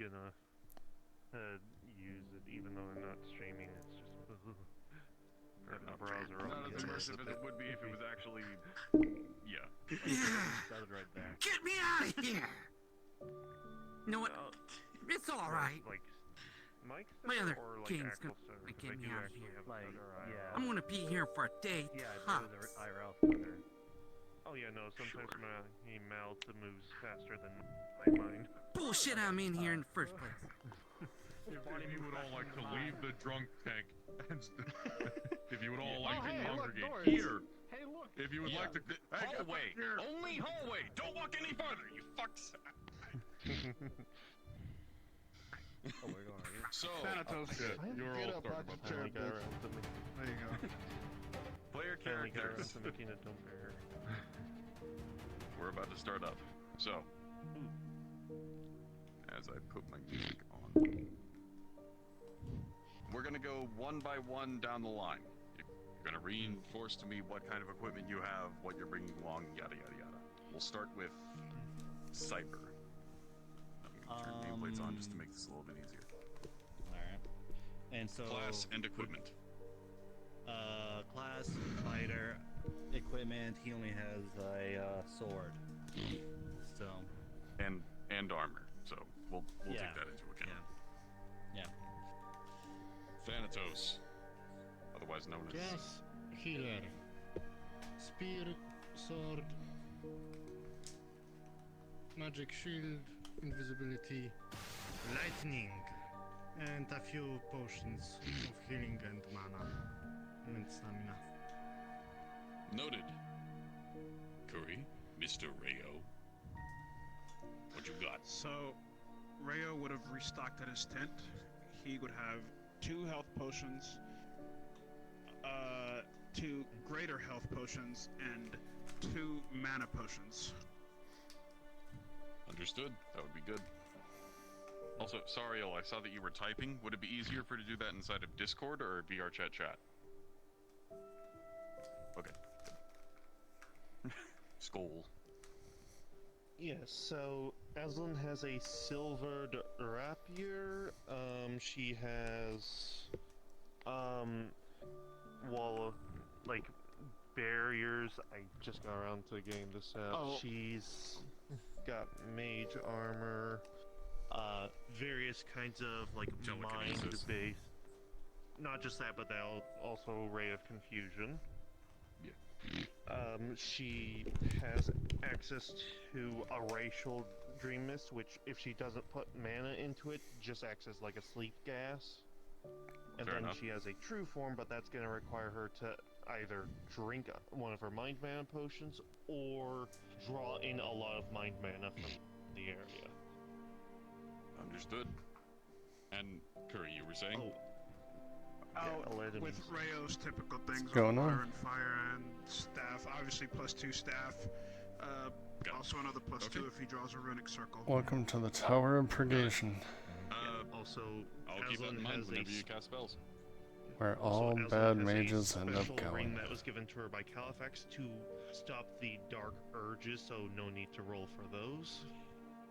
gonna use it even though I'm not streaming. It's just having a browser Not open. as immersive as it would be if it was actually, yeah. Started right back. Get me out of here! No, what? It's all right. Like Mike My server other or like king's actual gonna server? get 'Cause I me do out of actually here. have a Like, server yeah. I'm gonna be here for a day. Yeah, tops. there was an IRL server. Oh yeah, no. Sometimes Sure. my mouth moves faster than my mind. Bullshit, I'm in here in the first place. If you would all like to leave the drunk tank, and if you would all like to congregate here, Hey, look. if you would like to, hey, get Hallway! back here. Only hallway! Don't walk any further, you fucks! Oh, we're going right here. So, Thanatos. You're Get all up starting out your about chair, Finally got bitch. around to me. There you go. player Finally got around characters. to making a dumb error. We're about to start up. So, as I put my music on, we're gonna go one by one down the line. You're gonna reinforce to me what kind of equipment you have, what you're bringing along, yada yada yada. We'll start with Cyber. I'm gonna turn nameplates on just to make this a little bit easier. Alright. And so... Class and equipment. Class, fighter, equipment, he only has a sword. So... And armor. So we'll Yeah. take that into account. Yeah. Thanatos, otherwise known as Gas, healer, spear, sword, magic shield, invisibility, lightning, and a few potions of healing and mana and stamina. noted. Curry, Mr. Rayo. What you got? So, Rayo would have restocked at his tent. He would have 2 health potions, 2 greater health potions, and 2 mana potions. Understood. That would be good. Also, Sariel, I saw that you were typing. Would it be easier for you to do that inside of Discord or VR chat? Okay. Good. Skull. Yes, so Aslan has a silvered rapier. She has wall of like barriers. I just got around to getting this out. Oh. She's got mage armor, various kinds of like mind Telekinesis. based. Not just that, but also Ray of Confusion. She has access to a racial dream mist, which if she doesn't put mana into it, just acts as like a sleep gas. And Fair then enough. she has a true form, but that's going to require her to either drink one of her mind mana potions or draw in a lot of mind mana from the area. Understood. And Curry, you were saying? I'll let him With Rayo's typical things, going with water on? and fire and staff, obviously +2 staff. Got it. Also another +2 Okay. if he draws a runic circle. Welcome to the Tower of Purgation, Also, I'll keep that in Aslan mind has whenever a you cast spells. where Also, all Aslan bad has a mages end up special ring going. that was given to her by Califax to stop the dark urges, so no need to roll for those.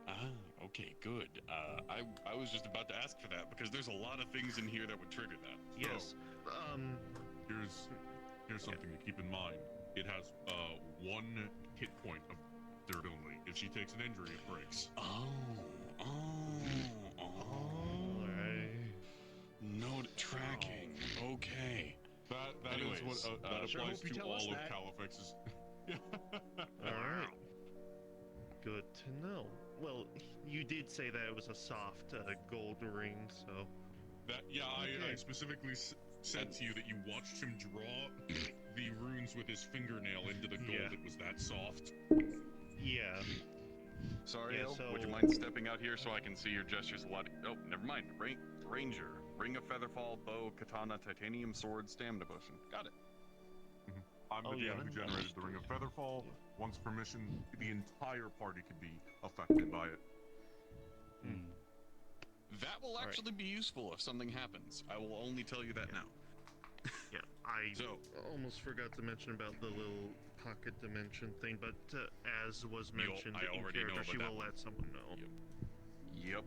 Ah, okay, good. I was just about to ask for that because there's a lot of things in here that would trigger that. Yes. Here's something to keep in mind. It has 1 hit point of dirt only. If she takes an injury, it breaks. Alright. Note tracking. Okay. That Anyways, is what that sure applies hope you to tell us all of that. Califax's. Alright. Good to know. Well, you did say that it was a soft gold ring, so... I specifically said to you that you watched him draw the runes with his fingernail into the gold. Yeah. It was that soft. Yeah. Sorry, Yeah, El, would you so- mind stepping out here so I can see your gestures a lot? Oh, never mind. Ranger. Ring of Featherfall, bow, katana, titanium, sword, stamina potion. Got it. I'm the Oh, yeah, DM who then generated the Ring of understood. Featherfall. Once permission, the entire party could be affected by it. That will Alright. actually be useful if something happens. I will only tell you that now. Yeah, I So- almost forgot to mention about the little pocket dimension thing, but as was mentioned I in already know character, about she that will one. let someone know. Yep.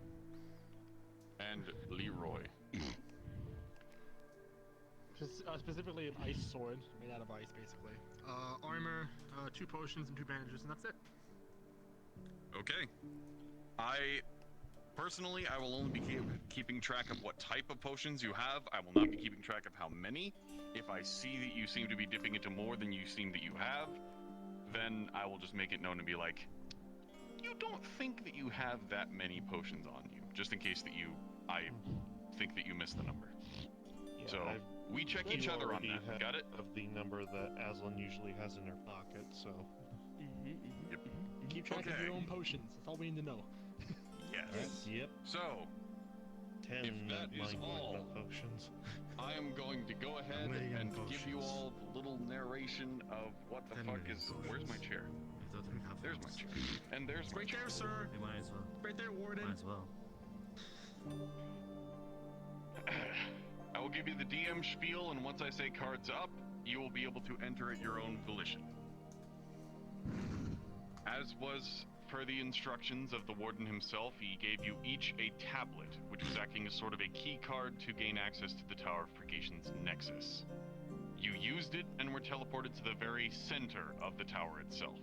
specifically an ice sword made out of ice, basically. Armor, 2 potions, and 2 bandages, and that's it. Okay. Personally, I will only be keeping track of what type of potions you have. I will not be keeping track of how many. If I see that you seem to be dipping into more than you seem that you have, then I will just make it known to be like, you don't think that you have that many potions on you, just in case that I think that you missed the number. Yeah, So we check each you other on already that. Got it? Of the number that Aslan usually has in her pocket, so. Yep. Keep track of your own potions. That's all we need to know. Yes. Yep. So 10 If that is mind all- potions. I am going to go ahead million and give you potions. all the little narration of what the 10 fuck million is. Where's my potions. chair? It doesn't have There's my those. chair. And there's my Right chair. there, sir. We might as well. Right there, Warden. Might as well. I will give you the DM spiel, and once I say cards up, you will be able to enter at your own volition. As was per the instructions of the Warden himself, he gave you each a tablet, which was acting as sort of a key card to gain access to the Tower of Purgation's Nexus. You used it and were teleported to the very center of the tower itself.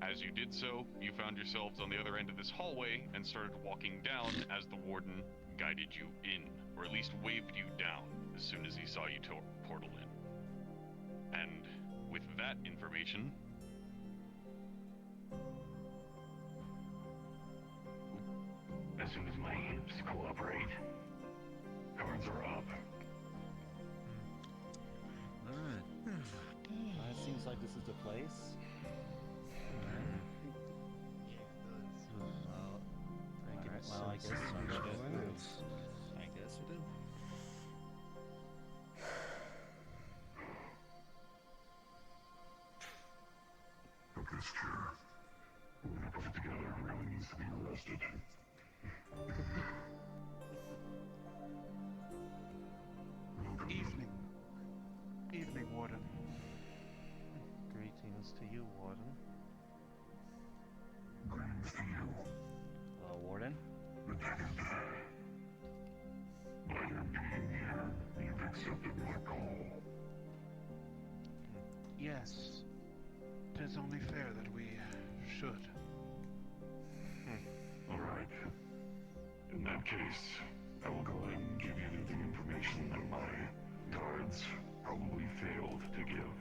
As you did so, you found yourselves on the other end of this hallway and started walking down as the Warden guided you in, or at least waved you down as soon as he saw you portal in. And with that information, as soon as my hips cooperate, cards are up. Alright. It seems like this is the place. Well, I guess we do. But this chair, we're gonna put it together, really needs to be arrested. Evening, Warden. Greetings to you, Warden. Greetings to you. Warden? The Deputies. By your being here, you've accepted my call. Yes. 'Tis only fair that we should. Alright. In that case, I will go ahead and give you the information that my guards probably failed to give.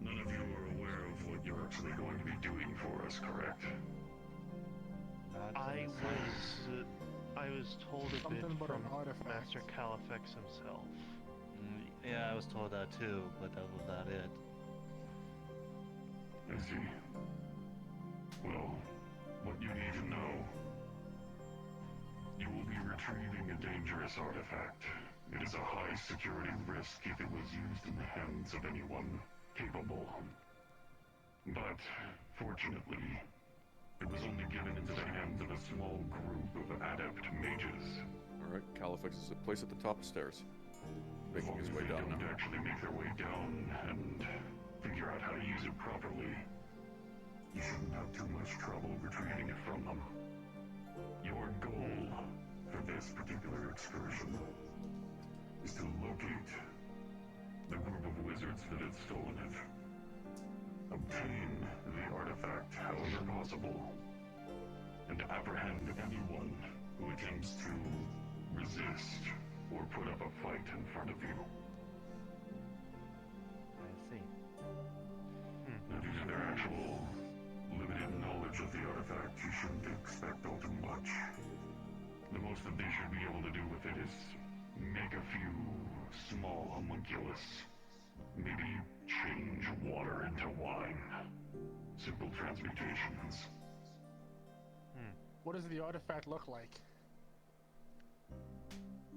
None of you are aware of what you're actually going to be doing for us, correct? I was told a bit Something about from an artifact. Master Califex himself. Yeah, I was told that too, but that was about it. I see. Well, what you need to know. You will be retrieving a dangerous artifact. It is a high security risk if it was used in the hands of anyone capable. But, fortunately, it was only given into the hands of a small group of adept mages. Alright, Califex is placed at the top of the stairs. Making his way They down don't now. actually make their way down and figure out how to use it properly. You shouldn't have too much trouble retrieving it from them. Your goal for this particular excursion is to locate the group of wizards that had stolen it. Obtain the artifact however possible, and apprehend anyone who attempts to resist or put up a fight in front of you. I see. Now, due to their actual limited knowledge of the artifact, you shouldn't expect all too much. The most that they should be able to do with it is make a few small homunculus. Maybe change water into wine. Simple transmutations. What does the artifact look like?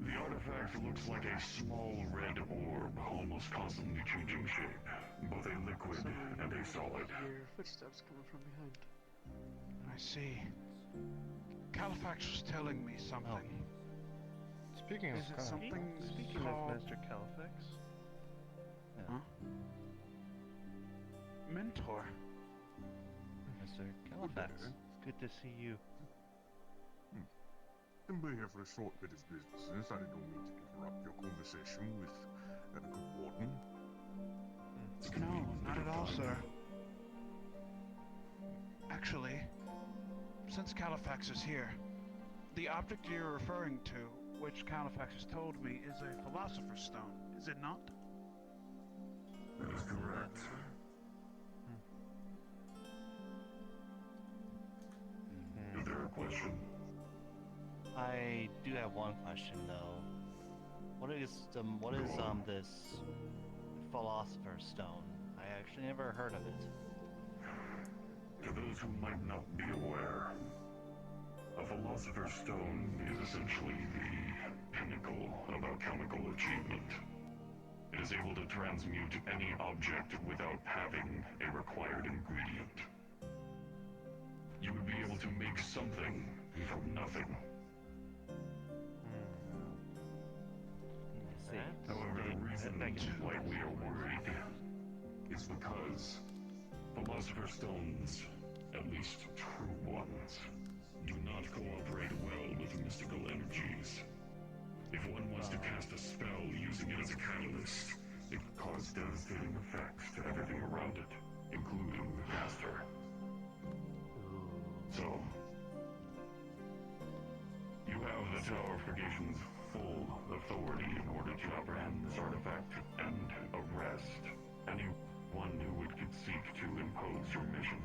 The artifact looks like a small red orb, almost constantly changing shape. Both a liquid and a solid. Hear footsteps coming from behind. I see. Califax was telling me something. Speaking Is it something Speaking called of Master Califex, mentor? Mr. Califax. it's good to see you. can be here for a short bit of business. I don't mean to interrupt your conversation with a good warden. No, not at all, sir. Actually, since Califax is here, the object you're referring to, which Califax has told me, is a Philosopher's Stone, is it not? That is correct. Is there a question? I do have one question though. What is this Philosopher's Stone? I actually never heard of it. To those who might not be aware, a Philosopher's Stone is essentially the pinnacle of alchemical achievement. It is able to transmute any object without having a required ingredient. You would be able to make something from nothing. However, the reason why we are worried is because Philosopher's Stones, at least true ones, do not cooperate well with mystical energies. If one was to cast a spell using it as a catalyst, it could cause devastating effects to everything around it, including the caster. So, you have the Tower of Purgation's full authority in order to apprehend this artifact and arrest anyone who would seek to impose your mission.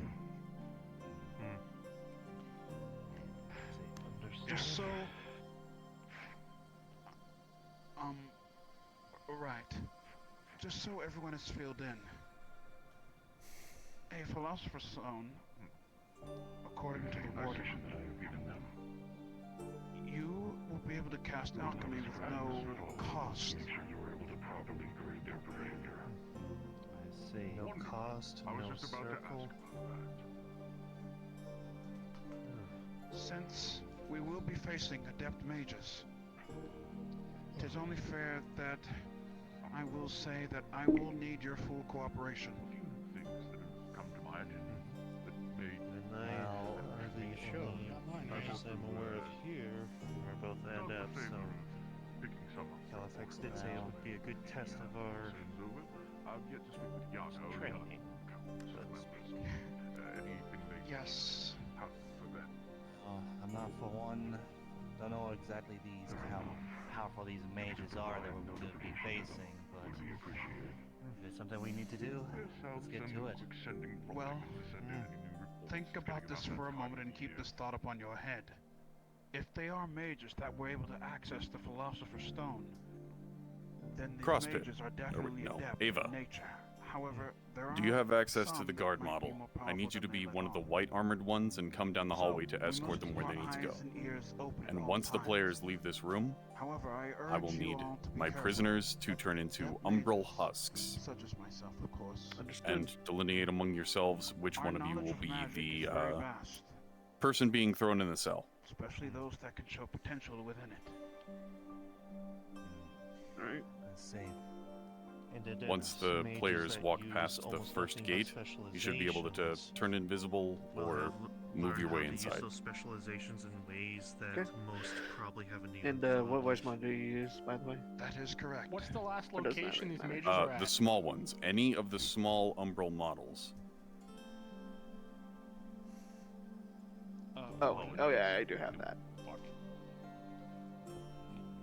Just so... right. Just so everyone is filled in. A Philosopher's Stone, according to the warden, you will be able to cast alchemy with no cost. Make sure you were able to properly grade their behavior. I see. No cost, no circle. Since we will be facing adept mages, it is only fair that I will say that I will need your full cooperation. Things that have come to my attention that may And as I'm aware of here, we're both adepts, so picking some up. Califax did say it would be a good test of our I've yet to speak with Yano. training. Anything they Yes. have for that? I'm not for one. Don't know exactly how powerful these mages are that we're going to be facing, but if it's something we need to do, let's get to it. Well, think about this for a moment and keep this thought upon your head. If they are mages that were able to access the Philosopher's Stone, then these CrossFit. mages are definitely no, adept Ava. in nature. However, there are Do you have access to some the that guard might be model? more I need powerful you to than be they one of the let on. white armored ones and come down the hallway to we escort must them where keep they our need to go. eyes and ears open at And all once the times. players leave this room, However, I urge I will you need all to be my careful. prisoners to turn into Adept umbral mages, husks such as myself, of course. and delineate among yourselves which Our one of you knowledge will of be magic the is very vast, person being thrown in the cell. especially those that can show potential within it. Alright. Let's see. And Once the mages players that walk use past the almost first nothing but gate, you should be able to specializations turn invisible will or have move learned your how way to use inside. those specializations in ways that Okay. most probably haven't even And what voice mod do you use, by the way? That is correct. What's the last Or does that location really these matter? mages are at? The small ones. Any of the small umbral models. Oh yeah, I do have that. Fuck.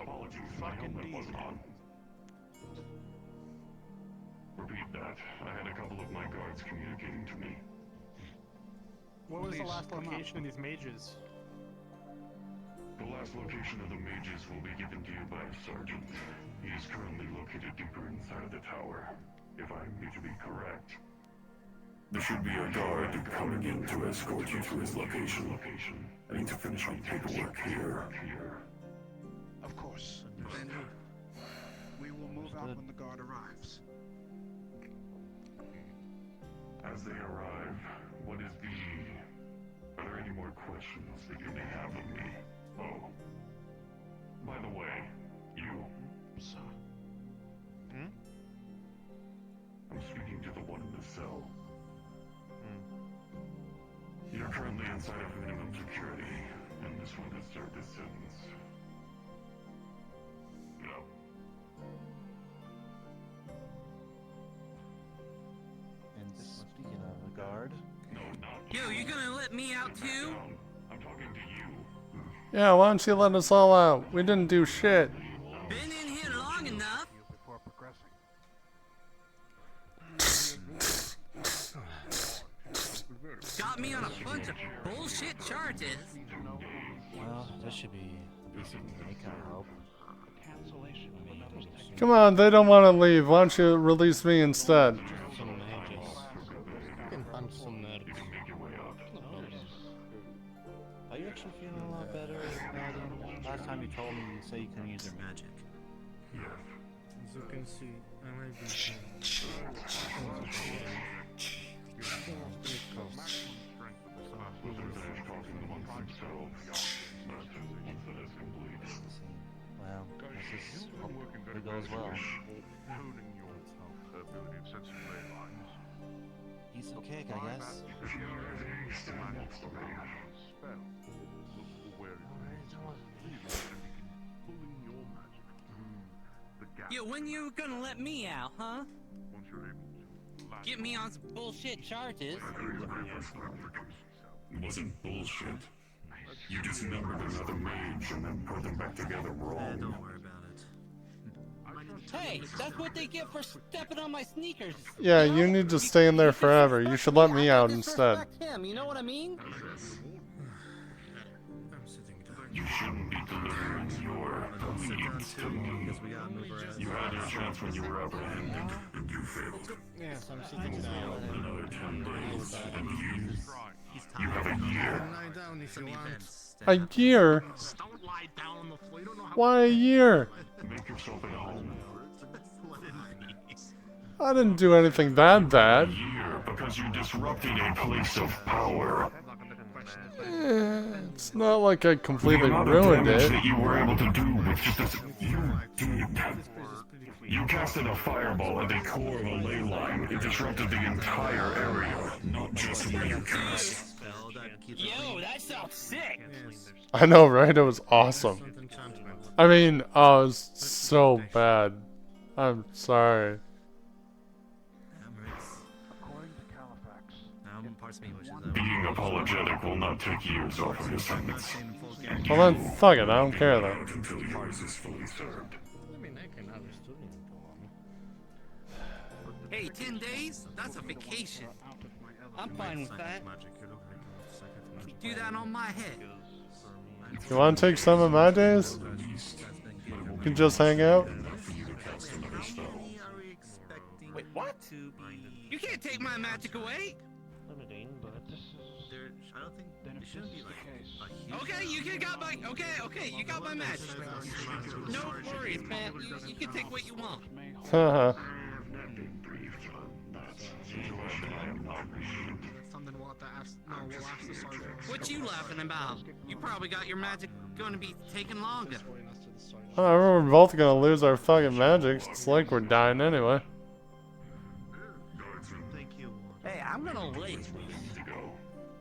Apologies, my helmet wasn't on. Repeat that. I had a couple of my guards communicating to me. What was the Please, last come on. location of these mages? The last location of the mages will be given to you by a sergeant. He is currently located deeper inside of the tower. If I need to be correct. There should be a guard coming in to escort you to his location. I need to finish my paperwork here. Of course. Then we will move out when the guard arrives. As they arrive, what is the... Are there any more questions that you may have of me? Oh. By the way, you. Sir. I'm speaking to the one in the cell. You're currently inside of minimum security, and This one has served his sentence. No. And speaking of a guard, No, not Yo, you gonna let me out too? down. I'm talking to you. Yeah, why don't you let us all out? We didn't do shit. Been in here long enough. Before progressing. Got me on a bunch of bullshit charges. well, this should be a piece of cake, I hope. Cancellation of another technique. Come on, they don't want to leave. Why don't you release me instead? Some mages. You can punch some nerds. Are you actually feeling a lot better, Paladin? Last time you told me you say you couldn't use your magic. As you can see, I may be Well, this is hope it goes well. Piece of cake, I guess. Yo, when you gonna let me out, huh? Get me on some bullshit charges. It wasn't bullshit. You dismembered another mage and then put them back together wrong. Don't worry about it. Hey, that's what they get for stepping on my sneakers. Yeah, you need to stay in there forever. You should let me out instead. Disrespect him, you know what I mean? You shouldn't be delivering your allegiance to me. You had your chance when you were apprehended, and you failed. Yes, I'm sitting down. Another 10 days, and you have a year. Lie down if you want. A year? Don't lie down on the floor. You don't know how. Why a year? Make yourself at home. I didn't do anything that bad. A year because you disrupted a place of power. It's not like I completely The amount of ruined damage it. that you were able to do with just this, you did. You casted a fireball at the core of a ley line. It disrupted the entire area, not just where you cast. Yo, that sounds sick. I know, right? It was awesome. I mean, oh, it was so bad. I'm sorry. According to Califax, Being apologetic will not take years off of your sentence. Well then, fuck it. I don't care then. Until yours is fully served. I mean, I can understand it. Hey, 10 days? That's a vacation. I'm fine with that. Do that on my head. You want to take some of my days? You can just hang out? Wait, what? You can't take my magic away. Limiting, but I don't think then if this is the case, Okay, you can got my you got my magic. No worries, man. You can take what you want. Haha. Something we'll have to ask. No, we'll ask the sergeant. What you laughing about? You probably got your magic going to be taking longer. Explain us to the sergeant. We're both gonna lose our fucking magic. It's like we're dying anyway. Hey, I'm gonna leave.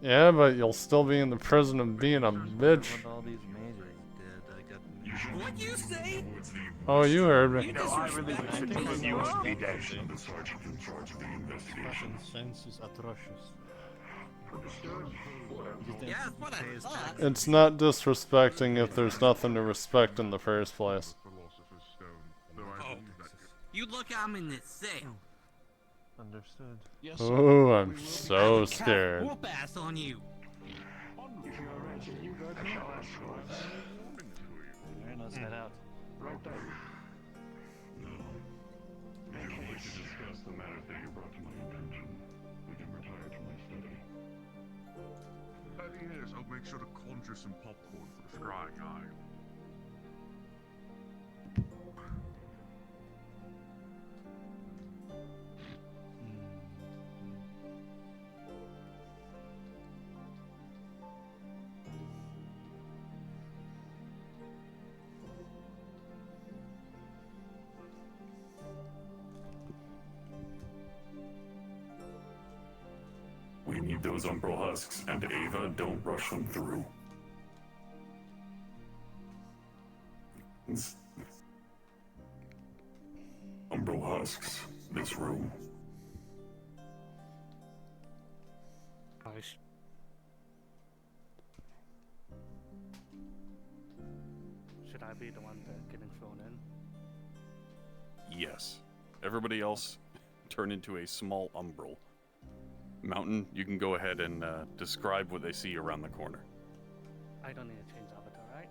Yeah, but you'll still be in the prison of being a bitch. When all these mages did, I got What you say? Oh, you heard me. You disrespect me. Speed action. The sergeant in charge of the investigation. sense is atrocious. Yeah, that's what I thought. It's not disrespecting if there's nothing to respect in the first place. Oh, you look, I'm in this cell. understood. yes, sir. Oh, I'm so scared. Whoop ass on you. Alright, let's head out. If you wish to discuss the matters that you brought to my attention, we can retire to my study. Yes, I'll make sure to conjure some popcorn for the scrying eye. We need those Umbral husks, and Ava, don't rush them through. Umbral husks, this room. Nice. Should I be the one getting thrown in? Yes. Everybody else turn into a small umbral. Mountain, you can go ahead and describe what they see around the corner. I don't need to change avatar, right?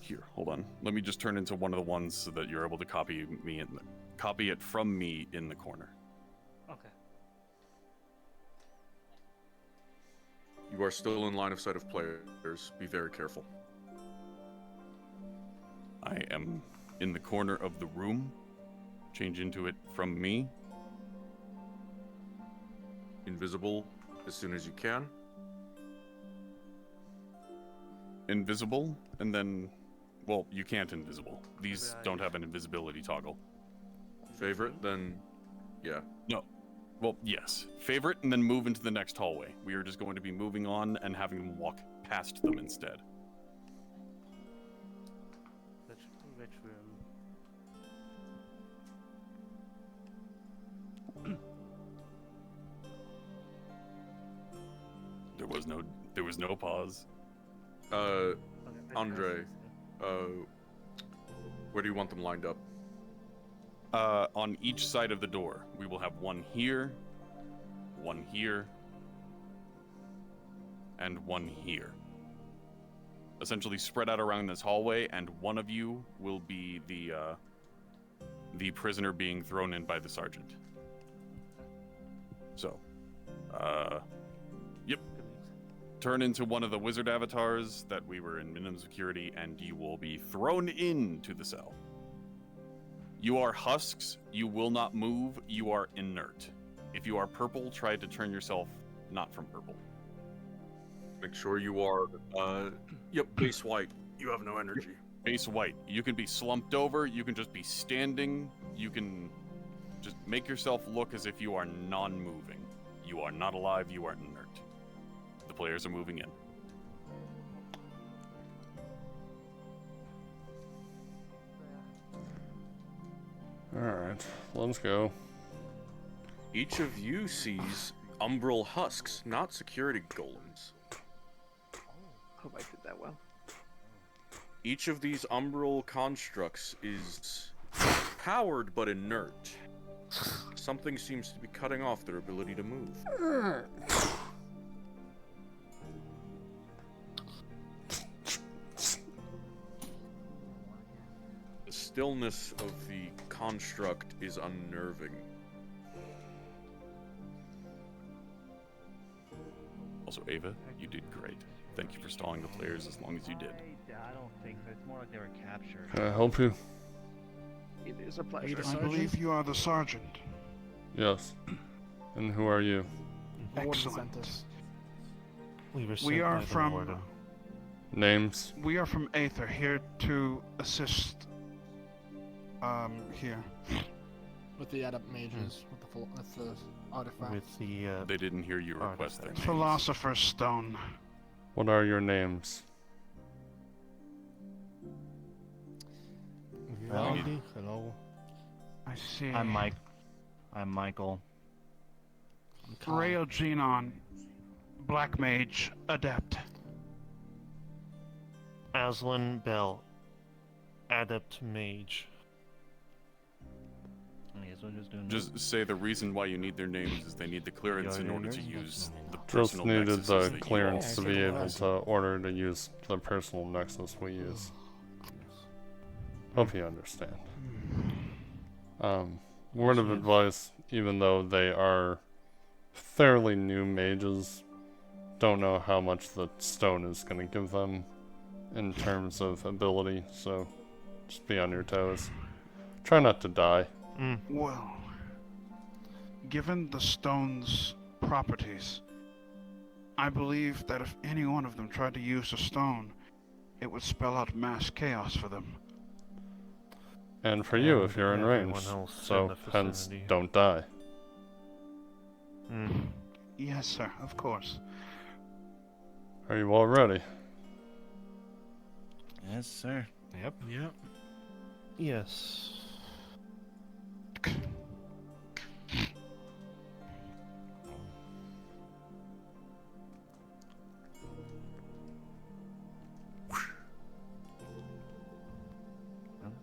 Here, hold on. Let me just turn into one of the ones so that you're able to copy it from me in the corner. Okay. You are still in line of sight of players. Be very careful. I am in the corner of the room. Change into it from me. Invisible as soon as you can. Invisible, and then... Well, you can't invisible. These Right. don't have an invisibility toggle. Favorite, then yeah. No. Well, yes. Favorite, and then move into the next hallway. We are just going to be moving on and having them walk past them instead. Which room? There was no pause. Okay, Andre, where do you want them lined up? On each side of the door, we will have one here, and one here. Essentially spread out around this hallway, and one of you will be the prisoner being thrown in by the sergeant. So, yep. Turn into one of the wizard avatars that we were in minimum security, and you will be thrown into the cell. You are husks, you will not move, you are inert. If you are purple, try to turn yourself not from purple. Make sure you are, base white. You have no energy. Base white. You can be slumped over, you can just be standing, you can just make yourself look as if you are non-moving. You are not alive, you are inert. The players are moving in. Alright, let's go. Each of you sees umbral husks, not security golems. Hope I did that well. Each of these umbral constructs is powered but inert. Something seems to be cutting off their ability to move. The stillness of the construct is unnerving. Also, Ava, you did great. Thank you for stalling the players as long as you did. I don't think so. It's more like they were captured. Can I help you? It is a pleasure. Are you the I sergeant? believe you are the sergeant. Yes. And who are you? The warden sent Excellent. us. We are from Names? We are from Aether, here to assist. Here. With the adept mages, with the artifact. With the They didn't hear you request their names. Philosopher's Stone. What are your names? Vivaldi, hello. I see. I'm Michael. Rayogenon, Black Mage, Adept. Aslan Bell, Adept Mage. Okay, so just doing Just say the reason why you need their names is they need the clearance in order to use the Just personal needed nexuses the that you clearance to all- be able to order to use the personal nexus we use. Hope you understand. Word of advice, even though they are fairly new mages, don't know how much the stone is going to give them in terms of ability, so just be on your toes. Try not to die. Well, given the stone's properties, I believe that if any one of them tried to use the stone, it would spell out mass chaos for them. And for you, if you're in everyone range, else in so the hence vicinity. don't die. Yes, sir, of course. Are you all ready? Yes, sir. Yep. Yep. Yes.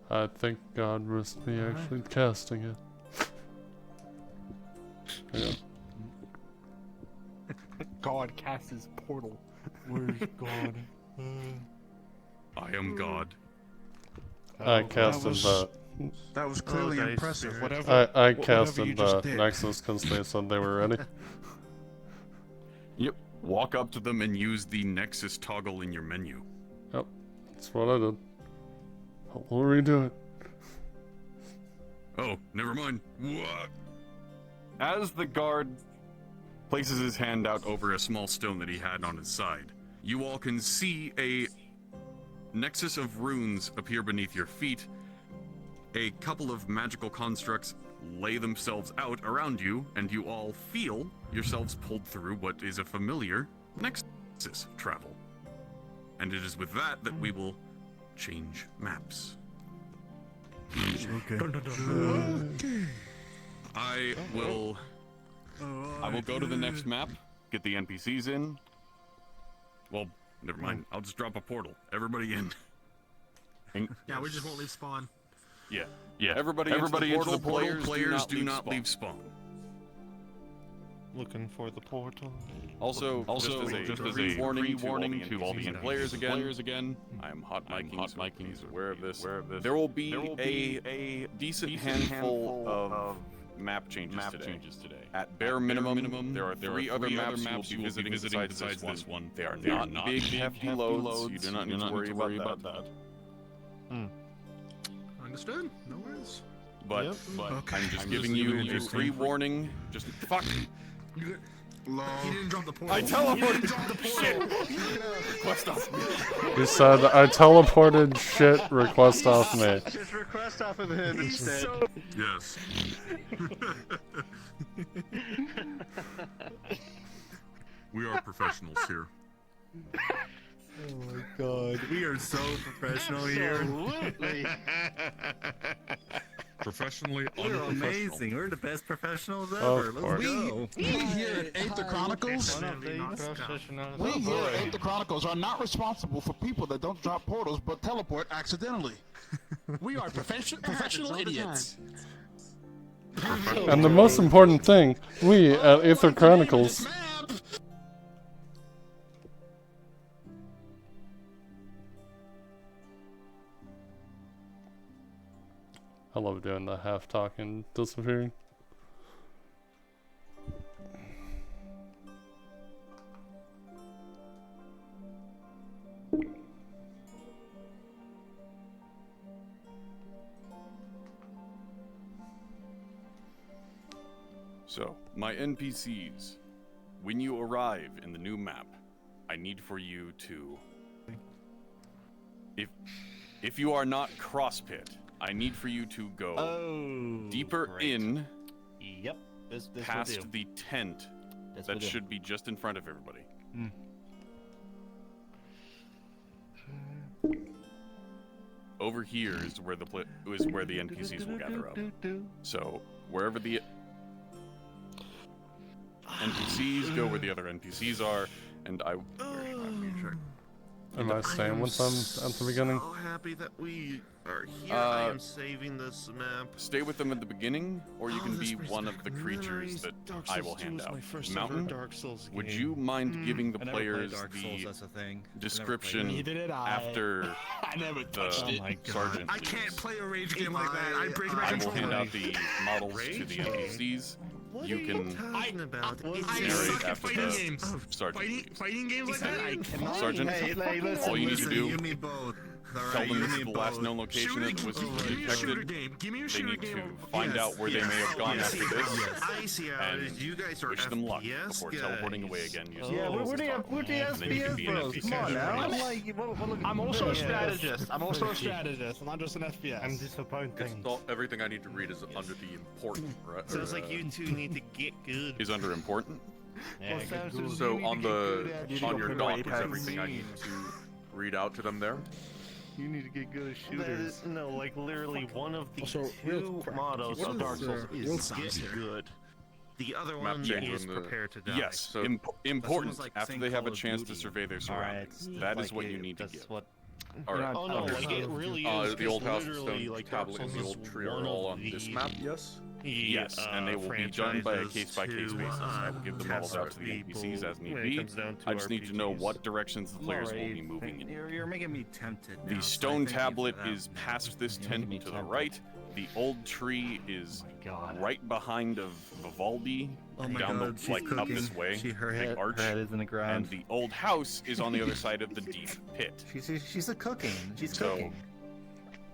I think God risked me actually casting it. Yeah. God casts his portal. Where's God? I am God. I casted the. That was clearly dice impressive. spirit. Whatever. I whatever you casted just the did. Nexus because they said they were ready. Yep. Walk up to them and use the Nexus toggle in your menu. Yep, that's what I did. We'll redo it. Oh, never mind. What? As the guard Places his hand out over a small stone that he had on his side. You all can see a nexus of runes appear beneath your feet. A couple of magical constructs lay themselves out around you, and you all feel yourselves pulled through what is a familiar nexus travel. And it is with that that we will change maps. Okay. I will go to the next map, get the NPCs in. Well, never mind. I'll just drop a portal. Everybody in. Yeah, we just won't leave spawn. Yeah. Everybody into the into portal. the Players do not leave spawn. Looking for the portal. Also, just as a warning to all the players again, I am hot micing, miking, so please so aware of this. There will be a decent handful of map changes today. At bare minimum, there are three other maps you will be visiting besides this one. They are not big, hefty loads. You do not need to worry about that. Understood? No worries. But Okay. I'm just giving you a free warning. Just fuck. He didn't drop the portal. I teleported. He didn't drop the portal. Request off me. He said, I teleported shit, request off me. Just request off of him instead. Yes. We are professionals here. Oh my god, we are so professional here. Absolutely. Professionally, We're unprofessional. amazing. We're the best professionals Of ever. course. Let's go. We here at Aether Chronicles, we here at Aether Chronicles are not responsible for people that don't drop portals but teleport accidentally. We are professional idiots. And the most important thing, we at Aether Chronicles. I love doing the half talk and disappearing. So, my NPCs, when you arrive in the new map, I need for you to... If you are not cross-pit, I need for you to go deeper in, Yep. This past the tent that should be just in front of everybody. Over here is where the NPCs will gather up. So wherever the NPCs go, where the other NPCs are, and I. Am I staying with them at the beginning? So happy that we are here. I am saving this map. Stay with them at the beginning, or you can be one of the creatures that I will hand out. Mountain, would you mind giving the players the description after the sergeant? I can't play a rage game like that. I break my I will controller. hand out the models to the NPCs. You can I narrate suck at after fighting the games. sergeant. Fighting games like that? I cannot. Sergeant, all you need to do, Give me both. tell them this is the last known location that was detected. They need to find out where they may have gone after this, I see how it is. You guys are wish them luck FPS before guys. teleporting away again using Yeah, the we're the and then you can be an NPC. I'm also a strategist. I'm also a strategist. I'm not just an FPS. I'm disappointed. Everything I need to read is under the important. Right? Sounds like you two need to get good. Is under important. Yeah, get good. So on your dock is everything I need to read out to them there. You need to get good at That shooters. is, no, like literally one of the Also, real two quick, mottos what of is Dark Souls the is world get size here? good. The other Map one change is on the- prepare to die. Yes, So- important. like After saying they have Call a of chance to Duty. survey their Alright, surroundings, that is what you need to that's give. what. All right. Oh no, like it really is. the 'cause old house, the literally, stone like Dark tablet, and Souls the is old tree one are all of on this the- map. Yes. Yes, and they will be done by a case-by-case basis. I will give the models out to the NPCs as need when it be. comes down to I just need to know RPGs. what directions the players will be moving in. You're making me tempted. The now, so I stone thank you for tablet that. is past this You're making me tent to the tempted. right. The old tree is God. right behind of Vivaldi, Oh my down God, the she's like up cooking. this way. Her big head, arch. her head is in the ground. And the old house is on the other side of the deep pit. She's a cooking. She's So, cooking.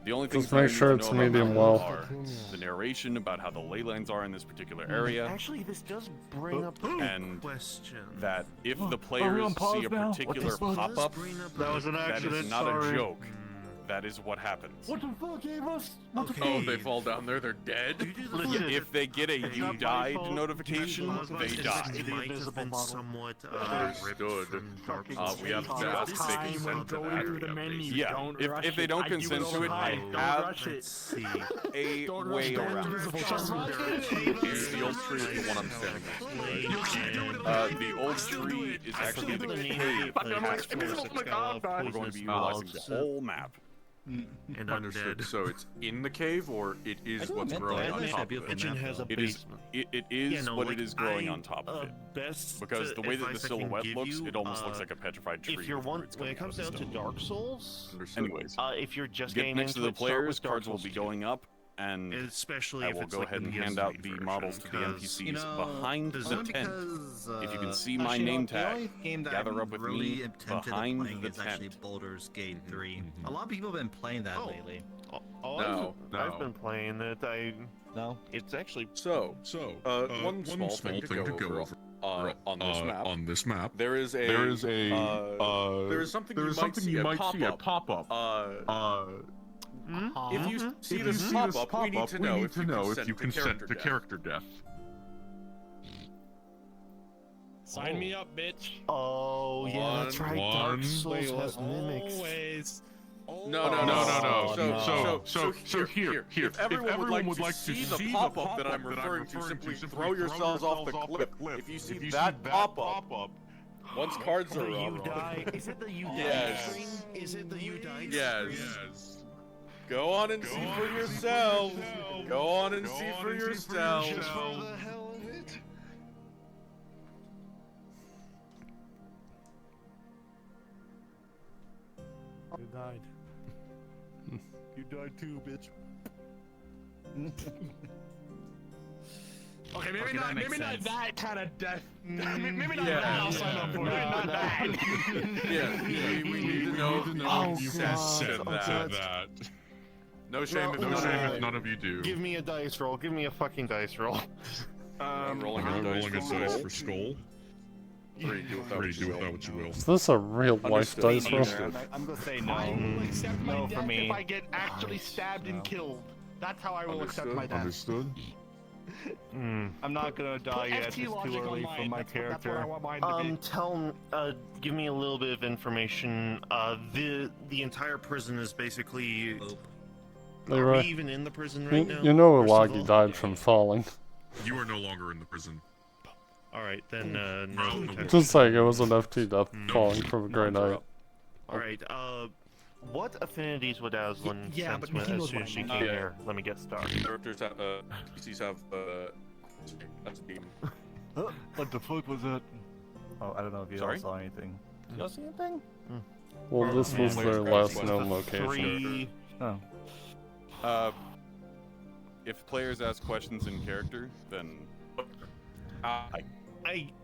the only things Just that I make need sure to it's know about medium that well. are the narration about how the ley lines are in this particular area, Actually, this does bring up a and question. that if Are the we players on pause see a now? What particular the fuck? pop-up, Does bring up That was an that accident, is not sorry. a joke. That is what happens. What the fuck, Amos? Oh, they fall down there. They're dead. Yeah, if they get a "you died" notification, they die. Might have been somewhat Understood. We have to ask if they consent to that. Yeah, if they don't consent to it, I have a way around it. The old tree is the one I'm standing next to. The old tree is actually the cave attached to it. We're going to be utilizing the whole map. And Understood. So it's in the cave, or it is what's growing on top of it? Kitchen has a It is, basement. it is Yeah, no, what like, it is growing I, on top of it. Best Because the way that the advice I can silhouette give looks, you, it almost looks like a petrified tree. If you're with one, roots when it coming comes out of down the to stone. Dark Souls, Anyways, if you're just get getting next to into the it, start players, with Dark cards will Souls be 2. going up, and Especially I if will it's go like ahead the and PS3 hand out the version, models to the 'cause, NPCs behind the only tent. because, If you can see my actually, name the only tag, game that gather I'm up with really me tempted behind of playing the is actually tent. Baldur's Gate 3. A lot of people have been playing that lately. No, I've been playing it. No, it's actually So, one small thing to go over. On this map, there is something you might see a pop-up. If you see this pop-up, we need to know if you consent to character death. Sign me up, bitch. Oh yeah, that's right. Dark Souls has mimics. Always. No. So here. If everyone would like to see the pop-up that I'm referring to, simply throw yourselves off the cliff. If you see that pop-up, once cards are You up, die. Is it the you die Yes. screen? Is it the you die yes. Go on and see for yourselves. Go on and see for yourselves. Just for the hell of it. You died. You died too, bitch. Okay, maybe Okay, not. that makes Maybe not sense. that kind of death. Maybe not Yeah. that. I'll sign up for it. Maybe not that. Yeah, we need to know if you consent to God. that. No shame if none of you do. Give me a dice roll. Give me a fucking dice roll. Rolling a dice for skull. Three, do with that what you will. Is this a real life dice roll? I'm gonna say no. I will accept my No death for me. if I get actually stabbed and killed. That's how I will accept my death. Understood. I'm not gonna die yet. It's FT too logic on early for mine. my That's what I character. want mine to be. Give me a little bit of information. The entire prison is basically. Are Leroy, we even in the prison right now? you know First of Ilagi all? died from falling. You are no longer in the prison. All right, then no. Just like it was an FT death falling from a great height. All right. What affinities would Aslan Yeah, sense but when, he as knows soon what as I she mean. came here? Let me get started. Characters have, PCs have, that's a beam. What the fuck was that? Oh, I don't know if you all Sorry? saw anything. Did y'all see anything? Well, this was their last known The location. three- Oh. If players ask questions in character, then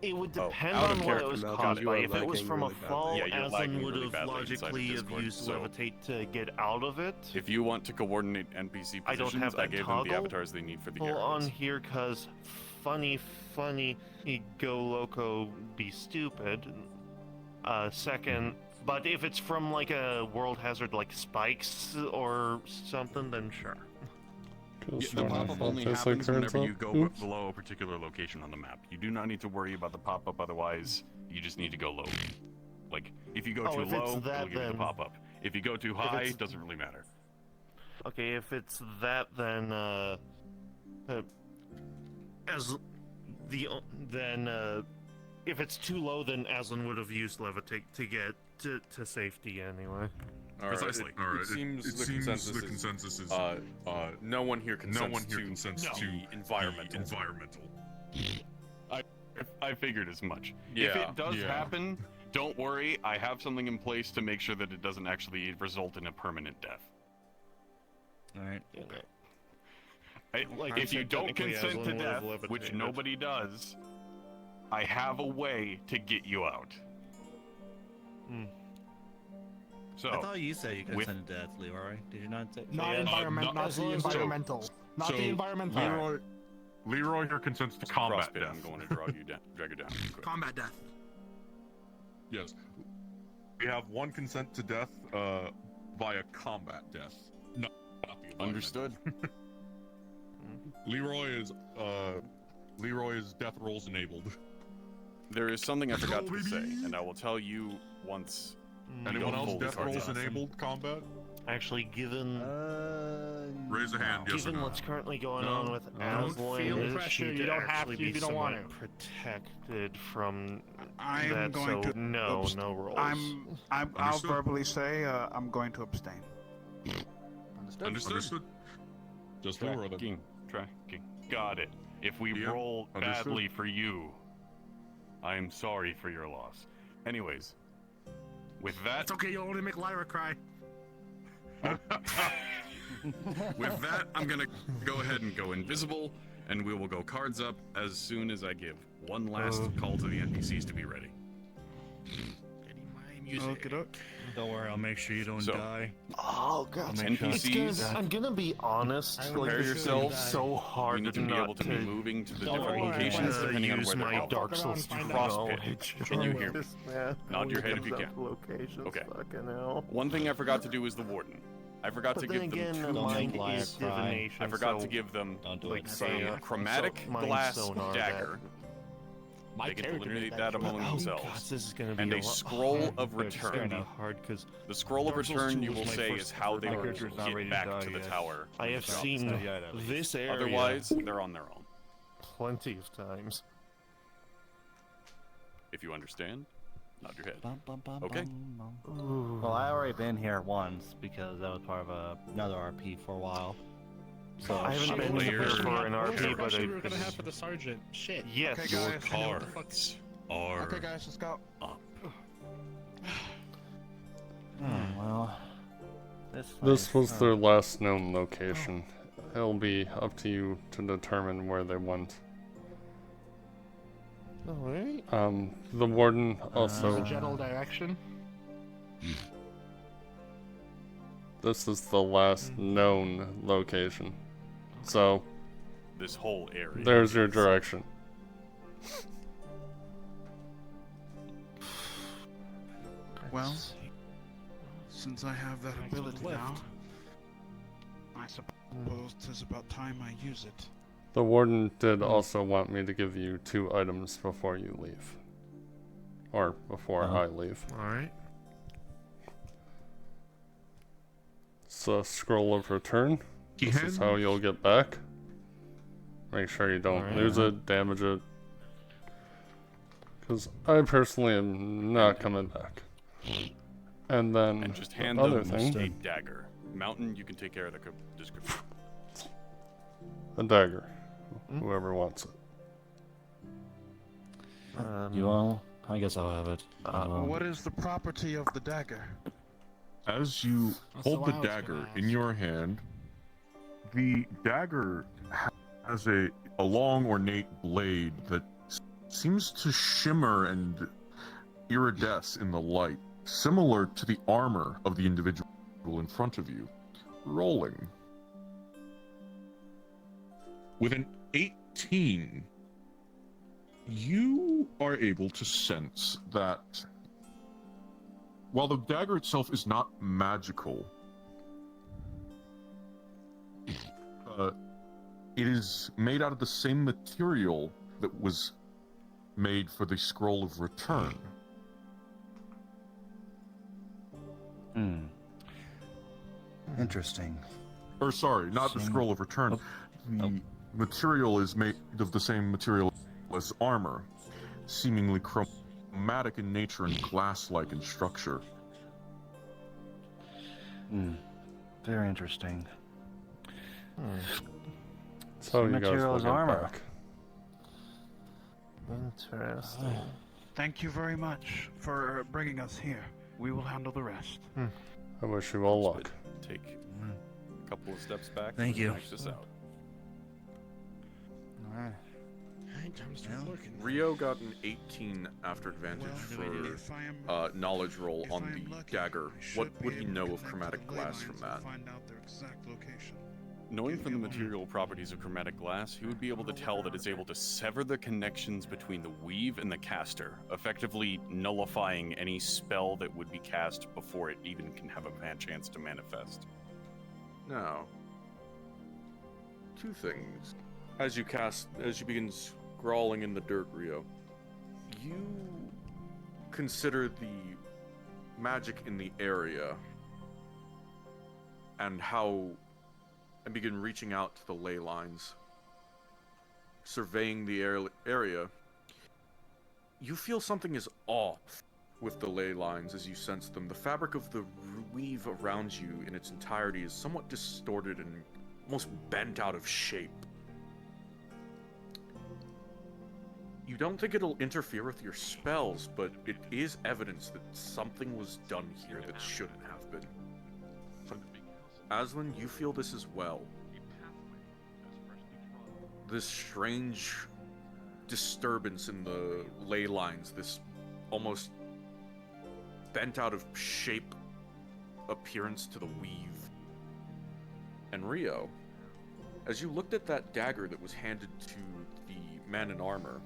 It would depend out of on what it character was now, caused you by. are If it was lagging from a really badly. fall, Yeah, you're Aslan lagging would really have badly inside of logically have Discord, used so- levitate to get out of it. if you want to coordinate NPC I don't positions, have I that gave them the toggle avatars they need for the Pull on arrows. here, cause funny, go loco, be stupid. Second, but if it's from like a world hazard like spikes or something, then sure. The pop-up only happens whenever you go below a particular location on the map. You do not need to worry about the pop-up, otherwise you just need to go low. Like, if you go Oh, too if it's low, that, it'll give you the then- pop-up. If you go too high, it doesn't really matter. Okay, if it's that, then if it's too low, then Aslan would have used levitate to get to safety anyway. All right. Precisely. It seems the consensus is no one here consents to environmental. I figured as much. Yeah. If it does happen, don't worry. I have something in place to make sure that it doesn't actually result in a permanent death. All right. If you don't consent to death, which nobody does, I have a way to get you out. So, I thought you said you consented to death, Leroy. Did you not say? Not Yeah. environmental. Not the environmental. Not the environmental. Leroy here consents to combat death. I'm going to drag you down. Quick. Combat death. Yes. We have one consent to death via combat death. Not the Understood. Leroy's death rolls enabled. There is something I forgot to say, and I will tell you once. Anyone else death rolls enabled combat? Actually, given Raise a hand. Yes or given no. what's currently going on with Don't feel Aslan, pressure. she'd You don't have actually to if be you don't want somewhat to. protected from I'm that. going So to no rolls. I'll Understood. verbally say I'm going to abstain. Understood. Just the roll then. Tracking. Got it. If we Yeah, roll understood. badly for you, I'm sorry for your loss. Anyways, with that, It's okay. You'll only make Lyra cry. With that, I'm gonna go ahead and go invisible, and we will go cards up as soon as I give one last call to the NPCs to be ready. Getting my music. Don't worry, I'll make sure you don't die. Oh god, NPCs, I'm gonna be honest. prepare this is yourselves. so hard You need to be able to be moving to the Don't different worry, locations I'm depending on use where they're my going. Dark Fuck around, Souls find out. knowledge. Can you hear me? Man, Nod your head if you comes can. up Locations, Okay. fucking hell. One thing I forgot to do is the warden. I forgot But to then give again, them two. Don't mine make Lyra is cry. divination. I forgot so, to give them Don't do like, it. say, a chromatic so mine's glass sonar dagger. My They get to character eliminate did that that. among Oh, themselves. God, this is gonna be And a lot scroll hard. of It's gonna return. be hard because The scroll of Dark Souls return, 2 you was will my say, first is how they My will character's get back to the tower. I have seen this area Otherwise, they're on their own. plenty of times. If you understand, nod your head. Bum, bum, bum, Okay. bum, bum. Well, I already been here once because that was part of another RP for a while. So I haven't been Player- here for an What was the RP, but question we were I've gonna been... have for the sergeant? Shit. Yes. Okay, Your guys. cards are Okay, guys, let's go. Up. well, This place, was their last known location. It'll be up to you to determine where they went. Alright. The warden also. The general direction. This is the last known location. So, This whole area. there's your direction. Well, since I have that ability now, I suppose it's about time I use it. The warden did also want me to give you 2 items before you leave. Or before I leave. Alright. It's a scroll of return. This is how you'll get back. Make sure you don't lose it, damage it. Because I personally am not coming back. And then And just hand the other them thing, a dagger. Mountain, you can take care of the description. a dagger. Whoever wants it. you will? I guess I'll have it. What is the property of the dagger? As you That's hold what the I was dagger gonna in ask. your hand, the dagger has a long ornate blade that seems to shimmer and iridesce in the light, similar to the armor of the individual in front of you. Rolling. With an 18, you are able to sense that while the dagger itself is not magical, it is made out of the same material that was made for the Scroll of Return. Interesting. Or sorry, not the Scroll of Return. The material is made of the same material as armor, seemingly chromatic in nature and glass-like in structure. Very interesting. So you guys material will is get armor. back. Interesting. Thank you very much for bringing us here. We will handle the rest. I wish you all luck. Take a couple of steps back. Thank and you. Hash this out. Alright. Hey, time to start working. Rio got an 18 after advantage for knowledge roll on the dagger. What would he know of chromatic glass from that? Knowing from the material properties of chromatic glass, he would be able to tell that it's able to sever the connections between the weave and the caster, effectively nullifying any spell that would be cast before it even can have a chance to manifest. Now, two things. As you begin scrawling in the dirt, Rio, you consider the magic in the area and begin reaching out to the ley lines, surveying the area. You feel something is off with the ley lines as you sense them. The fabric of the weave around you in its entirety is somewhat distorted and almost bent out of shape. You don't think it'll interfere with your spells, but it is evidence that something was done here that shouldn't have been. Aslan, you feel this as well. This strange disturbance in the ley lines, this almost bent out of shape appearance to the weave. And Rio, as you looked at that dagger that was handed to the man in armor,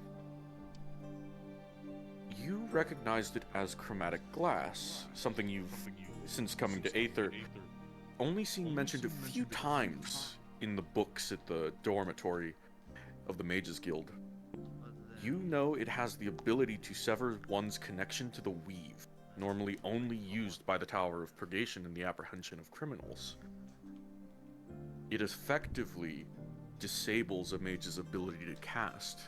you recognized it as chromatic glass, something you've, since coming to Aether, only seen mentioned a few times in the books at the dormitory of the Mages Guild. You know it has the ability to sever one's connection to the weave, normally only used by the Tower of Purgation in the apprehension of criminals. It effectively disables a mage's ability to cast.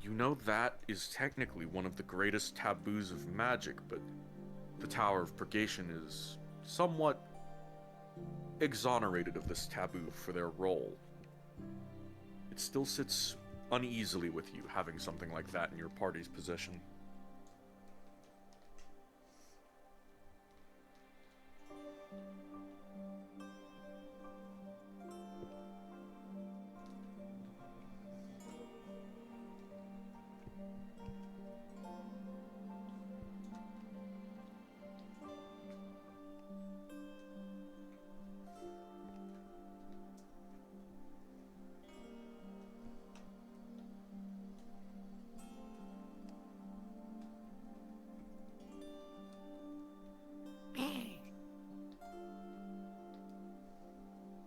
You know that is technically one of the greatest taboos of magic, but the Tower of Purgation is somewhat exonerated of this taboo for their role. It still sits uneasily with you having something like that in your party's possession.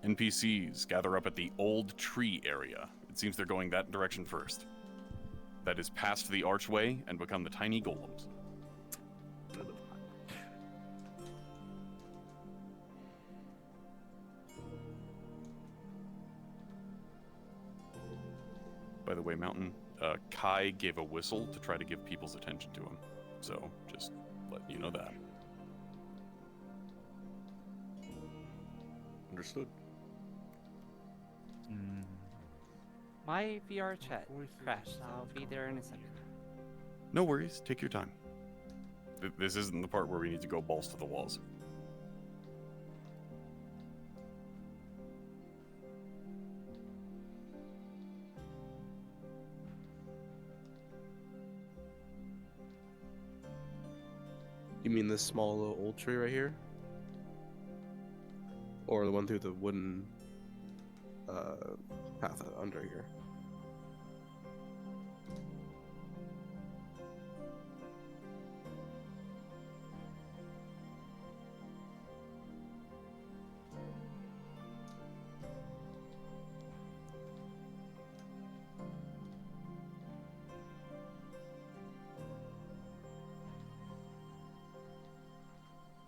NPCs gather up at the old tree area. It seems they're going that direction first. That is past the archway and become the tiny golems. By the way, Mountain, Kai gave a whistle to try to give people's attention to him. So, just letting you know that. Understood. My VR chat crashed. I'll be there in a second. No worries, take your time. This isn't the part where we need to go balls to the walls. You mean this small little old tree right here? Or the one through the wooden path under here?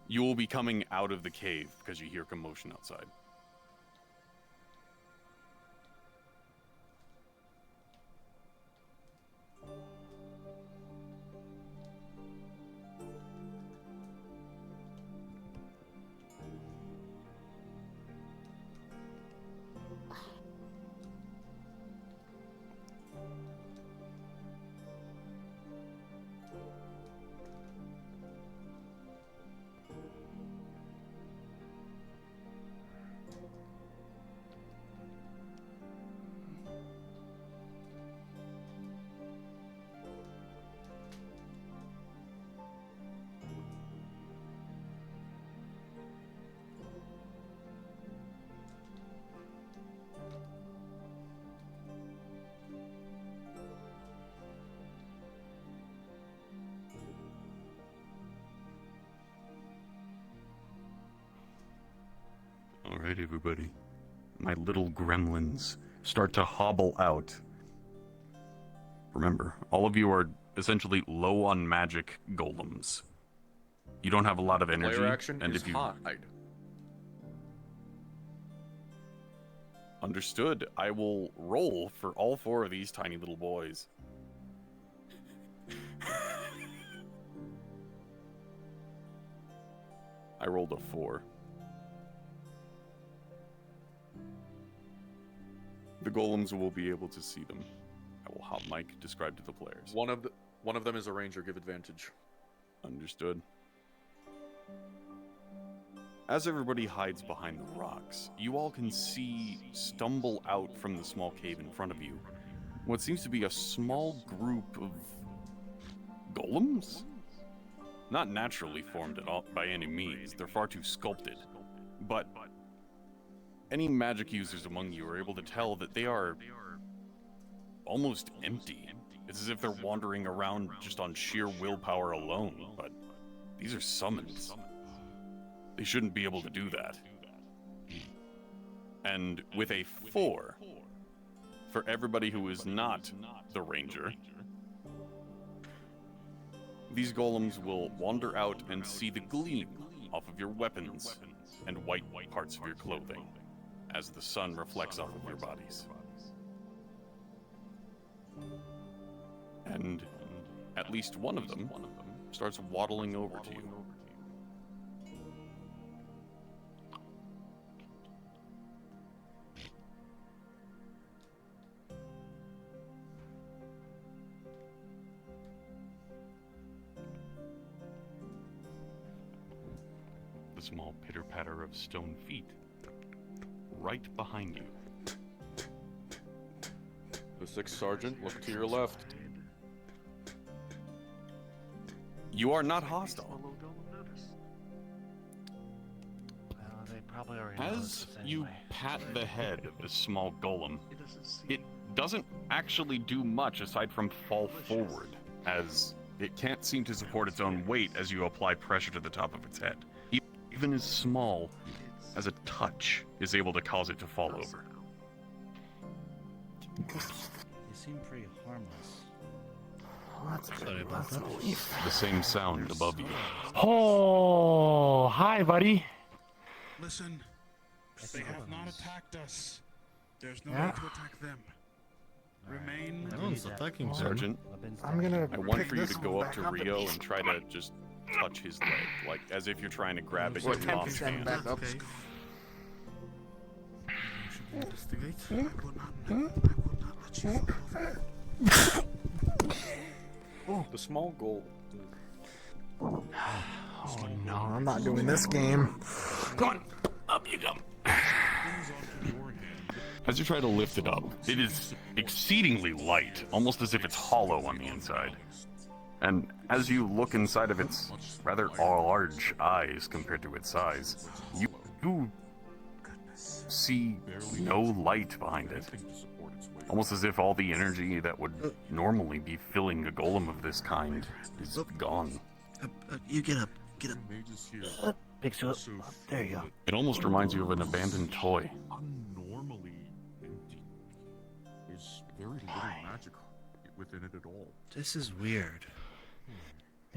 You will be coming out of the cave because you hear commotion outside. All right, everybody. My little gremlins start to hobble out. Remember, all of you are essentially low on magic golems. You don't have a lot of energy, Player action and is if you hide. understood, I will roll for all 4 of these tiny little boys. I rolled a 4. The golems will be able to see them. I will have Mike describe to the players. One of them is a ranger. Give advantage. Understood. As everybody hides behind the rocks, you all can see stumble out from the small cave in front of you what seems to be a small group of golems? Not naturally formed at all by any means. They're far too sculpted. But any magic users among you are able to tell that they are almost empty. It's as if they're wandering around just on sheer willpower alone, but these are summons. They shouldn't be able to do that. And with a 4, for everybody who is not the ranger, these golems will wander out and see the gleam off of your weapons and white parts of your clothing as the sun reflects off of your bodies. And at least one of them starts waddling over to you. The small pitter-patter of stone feet right behind you. The 6th sergeant, look to your left. You are not hostile. Well, they probably already know As this you anyway. pat the head of this small golem, it doesn't actually do much aside from fall forward, as it can't seem to support its own weight as you apply pressure to the top of its head. Even as small as a touch is able to cause it to fall over. You seem pretty harmless. Sorry about that. The same sound above you. Oh, hi, buddy. Listen, they have not attacked us. There's no Yeah. need to attack them. Remain. No one's attacking him. Sergeant, I'm gonna I want pick for you this to go one up to back Rio and and try to just touch his leg, like as if you're trying to grab it Or with your mom's 10% hand. back up. Okay. Should we investigate? I will not let you fall over. The small goal. Oh no, I'm not doing this game. Come on, up you come. As you try to lift it up, it is exceedingly light, almost as if it's hollow on the inside. And as you look inside of its rather large eyes compared to its size, you see no light behind it. Almost as if all the energy that would normally be filling a golem of this kind is gone. You get up. Get up. Picks you up. There you go. It almost reminds you of an abandoned toy. Unnormally empty. There's very little magic within it at all. This is weird.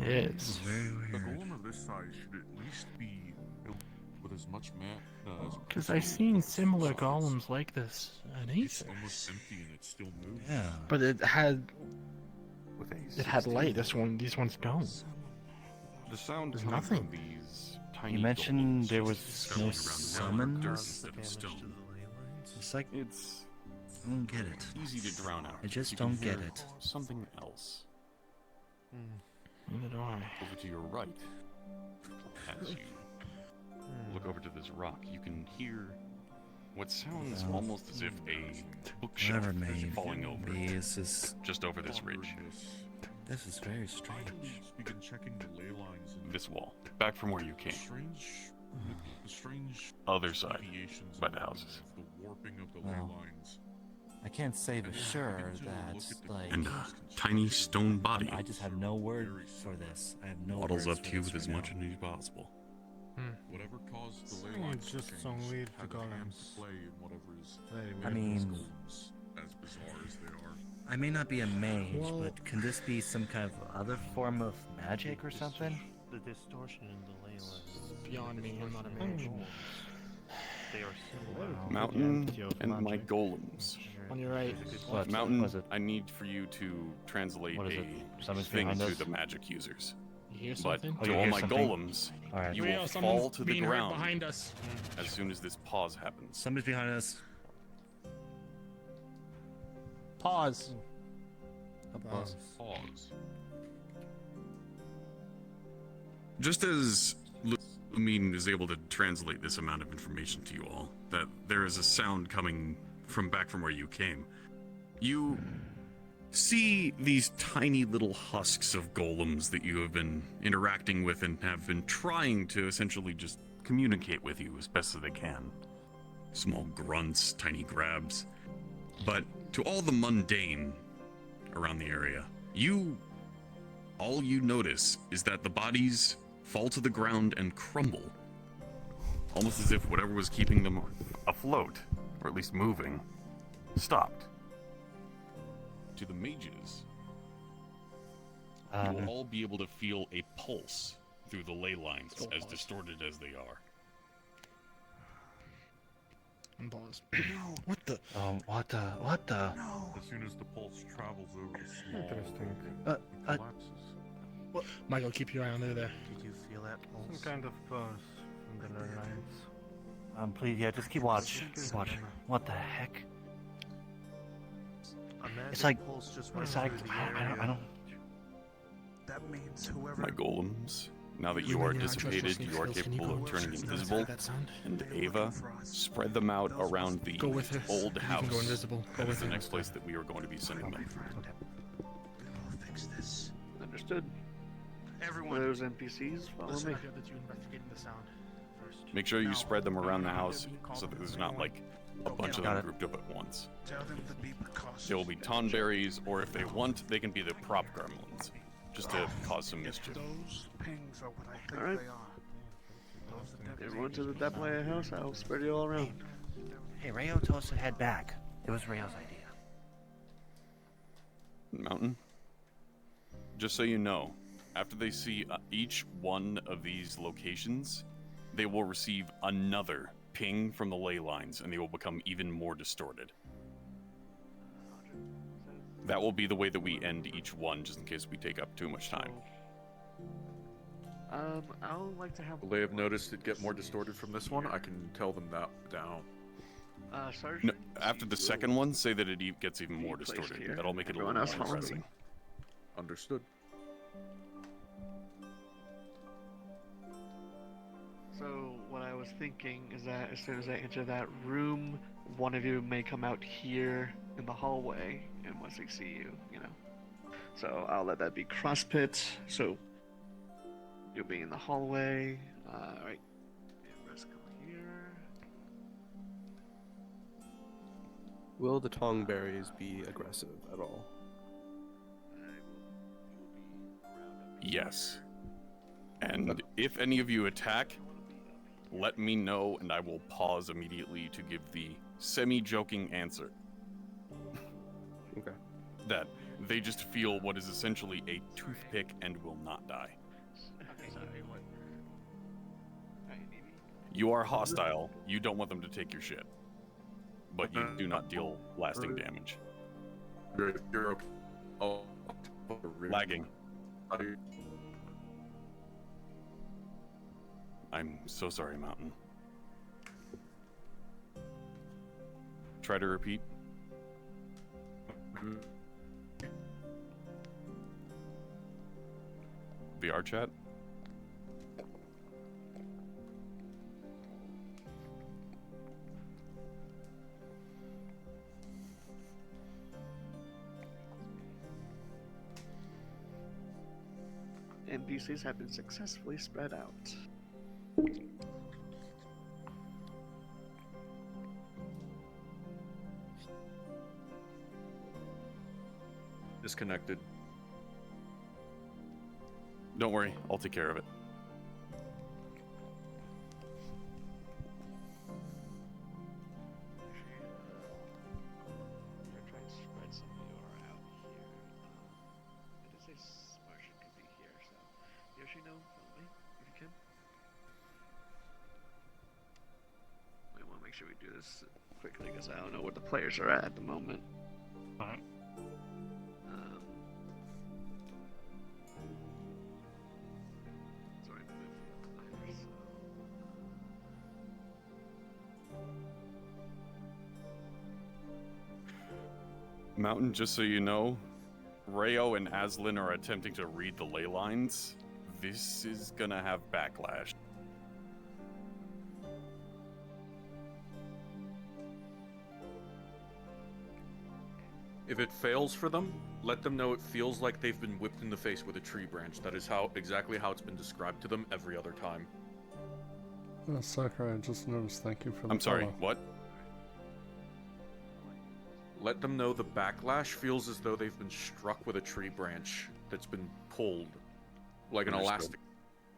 It's very A weird. golem of this size should at least be built with as much as Because I've seen similar golems like this at It's Aether. almost empty and it still moves. Yeah. But it had With a light. These ones don't. The sound There's coming nothing. from these tiny You mentioned golems there just was scuttling no around the summons? dirt Does the instead of damage to stone. the ley lines? It's like It's I don't get it. easy to drown out. I just You can don't get hear it. Something else Neither do I. over to your right. As you look over to this rock, you can hear what sounds Well, almost as if a bookshelf Whatever is may falling over be, this is just over this ridge. this is very strange. Begin checking the ley lines and This wall, back from where you came. strange Other side, deviations by in the houses. The warping of the Well, ley lines. I can't say for sure that like And a tiny stone body I just have no word for this. I have no waddles words up for to you this with as right much now. energy as possible. Whatever caused the ley think lines it's to just change some weird had a hand golems. to play in whatever is Very I weird. mean, golems, as bizarre as they are. I may not be a mage, Well- but can this be some kind of other form of magic or something? The distortion in the ley lines. Beyond me, I'm not a mage. They are similar. Mountain and my golems. On your right. What? Mountain, Was it? I need for you to translate What is a it? Something's thing behind to us? the magic users. You hear But something? Oh, to you all hear my something? golems, All right. you Rio, will someone's fall to the being hurt ground behind us. as soon as this pause happens. Somebody's behind us. Pause. Pause. Pause. Just as Lumine is able to translate this amount of information to you all, that there is a sound coming from back from where you came, you see these tiny little husks of golems that you have been interacting with and have been trying to essentially just communicate with you as best as they can. Small grunts, tiny grabs. But to all the mundane around the area, all you notice is that the bodies fall to the ground and crumble. Almost as if whatever was keeping them afloat, or at least moving, stopped. To the mages, you will all be able to feel a pulse through the ley lines, as distorted as they are. Pause. What the? What the? As soon as the pulse travels over the small Interesting. it collapses. Michael, keep your eye on there. Did you feel that pulse? Some kind of pulse from the ley lines. Please, yeah, just keep watch. Keep watch. What the heck? A magic It's like, pulse just it's runs like, through the I don't. That means whoever. My golems, now that you are dissipated, you are capable of turning invisible, and Ava, spread them out around the Go with her. old You house. can go invisible. Go That is with the her. next place that we are going to be sending them. Fix this. Understood. Everyone. Those NPCs follow Let's me. not get that you investigating the sound first. Make sure you spread them around the house so that there's not like a bunch of them grouped up at once. Tell them to be precautious. They will be tonberries, or if they want, they can be the prop gremlins, just to cause some mischief. Those pings are what I think Alright. they are. Those are Everyone to the Deplaya house. I'll spread you all around. Hey, Rayo told us to head back. It was Rayo's idea. Mountain, just so you know, after they see each one of these locations, they will receive another ping from the ley lines, and they will become even more distorted. That will be the way that we end each one, just in case we take up too much time. I'll like to have. Will they have noticed it get more distorted from this one? I can tell them that down. Sergeant. No, after the second one, say that it gets even more placed distorted. here. That'll make it a Everyone little else more follow me. interesting. Understood. So what I was thinking is that as soon as I enter that room, one of you may come out here in the hallway, and once they see you, So I'll let that be cross pit. So you'll be in the hallway. Alright. And rest come here. Will the tongberries be aggressive at all? Yes. And if any of you attack, let me know and I will pause immediately to give the semi-joking answer. Okay. That They just feel what is essentially a toothpick and will not die. Okay, sorry, what? Alright, maybe. You are hostile. You don't want them to take your shit. But you do not deal lasting damage. You're okay. Oh, Lagging. I'm so sorry, Mountain. Try to repeat. VR chat? NPCs have been successfully spread out. Disconnected. Don't worry, I'll take care of it. You're trying to spread some of your out here. It is a Martian could be here, so Yoshino, follow me if you can. We want to make sure we do this quickly because I don't know where the players are at the moment. Alright. Sorry, move so. Mountain, just so you know, Rayo and Aslan are attempting to read the ley lines. This is gonna have backlash. If it fails for them, let them know it feels like they've been whipped in the face with a tree branch. That is exactly how it's been described to them every other time. Sakura, I just noticed. Thank you for the I'm sorry, follow. what? Let them know the backlash feels as though they've been struck with a tree branch that's been pulled, like an Understood.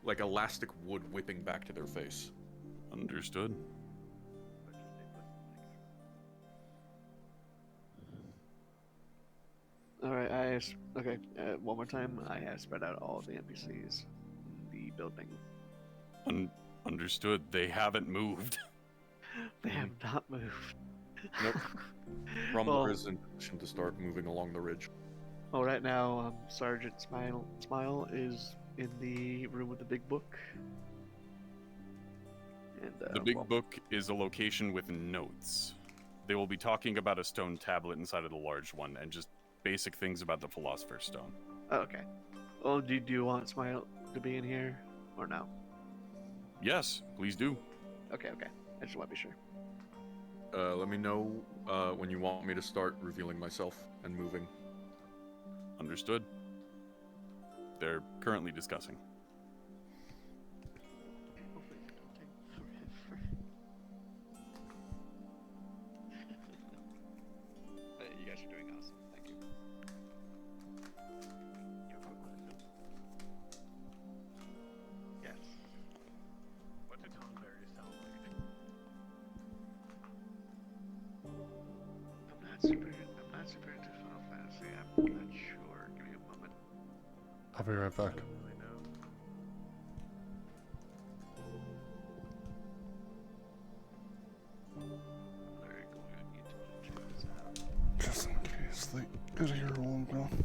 elastic wood whipping back to their face. Understood. Alright, okay, one more time. I have spread out all of the NPCs in the building. Understood. They haven't moved. They have not moved. Nope. Rumler Well- is in position to start moving along the ridge. Well, right now, Sergeant Smile is in the room with the big book. And, The big book is a location with notes. They will be talking about a stone tablet inside of the large one and just basic things about the Philosopher's Stone. Oh, okay. Well, do you want Smile to be in here, or no? Yes, please do. Okay. I just want to be sure. Let me know when you want me to start revealing myself and moving. Understood. They're currently discussing. Hopefully it don't take forever. You guys are doing awesome. Thank you. You have a quick question? Yes. What do tonberries sound like? I'm not super into Final Fantasy. I'm not sure. Give me a moment. I'll be right back. I don't really know. Very cool. I need to check this out. Just in case they get here while I'm gone.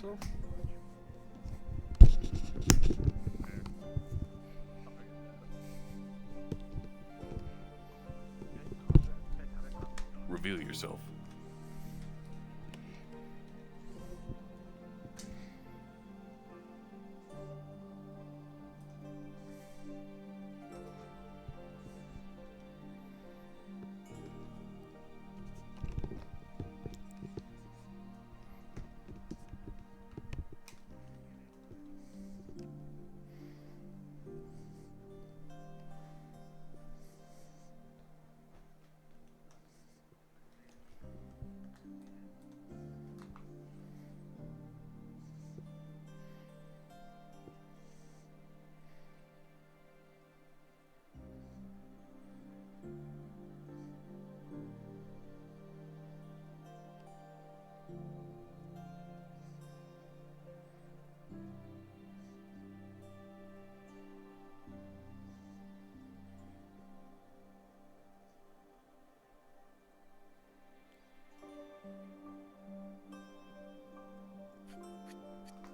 yourself? Reveal yourself.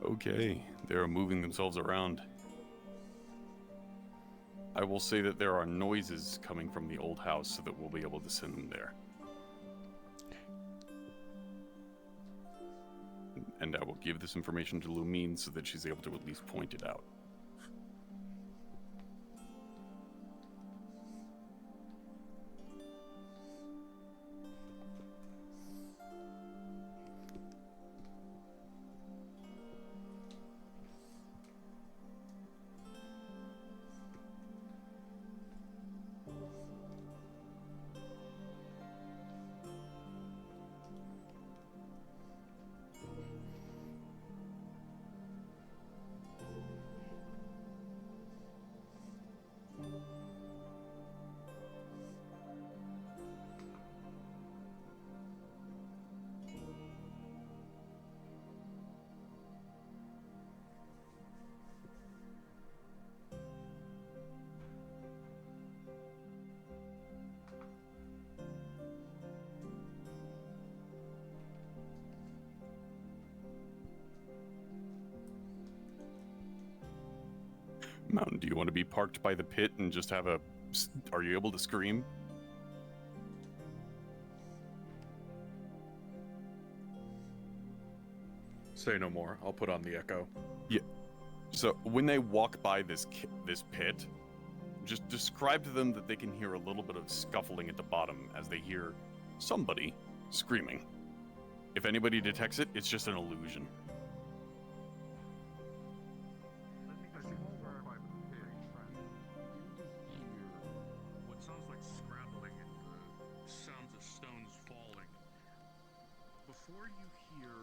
Okay, they're moving themselves around. I will say that there are noises coming from the old house so that we'll be able to send them there. And I will give this information to Lumine so that she's able to at least point it out. Mountain, do you want to be parked by the pit and just have a... Are you able to scream? Say no more. I'll put on the echo. Yeah. So when they walk by this pit, just describe to them that they can hear a little bit of scuffling at the bottom as they hear somebody screaming. If anybody detects it, it's just an illusion. What sounds like scrabbling and sounds of stones falling. Before you hear,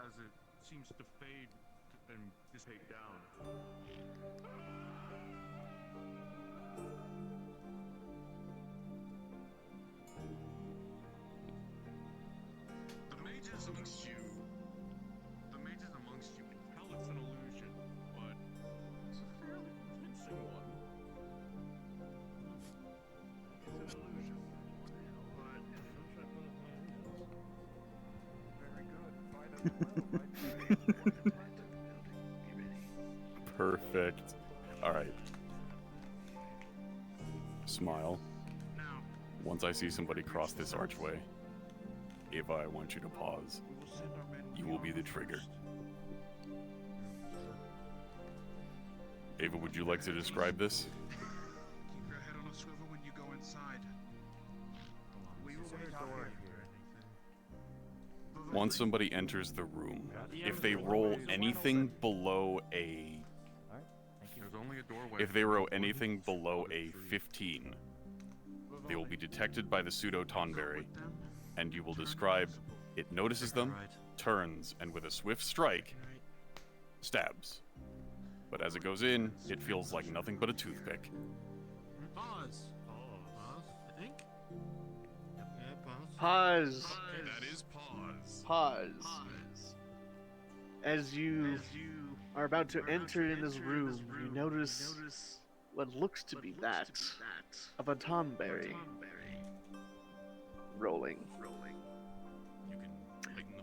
as it seems to fade and dissipate down, the mages amongst you can tell it's an illusion, but it's a fairly convincing one. It's an illusion, but it looks like one of my illusions. Very good. Find out well, Perfect. Alright. Smile. Once I see somebody cross this archway, Ava, I want you to pause. You will be the trigger. Ava, would you like to describe this? Keep your head on a swivel when you go inside. Once somebody enters the room, if they roll anything below a... There's only a doorway. If they roll anything below a 15, they will be detected by the pseudo Tonberry, and you will describe it notices them, turns, and with a swift strike, stabs. But as it goes in, it feels like nothing but a toothpick. Pause. I think. Pause. That is pause. Pause. As you are about to enter in this room, you notice what looks to be that of a Tonberry rolling. You can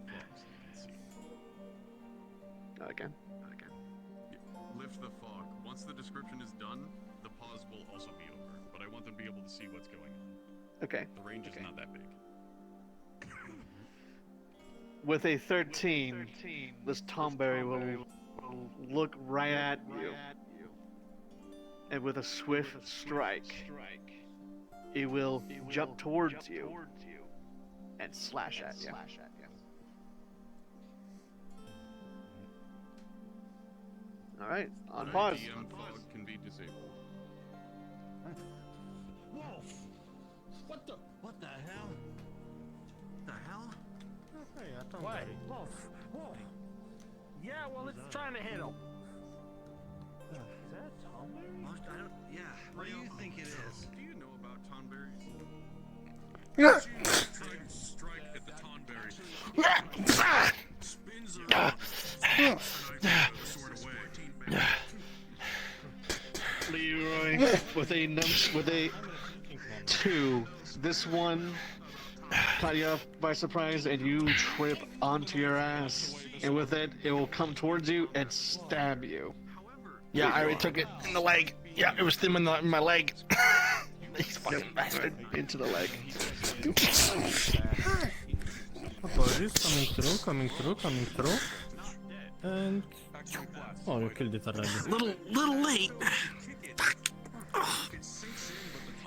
again. Lift the fog. Once the description is done, the pause will also be over. But I want them to be able to see what's going on. Okay. The range is not that big. With a 13, this Tomberry will look right at you. And with a swift strike, it will jump towards you and slash at you. Alright, on pause. DM fog can be disabled. Wolf! What the hell? The hell? Hey, I don't What? get it. Wolf! Wolf! Yeah, well, it's trying to hit him. Is that Tomberry? I don't. Yeah. What do you think it is? Do you know about tonberries? Yeah. Try to strike at the tonberry. Spins around. Sort of way. Leroy, with a 2, this one caught you off by surprise, and you trip onto your ass. And with it, it will come towards you and stab you. Yeah, I already took it in the leg. Yeah, it was still in my leg. He's fucking bastard. Into the leg. Apologies, coming through. And oh, you killed it already. Little late.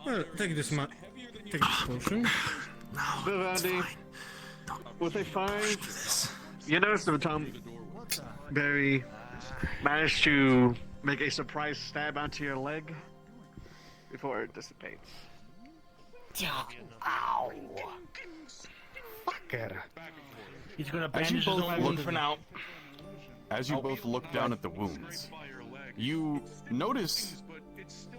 Well, take this potion. Vivaldi, with a 5, you notice the Tomberry managed to make a surprise stab onto your leg before it dissipates. Ow! Fucker. He's gonna As bandage you his both own wound look- for now. As you both look down at the wounds, you notice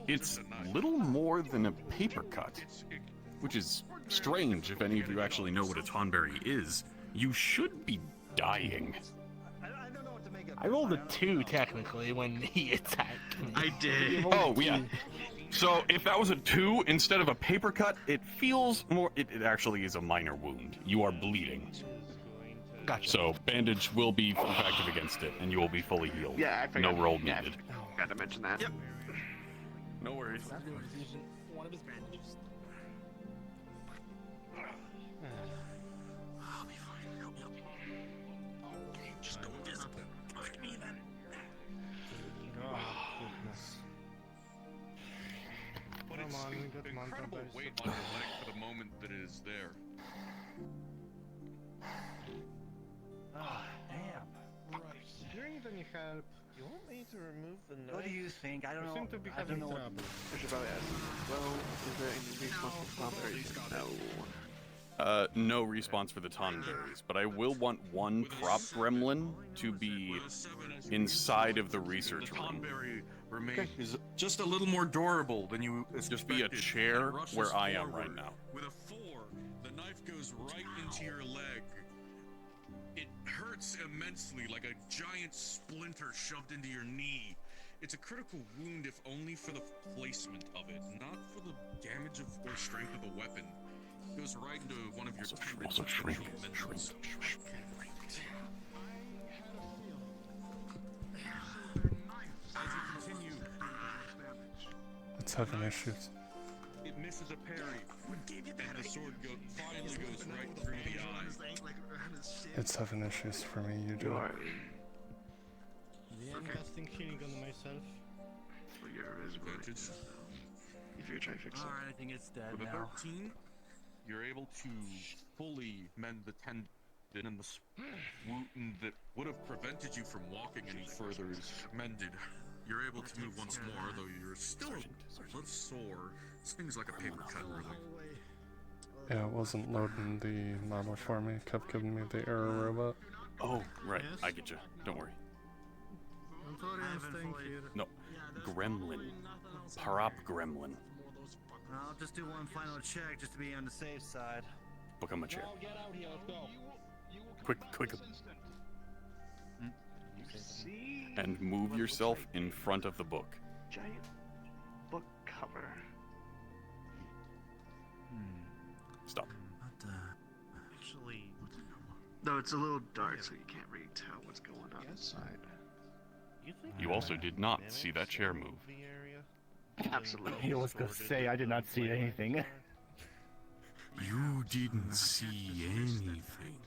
it's little more than a paper cut, which is strange if any of you actually know what a tonberry is. You should be dying. I rolled a 2 technically when he attacked me. I did. Oh, yeah. So if that was a 2 instead of a paper cut, it feels more... It actually is a minor wound. You are bleeding. Gotcha. So bandage will be effective against it, and you will be fully healed. Yeah, I No forgot. roll Yeah, needed. Got to mention that. Yep. No worries. One of his bandages. I'll be fine. Help me. Okay, just go invisible. Fuck me then. But it's incredible weight on your leg for the moment that it is there. Damn. Is there any help? You want me to remove the knife? What do you think? I don't know. seem to be I don't having know. trouble. I should probably ask. Well, is there any response to Tomberries? No. No response for the tonberries, but I will want one prop gremlin to be inside of the research room. Is just a little more durable than you Just be a chair where I am right now. With a 4, the knife goes right into your leg. It hurts immensely, like a giant splinter shoved into your knee. It's a critical wound, if only for the placement of it, not for the damage or strength of the weapon. It goes right into one of your Also shrink. As you continue, It's having issues. it misses a parry, and the sword finally goes right through the eye. It's having issues for me, you do. The end casting healing on myself. If you try to fix it. Alright, I think it's dead With a now. 13, you're able to fully mend the tendon, and the wound that would have prevented you from walking any further is mended. You're able to move once more, though you're still a little sore. Stings like a paper cut, really. Yeah, it wasn't loading the model for me. Kept giving me the error robot. Oh, right. I get you. Don't worry. Don't worry, I'm staying here. No. Gremlin. Prop gremlin. I'll just do one final check just to be on the safe side. Become a chair. Get out here, let's go. Quick. And move yourself in front of the book. Giant book cover. Stop. Actually, Though it's a little dark, so you can't really tell what's going on inside. You also did not see that chair move. Absolutely. I was gonna say I did not see anything. You didn't see anything.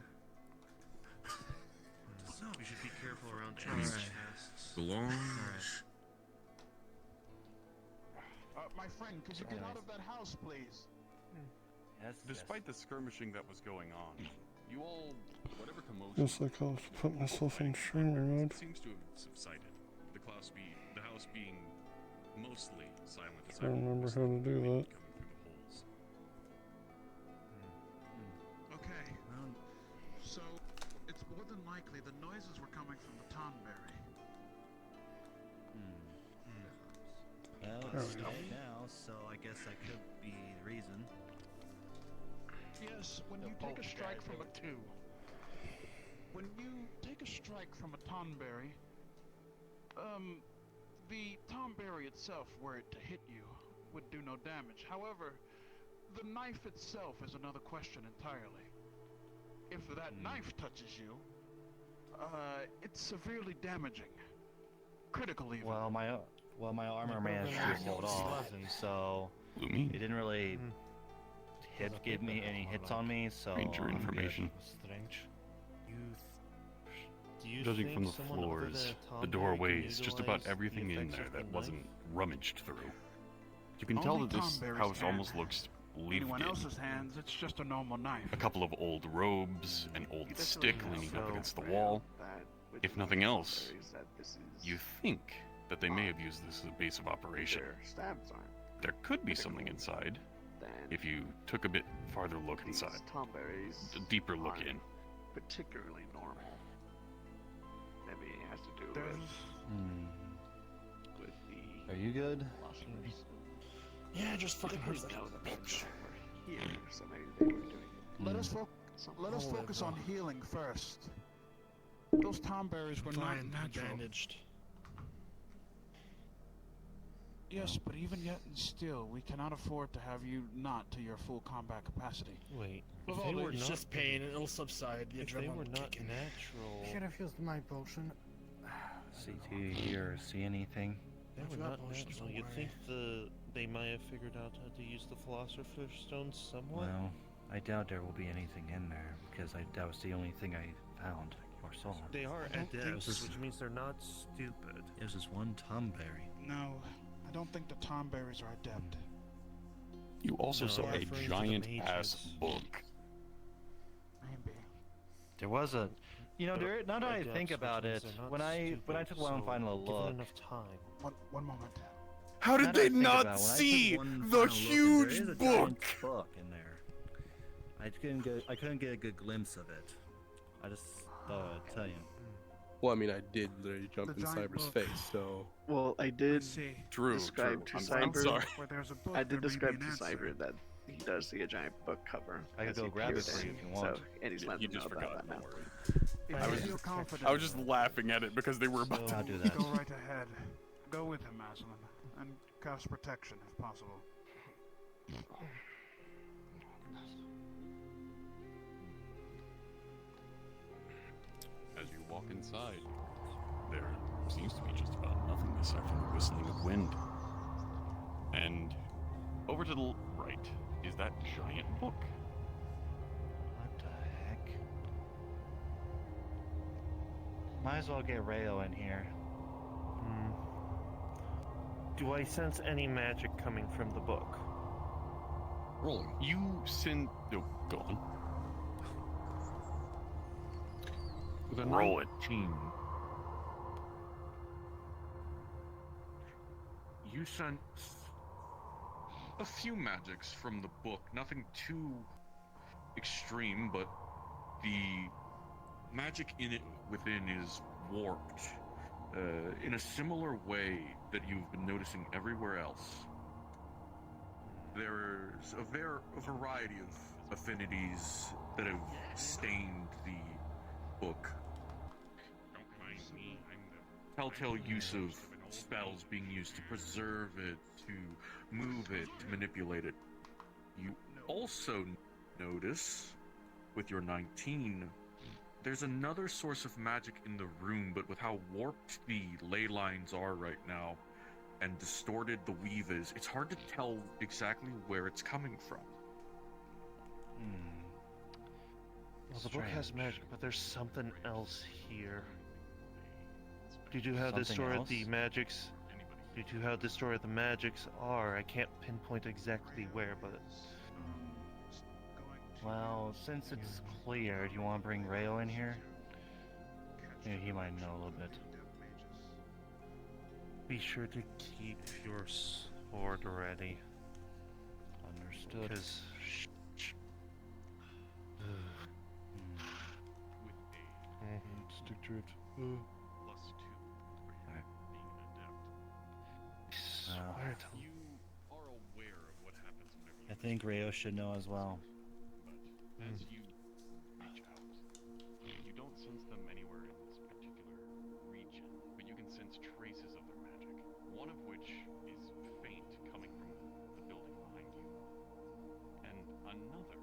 We should be careful around chests. Blanche. My friend, could you get out of that house, please? Yes. Despite the skirmishing that was going on, you all, whatever commotion, Guess I'll put myself in streamer mode. seems to have subsided. The house being mostly silent. I don't remember how to do that. Okay. So, it's more than likely the noises were coming from the Tonberry. Well, it's dark now, so I guess that could be the reason. Yes, when you take a strike from a two. When you take a strike from a Tonberry, the Tonberry itself, were it to hit you, would do no damage. However, the knife itself is another question entirely. If that knife touches you, it's severely damaging. Critical even. Well, my armor managed to hold off, so it didn't really give me any hits on me. So Ranger information. Strange. Do you Judging think from the someone other floors, than the Tom doorways, can just about utilize everything the in effects there of that the wasn't knife? rummaged through. You can tell Only that this Tonberry's house can. almost looks lived Anyone in. else's hands, it's just a normal knife. A couple of old robes, an old stick leaning up against the wall. If nothing else, you think that they may have used this as a base of operation. There could be something inside if you took a bit farther look inside. A deeper look in. Particularly normal. Maybe it has to do with the Are you good? philosophers. Yeah, just fucking They hurts couldn't that know that bitch. they were here, so maybe they were doing it. Let us Something. focus on healing first. Those Tonberries were not Fine, natural. bandaged. Yes, but even yet and still, we cannot afford to have you not to your full combat capacity. Wait, If if they were it's not, just pain, it'll subside. The if they adrenaline were will not kick in. natural, Should have used my potion. See, do you hear or see anything? they I've were got not potions, natural. don't You'd worry. think they might have figured out how to use the Philosopher's Stone somewhat. Well, I doubt there will be anything in there because that was the only thing I found or saw. They are It adepts, was which means they're not stupid. It was just one Tomberry. No, I don't think the Tonberries are adept. You also No, saw I'm a referring to the giant mages. ass book. Maybe. There was a, now that I Adepts, think which about means it, they're not when I took one stupid, final so look, given enough time. One moment. How now did that I they think not about it, when I took see one the final look, huge there is a giant book? book in there. I couldn't get a good glimpse of it. I just thought I'd tell you. Well, I mean, I did literally jump The in giant Cyber's book. face, so. Well, I did See, True, describe true. to I'm Cyber. sorry. where there's a book, I did there may be describe an to answer. Cyber that he does see a giant book cover. I could as go he grab it peers for you in, if you want. So, and he's letting You them just know about forgot, that don't now. worry. If I you was- feel confident, I was just laughing at it because they were about I'll to do that. go right ahead. Go with him, Aslan, and cast protection if possible. As you walk inside, there seems to be just about nothing aside from the whistling of wind. And over to the right is that giant book. What the heck? Might as well get Rayo in here. Do I sense any magic coming from the book? Rolling. You send. No, go on. With a Roll it. 19, you sense a few magics from the book. Nothing too extreme, but the magic in it within is warped in a similar way that you've been noticing everywhere else. There's a variety of affinities that have stained the book. Don't mind me, I'm the telltale use of spells being used to preserve it, to move it, to manipulate it. You also notice, with your 19, there's another source of magic in the room, but with how warped the ley lines are right now, and distorted the weave is, it's hard to tell exactly where it's coming from. Well, the book has magic, but there's something else here. Due to how distorted the magics, are, I can't pinpoint exactly where, but Well, since it's clear, do you want to bring Rayo in here? Yeah, he might know a little bit. be sure to keep your sword ready. Understood. Because Stick to it. Swear to- You are aware of what happens whenever I think Rayo should know as well. But as you reach out, you don't sense them anywhere in this particular region, but you can sense traces of their magic. One of which is faint, coming from the building behind you, and another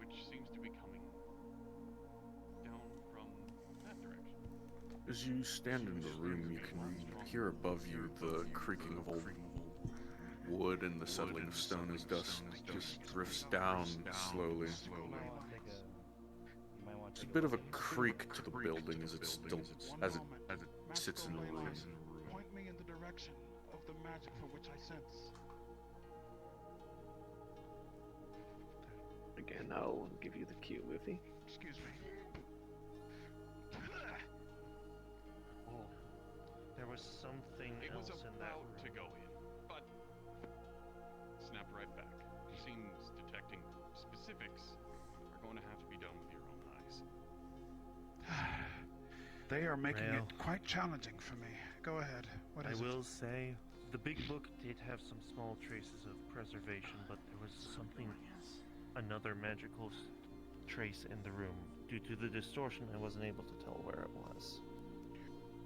which seems to be coming down from that direction. As you stand in the room, you can hear above you the creaking of old wood and the settling of stone as dust just drifts down slowly. There's a bit of a creak to the building as it sits in the room. Point me in the direction of the magic for which I sense. Again, I'll give you the cue, Luffy. Excuse me. there was something It was else in that about room. to go in, but snapped right back. Seems detecting specifics are going to have to be done with your own eyes. They are making Well, it quite challenging for me. Go ahead. What I is it? will say, the big book did have some small traces of preservation, but there was another magical trace in the room. Due to the distortion, I wasn't able to tell where it was.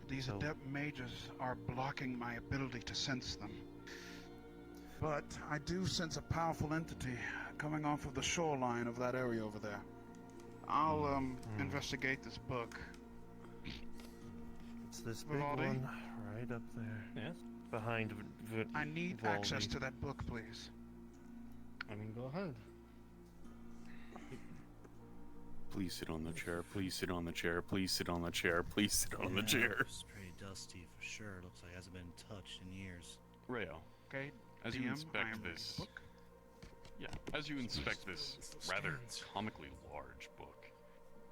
These So- adept mages are blocking my ability to sense them. But I do sense a powerful entity coming off of the shoreline of that area over there. I'll investigate this book. It's this big Vivaldi? one right up there. Yes? Behind I need access to that book, please. I mean, go ahead. Please sit on the chair. Please sit on the chair. Please sit on the chair. Please sit on the chair. It's pretty dusty for sure. Looks like it hasn't been touched in years. Rayo, Okay, as you DM, I inspect am reading this, the book. as you inspect this rather comically large book,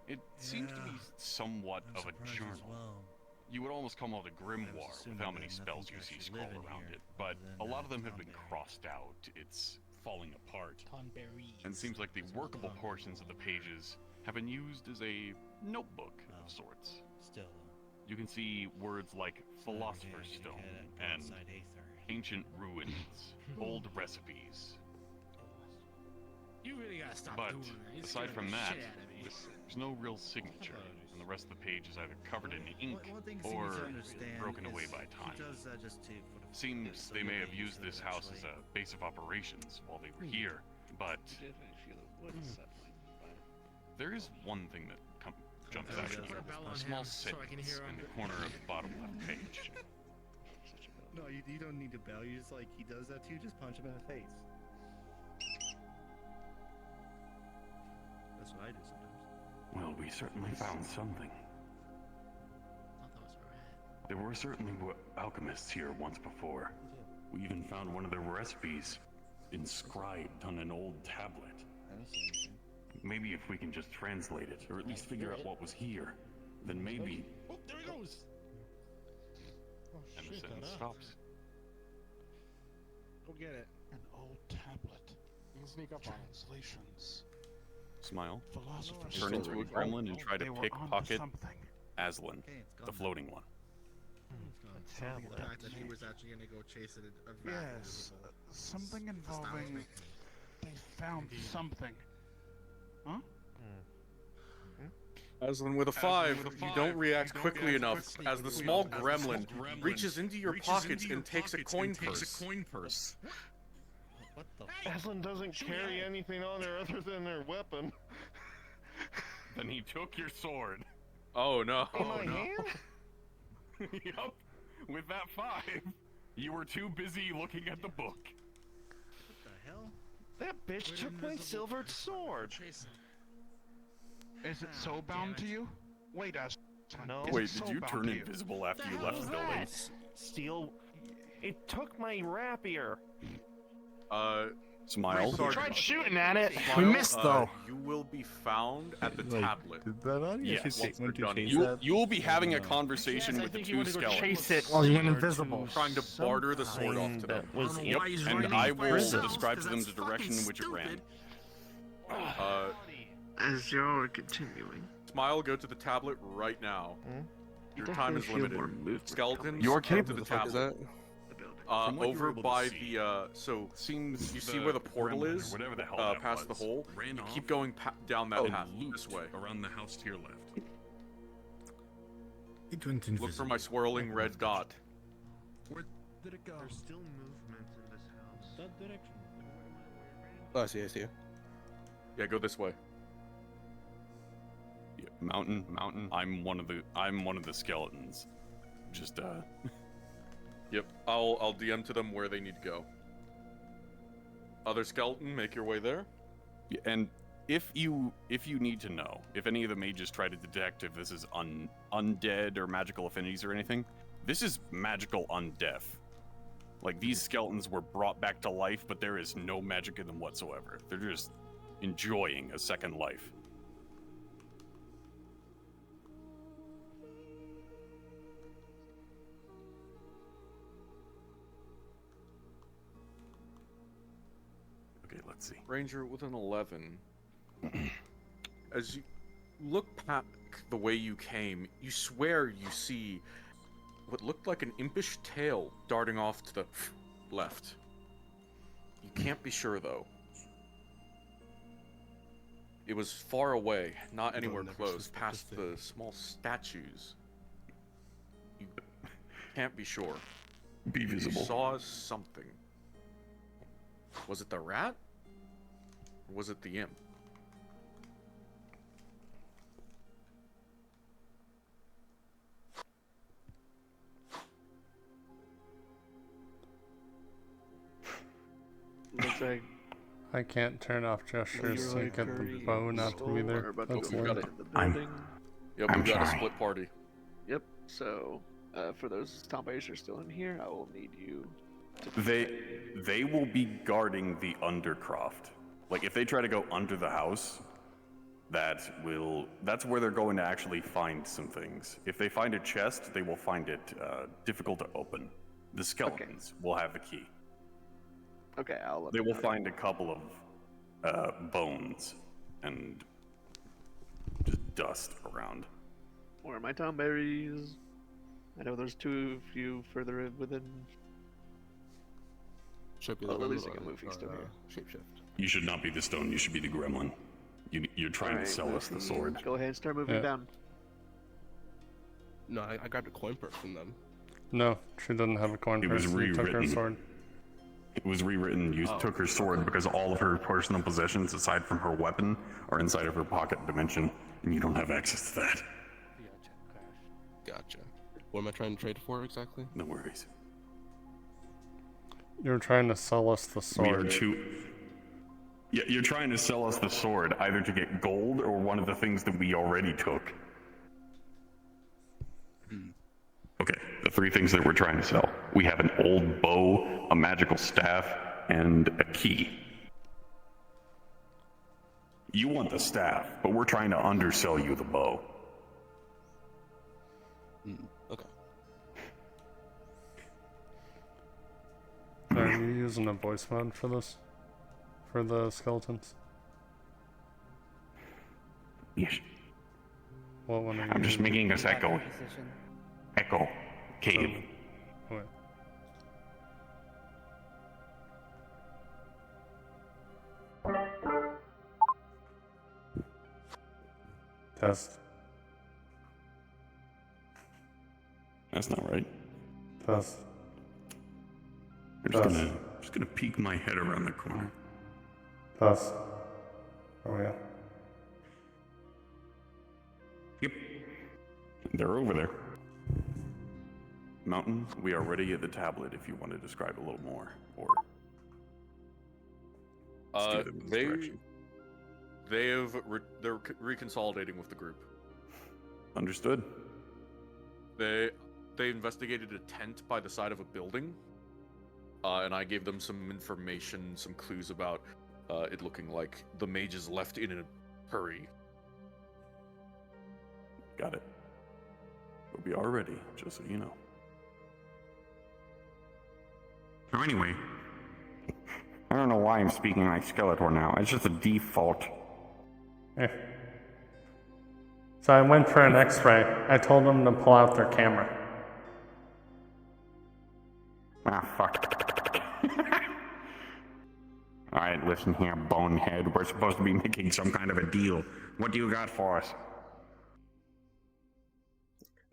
it seems to be somewhat of a journal. You would almost call it a grimoire with how many spells you see scroll around it, but a lot of them have been crossed out. It's falling apart, and seems like the workable portions of the pages have been used as a notebook of sorts. Still, You can see words like Philosopher's Stone and ancient ruins, old recipes. You really gotta stop But doing that. You're aside scaring from the that, shit out of me. there's no real signature, and the rest of the page is either covered in ink one thing you or need to understand broken is away by he time. does that just to for the Seems so they you'll may be have used used to this it house as eventually. a base of operations while they were here, but You definitely feel the wood settling. there is one thing that jumps out at you. Put a bell on A small him so I can sentence hear him. in the corner of the bottom left page. No, you don't need to bow. You just like he does that to you. Just punch him in the face. That's what I do sometimes. Well, we certainly found something. There were certainly alchemists here once before. We even found one of their recipes inscribed on an old tablet. Maybe if we can just translate it, or at least figure out what was here, then maybe... Oh, there he goes! Oh, And the shit, sentence that stops. Go get it. An old tablet. You can sneak up on it. Translations. Smile. Philosopher's Turn into a Stone. gremlin and try They to were onto pickpocket something. Aslan, the floating one. Something the fact that he was actually gonna go chase it. Yes, something involving. They found something. Huh? Aslan with a 5, you don't react quickly enough as the small gremlin reaches into your pockets and takes a coin purse. Aslan doesn't carry anything on her other than her weapon. Then he took your sword. Oh no. In my hand? Yup. With that 5, you were too busy looking at the book. What the hell? That bitch took my silvered sword. Is it so bound to you? Wait, No. Is Wait, it so did you bound turn to you? invisible after you left the building? That steel. It took my rapier. Smile. We tried shooting at it. Smile, We missed though. You will be found at the Like, tablet. did that on? You Yes, should once they're want to done. chase You that? will be having a No. conversation Yes, I with the think you 2 wanted to go skeletons. chase it while you went invisible. Trying to barter the sword off to them. That was Yep, in and I will prison. describe to them the direction in which it ran. As you're continuing, Smile, go to the tablet right now. Your time is Definitely feel more limited. movement Skeleton, You're come to capable. the The fuck is tablet. that? From what you were Over able to by see, the so Seems you see where the portal gremlin or is, whatever the hell that past was, the hole. ran You off keep going down that and path looped this way. around the house to your left. It went Look for invisible. my swirling red dot. Where did it go? There's still movement in this house. That direction. Oh, I see, I see. Yeah, go this way. Yeah, mountain. I'm one of the skeletons. Just Yep, I'll DM to them where they need to go. Other skeleton, make your way there. yeah, and if you need to know, if any of the mages try to detect if this is undead or magical affinities or anything, this is magical undeath. Like, these skeletons were brought back to life, but there is no magic in them whatsoever. They're just enjoying a second life. Okay, let's see. Ranger with an 11. As you look back the way you came, you swear you see what looked like an impish tail darting off to the left. You can't be sure though. It was far away, not anywhere never close, suspect past a the small statues. You can't be sure. Be visible. You saw something. Was it the rat? Or was it the imp? looks like I can't turn off gestures to Leroy get the Curry bow and not to be Soul there. are about to That's go weird. into the building. Yep, I'm we've got a sorry. split party. Yep. So, for those tomboys who are still in here, I will need you. They will be guarding the undercroft. Like, if they try to go under the house, that's where they're going to actually find some things. If they find a chest, they will find it difficult to open. The skeletons will have the key. Okay, I'll let They them will know. find a couple of bones and just dust around. Where are my tomberries? I know there's two of you further in within. Should be Well, the at least one I can or, move. He's still here. Shapeshift. You should not be the stone, you should be the gremlin. You're trying Alright, to sell us the Lucy, sword. Go ahead and start moving Yeah. down. No, I grabbed a coin purse from them. No, she didn't have a coin It was purse. You took her rewritten. sword. It was rewritten. You Oh. took her sword because all of her personal possessions, aside from her weapon, are inside of her pocket dimension, and you don't have access to that. Gotcha. What am I trying to trade for exactly? No worries. You're trying to sell us the We are sword. Yeah, you're trying to sell us the sword, either to get gold or one of the things that we already took. Okay, the three things that we're trying to sell. We have an old bow, a magical staff, and a key. You want the staff, but we're trying to undersell you the bow. Okay. Are you using a voice mod for this? For the skeletons? Yes. What one are you I'm just using? making us echo. Echo. Cave. Wait. Test. That's not right. Test. I'm just gonna peek my head around the corner. Test. Oh yeah. Yep. They're over there. Mountain, we are ready at the tablet if you want to describe a little more, or steer them in this direction. They're reconsolidating with the group. Understood. They investigated a tent by the side of a building, and I gave them some information, some clues about it looking like the mages left in a hurry. Got it. But we are ready, just so you know. So anyway, I don't know why I'm speaking like Skeletor now. It's just a default. So I went for an x-ray. I told them to pull out their camera. Ah, fuck. Alright, listen here, bonehead. We're supposed to be making some kind of a deal. What do you got for us?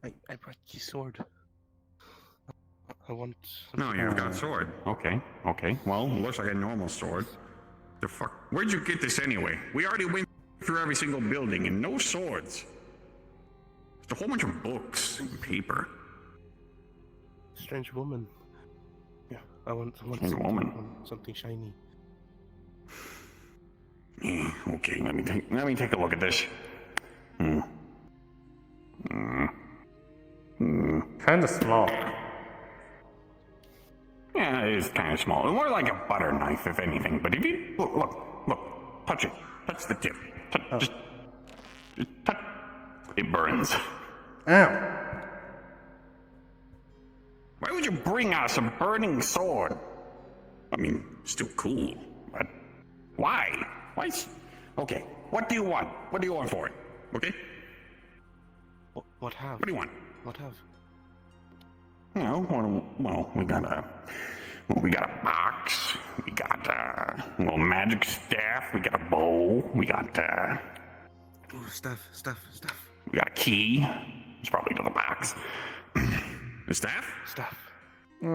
I brought you sword. I want... No, you've got sword. Okay. Well, it looks like a normal sword. The fuck? Where'd you get this anyway? We already went through every single building and no swords. Just a whole bunch of books and paper. Strange woman. Yeah, I want Strange woman. Something shiny. Yeah, okay, let me take a look at this. Kind of small. Yeah, it is kind of small. More like a butter knife, if anything. But if you look, touch it. Touch the tip. Just touch. It burns. Ow. Why would you bring us a burning sword? I mean, still cool, but why? Okay, what do you want? What do you want for it? Okay? What have? What do you want? What have? Well, we got a box. We got a little magic staff. We got a bowl. We got Ooh, stuff. we got a key. It's probably to the box. The staff? Stuff. You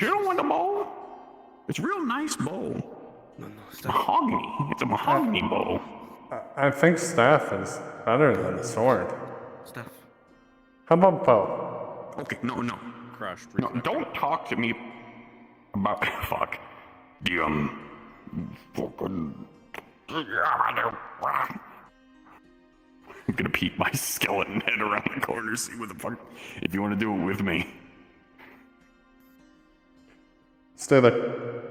don't want the bowl? It's a real nice bowl. No, stuff. Mahogany. It's a mahogany bowl. I think staff is better than sword. Stuff. How about bow? Okay, no. Crashed. No, don't talk to me about fuck. Fucking. I'm gonna peek my skeleton head around the corner, see what the fuck. If you want to do it with me. Stay there.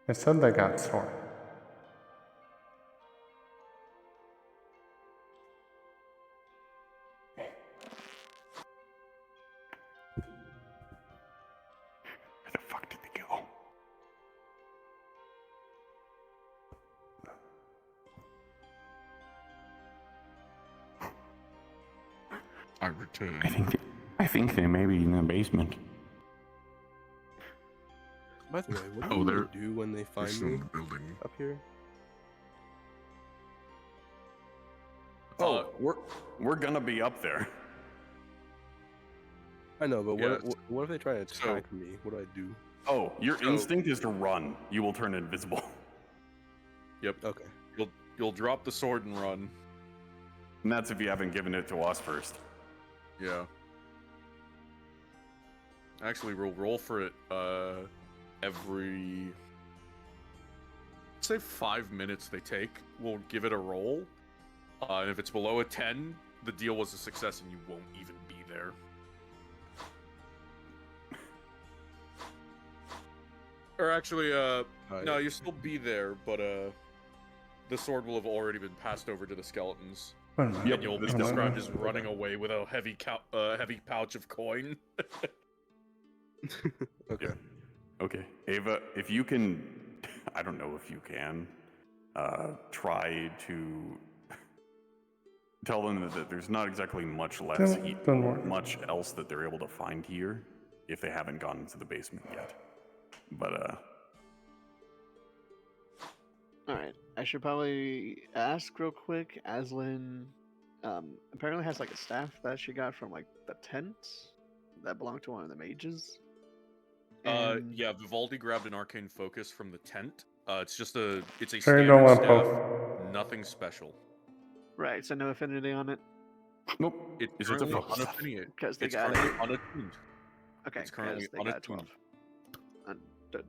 I said they got sword. Where the fuck did they go? I return. I think they may be in the basement. By the way, what do they do when they find still me in the building. up here? Oh, we're gonna be up there. I know, but Yeah, what if they try to attack me? What do I do? Oh, your instinct is to run. You will turn invisible. Yep. Okay. You'll drop the sword and run. And that's if you haven't given it to us first. Yeah. Actually, we'll roll for it every, say, 5 minutes they take. We'll give it a roll. And if it's below a 10, the deal was a success and you won't even be there. Or actually, no, you'll still be there, but the sword will have already been passed over to the skeletons. Yep. And you'll be described as running away with a heavy pouch of coin. Okay. Okay. Ava, if you can, I don't know if you can, try to tell them that there's not exactly much much else that they're able to find here if they haven't gone into the basement yet. But, Alright, I should probably ask real quick. Aslan apparently has like a staff that she got from like the tent that belonged to one of the mages. Yeah, Vivaldi grabbed an arcane focus from the tent. It's just a Sure you standard don't want staff, both. nothing special. Right, so no affinity on it. Nope. It's Is it the currently full stuff? unaffiliated. Because they It's got currently it. unattuned. Okay, It's currently 'cause they got unattuned. 12. Understood.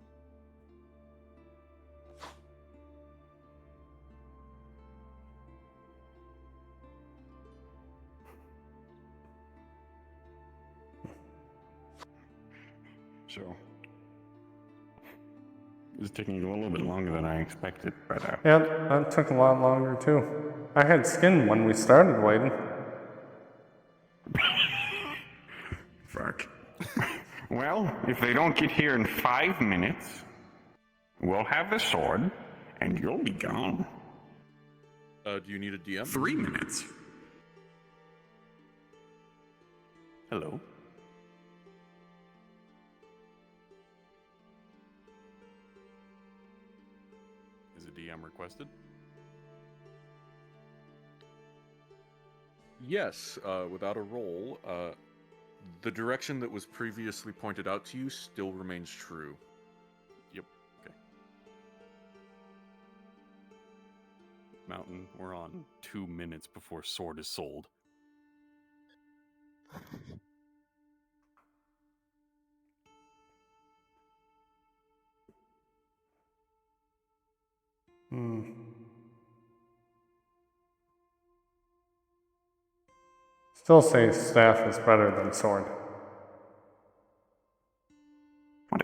So, it's taking a little bit longer than I expected, but Yeah, that took a lot longer too. I had skin when we started waiting. fuck. Well, if they don't get here in 5 minutes, we'll have the sword, and you'll be gone. Do you need a DM? 3 minutes. Hello. Is a DM requested? Yes, without a roll, the direction that was previously pointed out to you still remains true. Yep. Okay. Mountain, we're on 2 minutes before sword is sold. Still say staff is better than sword.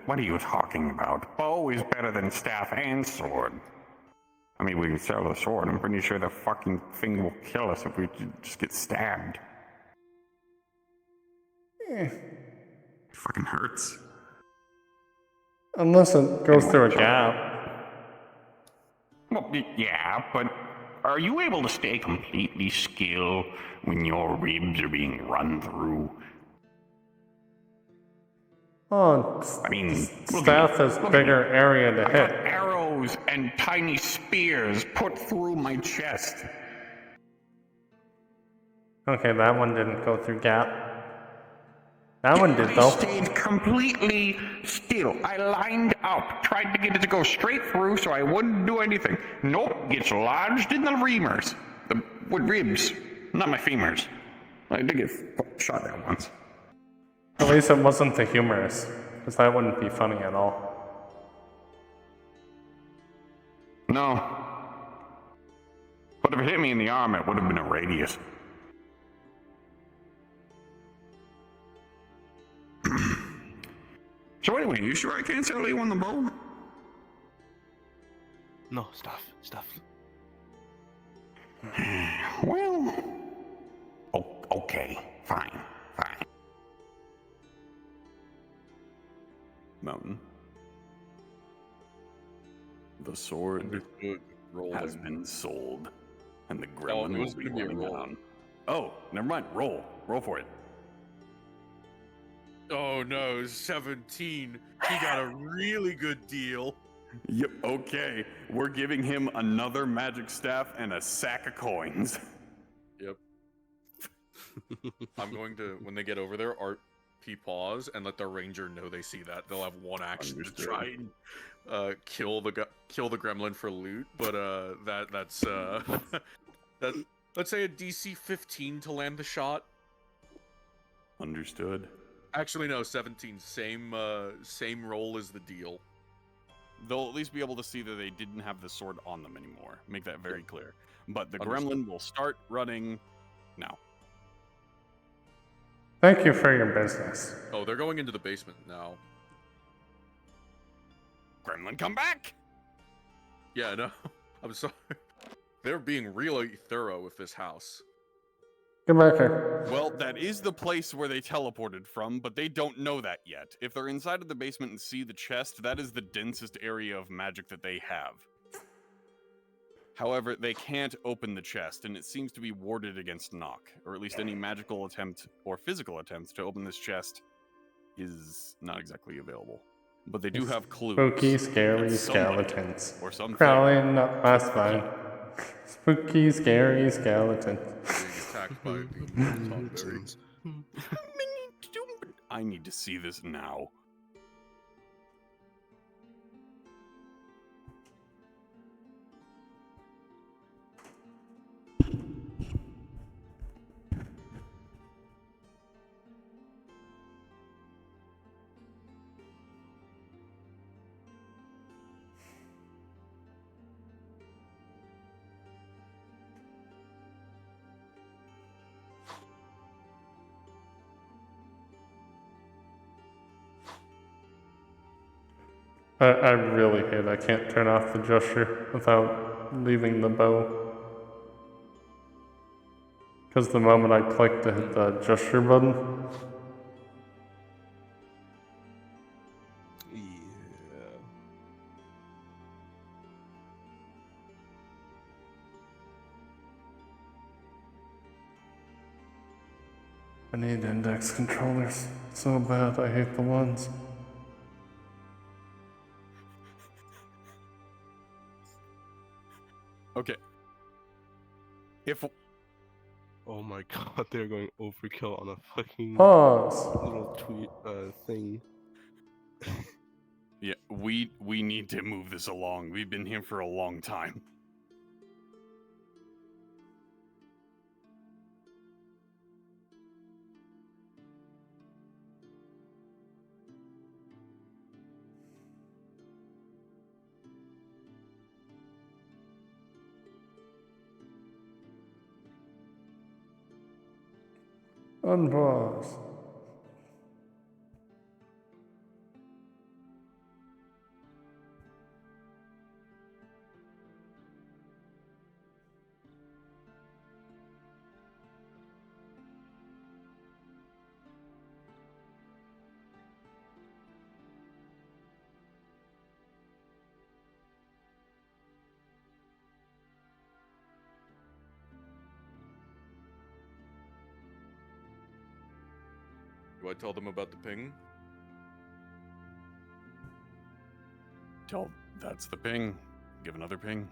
What are you talking about? Bow is better than staff and sword. I mean, we can sell the sword. I'm pretty sure the fucking thing will kill us if we just get stabbed. Eh. It fucking hurts. Unless it goes through a gap. Well, yeah, but are you able to stay completely still when your ribs are being run through? Oh, I mean, staff has bigger area to I got hit. arrows and tiny spears put through my chest. Okay, that one didn't go through gap. That one did I though. stayed completely still. I lined up, tried to get it to go straight through so I wouldn't do anything. Nope, gets lodged in the reamers. The wood ribs, not my femurs. I did get shot at once. At least it wasn't the humorous, because that wouldn't be funny at all. No. But if it hit me in the arm, it would have been a radius. So anyway, you sure I can't sell you on the bow? No, stuff. Well, okay, fine. Mountain. The sword has been sold, and the gremlin will be running down. Oh, never mind. Roll for it. Oh no, 17. He got a really good deal. Yep. Okay, we're giving him another magic staff and a sack of coins. Yep. I'm going to, when they get over there, pause and let the ranger know they see that. They'll have one action to try and kill the gremlin for loot, but that's let's say a DC 15 to land the shot. Understood. Actually, no, 17. Same roll as the deal. They'll at least be able to see that they didn't have the sword on them anymore. Make that very clear. But the gremlin will start running now. Thank you for your business. Oh, they're going into the basement now. Gremlin, come back! Yeah, no, I'm sorry. They're being really thorough with this house. Get back here. Well, that is the place where they teleported from, but they don't know that yet. If they're inside of the basement and see the chest, that is the densest area of magic that they have. However, they can't open the chest, and it seems to be warded against knock, or at least any magical attempt or physical attempt to open this chest is not exactly available. But they do have clues. Spooky, scary that somebody skeletons. or something Crawling up my spine. Spooky, scary skeletons. Being attacked by the Tom Berry. I need to see this now. I really hate I can't turn off the gesture without leaving the bow. Because the moment I click to hit the gesture button, Yeah. I need index controllers so bad. I hate the ones. Okay. If Oh my god, they're going overkill on a fucking Pause. little tweet thing. Yeah, we need to move this along. We've been here for a long time. Unpause. Do I tell them about the ping? Tell that's the ping. Give another ping.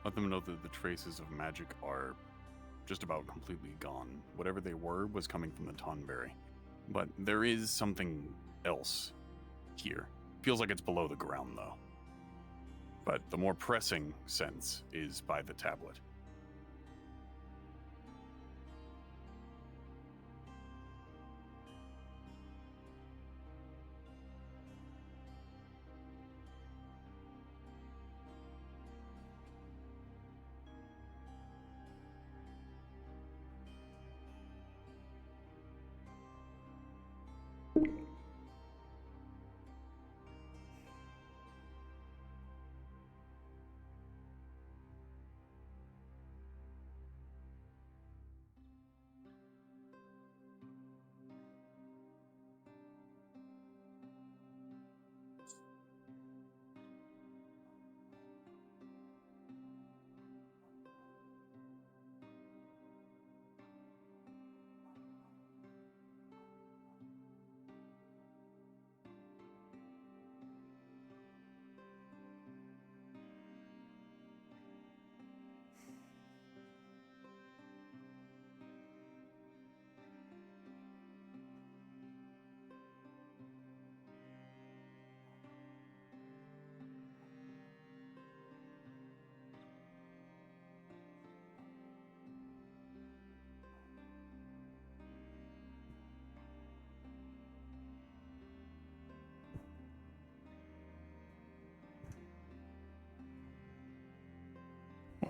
Let them know that the traces of magic are just about completely gone. Whatever they were was coming from the Tonberry. But there is something else here. Feels like it's below the ground, though. But the more pressing sense is by the tablet.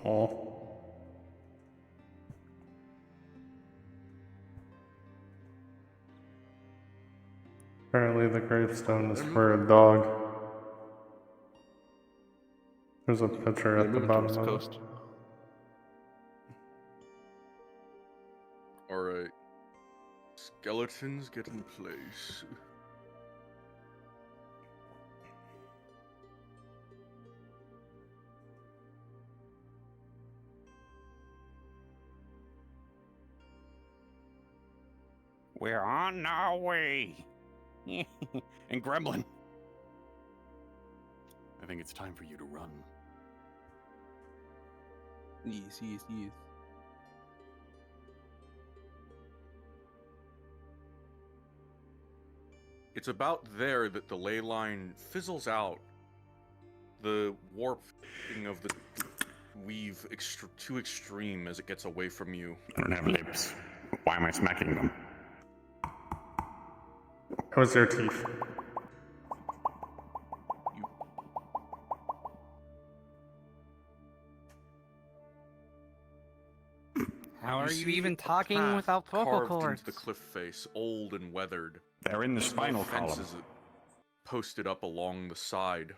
Oh. Apparently the gravestone is for a dog. There's a picture at the bottom of it. Alright. Skeletons get in place. We're on our way. And Gremlin, I think it's time for you to run. Yes. It's about there that the ley line fizzles out. The warping of the weave too extreme as it gets away from you. I don't have lips. Why am I smacking them? It was your teeth. How are you see even a talking path without vocal carved cords? into the cliff face, old and weathered. They're in the Small spinal column. fences posted up along the side.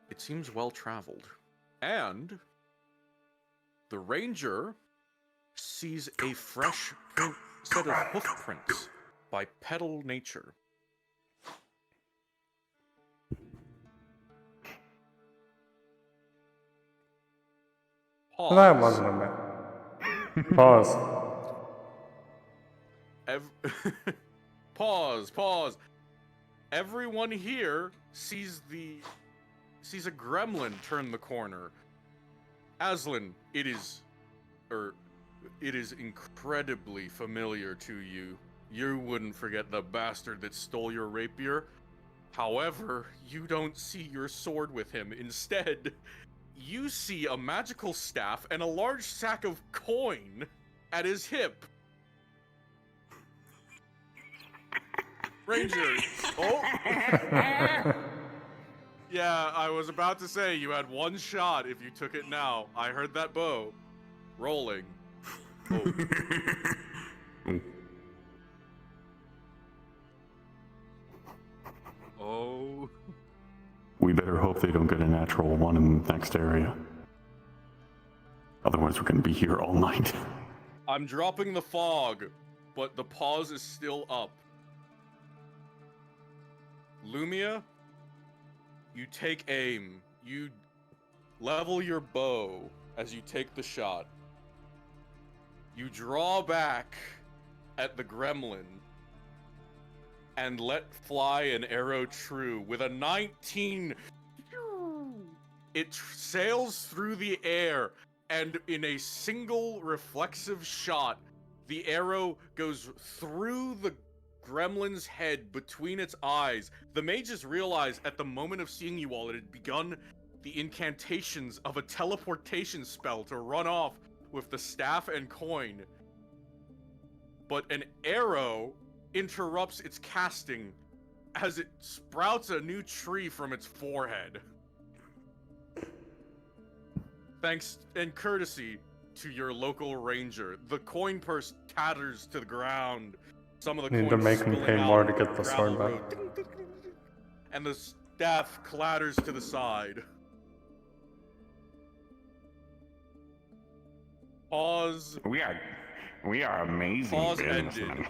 It seems well traveled. And the ranger sees a fresh set of hoof prints by Pedal Nature. Well, that wasn't a bad. Pause. Pause. Everyone here sees a gremlin turn the corner. Aslan, it is incredibly familiar to you. You wouldn't forget the bastard that stole your rapier. However, you don't see your sword with him. Instead, you see a magical staff and a large sack of coin at his hip. Ranger. Oh. Yeah, I was about to say you had one shot if you took it now. I heard that bow rolling. Oh. Oh. We better hope they don't get a natural one in the next area. Otherwise, we're gonna be here all night. I'm dropping the fog, but the pause is still up. Lumia, you take aim. You level your bow as you take the shot. You draw back at the gremlin and let fly an arrow true with a 19. It sails through the air, and in a single reflexive shot, the arrow goes through the gremlin's head between its eyes. The mages realize at the moment of seeing you all it had begun the incantations of a teleportation spell to run off with the staff and coin. But an arrow interrupts its casting as it sprouts a new tree from its forehead. Thanks and courtesy to your local ranger. The coin purse tatters to the ground. Some of the Need to coins make him spilling pay out more on to the get the gravel sword back. road. And the staff clatters to the side. Pause. We are amazing Pause businessmen. ended.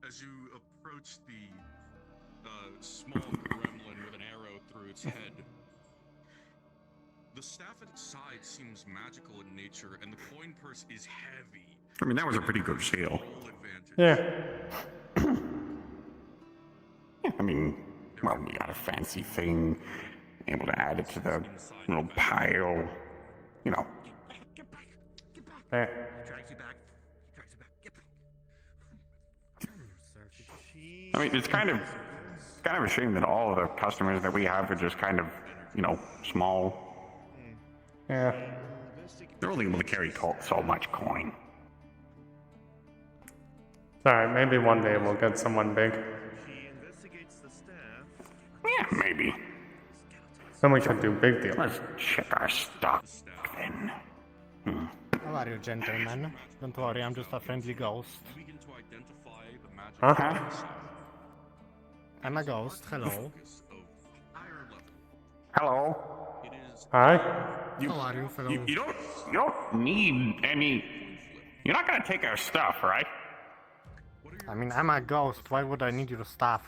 As you approach the small gremlin with an arrow through its head, the staff at its side seems magical in nature, and the coin purse is heavy. I mean, that was a pretty good sale. Yeah. Yeah, I mean, well, we got a fancy thing, able to add it to the little pile, you know. Yeah. I mean, it's kind of a shame that all of the customers that we have are just kind of, you know, small. Yeah. They're only able to carry so much coin. Alright, maybe one day we'll get someone big. Yeah, maybe. Then we could do big deal. Let's check our stock then. How are you, gentlemen? Don't worry, I'm just a friendly ghost. Huh? I'm a ghost, hello. Hello. Hi. How are you, fellow? You don't need any. You're not gonna take our stuff, right? I mean, I'm a ghost. Why would I need your stuff?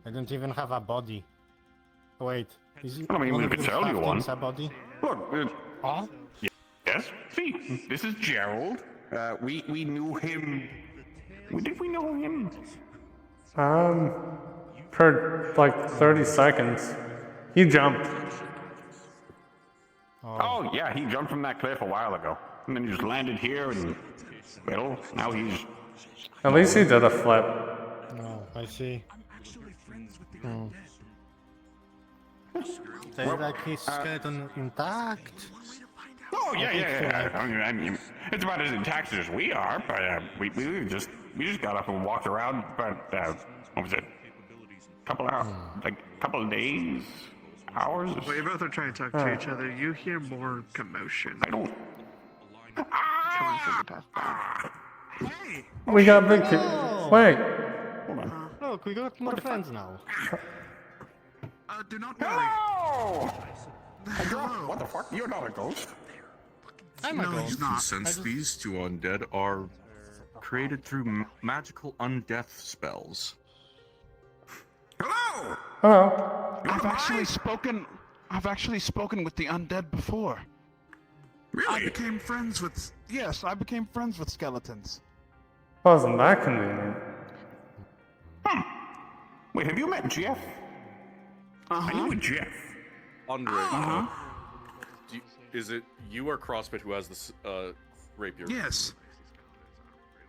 I don't even have a body. Wait, is it? I mean, one we of could your sell you stuff one. things a body? Look. Oh? Yes. See, this is Gerald. We knew him. Did we know him? For like 30 seconds. He jumped. Oh yeah, he jumped from that cliff a while ago, and then he just landed here, and well, now he's. At least he did a flip. No, I see. So is like his skeleton intact? Oh yeah. I mean, it's about as intact as we are, but we just got up and walked around. But what was it? Couple of days, hours. While you both are trying to talk to each other, you hear more commotion. I don't. Coming from the path back. Hey! We got big. Wait. Hold on. Look, we got more friends now. Do not worry. Hello! Hello. What the fuck? You're not a ghost. I'm a No, ghost. he's not. Since these two undead are created through magical undeath spells. Hello! Hello. I've actually spoken with the undead before. Really? I became friends with skeletons. Wasn't that convenient? Wait, have you met Jeff? I knew a Jeff. Andre, is it you or CrossFit who has this rapier? Yes.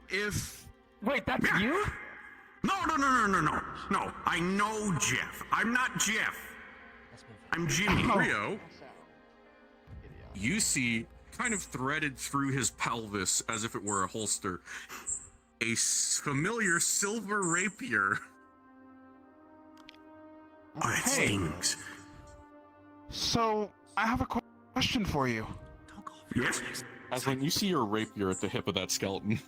If... Wait, that's you? No. No, I know Jeff. I'm not Jeff. I'm Jimmy. Rio, you see, kind of threaded through his pelvis as if it were a holster, a familiar silver rapier. Things. So, I have a question for you. Yes? As when you see your rapier at the hip of that skeleton.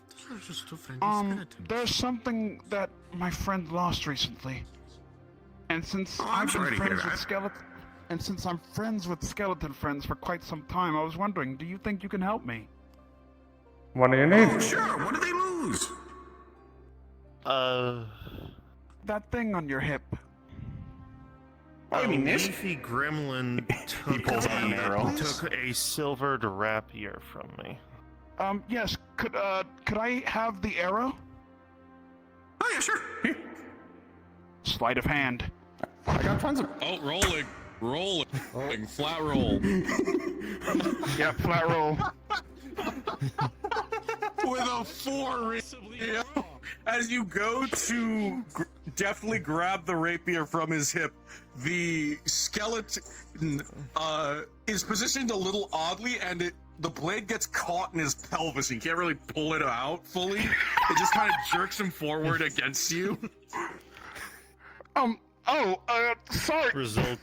There's something that my friend lost recently. And since I'm sorry to hear that. since I'm friends with skeleton friends for quite some time, I was wondering, do you think you can help me? What do you need? Oh, sure. What did they lose? That thing on your hip. I mean, this. Leafy gremlin took a silvered rapier from me. Yes. Could I have the arrow? Oh yeah, sure. Here. Sleight of hand. I got tons of. Oh, rolling, flat roll. Yeah, flat roll. With a 4, as you go to deftly grab the rapier from his hip, the skeleton is positioned a little oddly, and the blade gets caught in his pelvis. You can't really pull it out fully. It just kind of jerks him forward against you. Sorry. Result.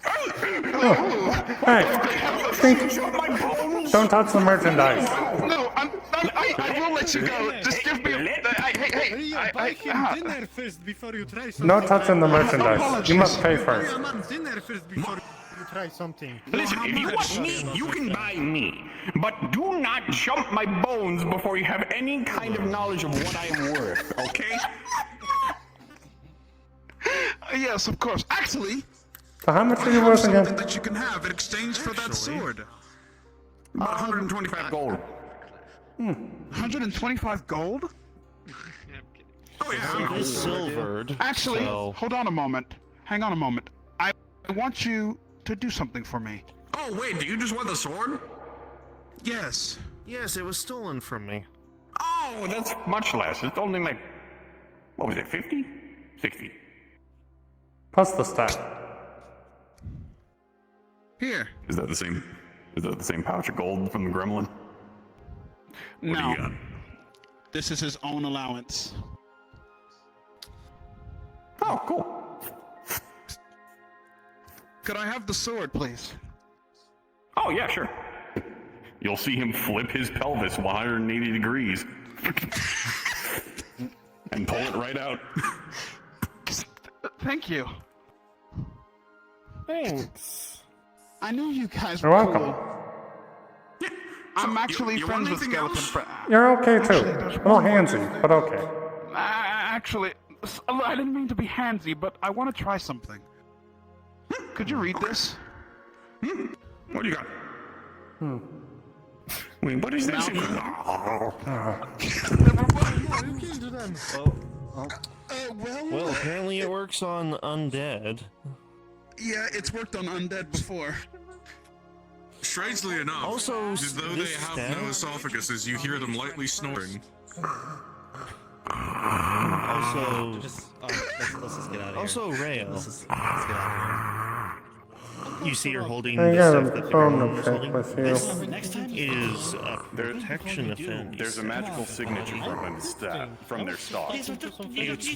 Hey, don't touch the merchandise. No, I will let you go. Just give me Buy him dinner first before you try something. No touching the merchandise. You must pay first. Dinner first before you try something. Listen, if you want me, you can buy me. But do not jump my bones before you have any kind of knowledge of what I'm worth, okay? Yes, of course. Actually, So how much are you worth something again? that you can have in exchange for that sword. About 125 gold. 125 gold? Oh yeah, It is silvered. Actually, so- hold on a moment. Hang on a moment. I want you to do something for me. Oh wait, do you just want the sword? Yes. Yes, it was stolen from me. Oh, that's much less. It's only like, what was it, 50? 60. Plus the stat. Here. Is that the same pouch of gold from the gremlin? What do No. you got? This is his own allowance. Oh, cool. Could I have the sword, please? Oh, yeah, sure. You'll see him flip his pelvis 180 degrees. And pull it right out. Thank you. Thanks. I knew you guys You're were welcome. cool. I'm actually friends with skeleton friends. You're okay too. A little handsy, but okay. Actually, I didn't mean to be handsy, but I want to try something. Could you read this? What do you got? Wait, what is this? Well, apparently it works on undead. Yeah, it's worked on undead before. Strangely enough, Also, though they have no esophaguses, you hear them lightly snoring. Also, let's just get out of here. also Rayo. Let's get out You see her holding I the got stuff a that the phone girl to was check holding. with you. This is a protection offense. There's a magical signature from their staff. It's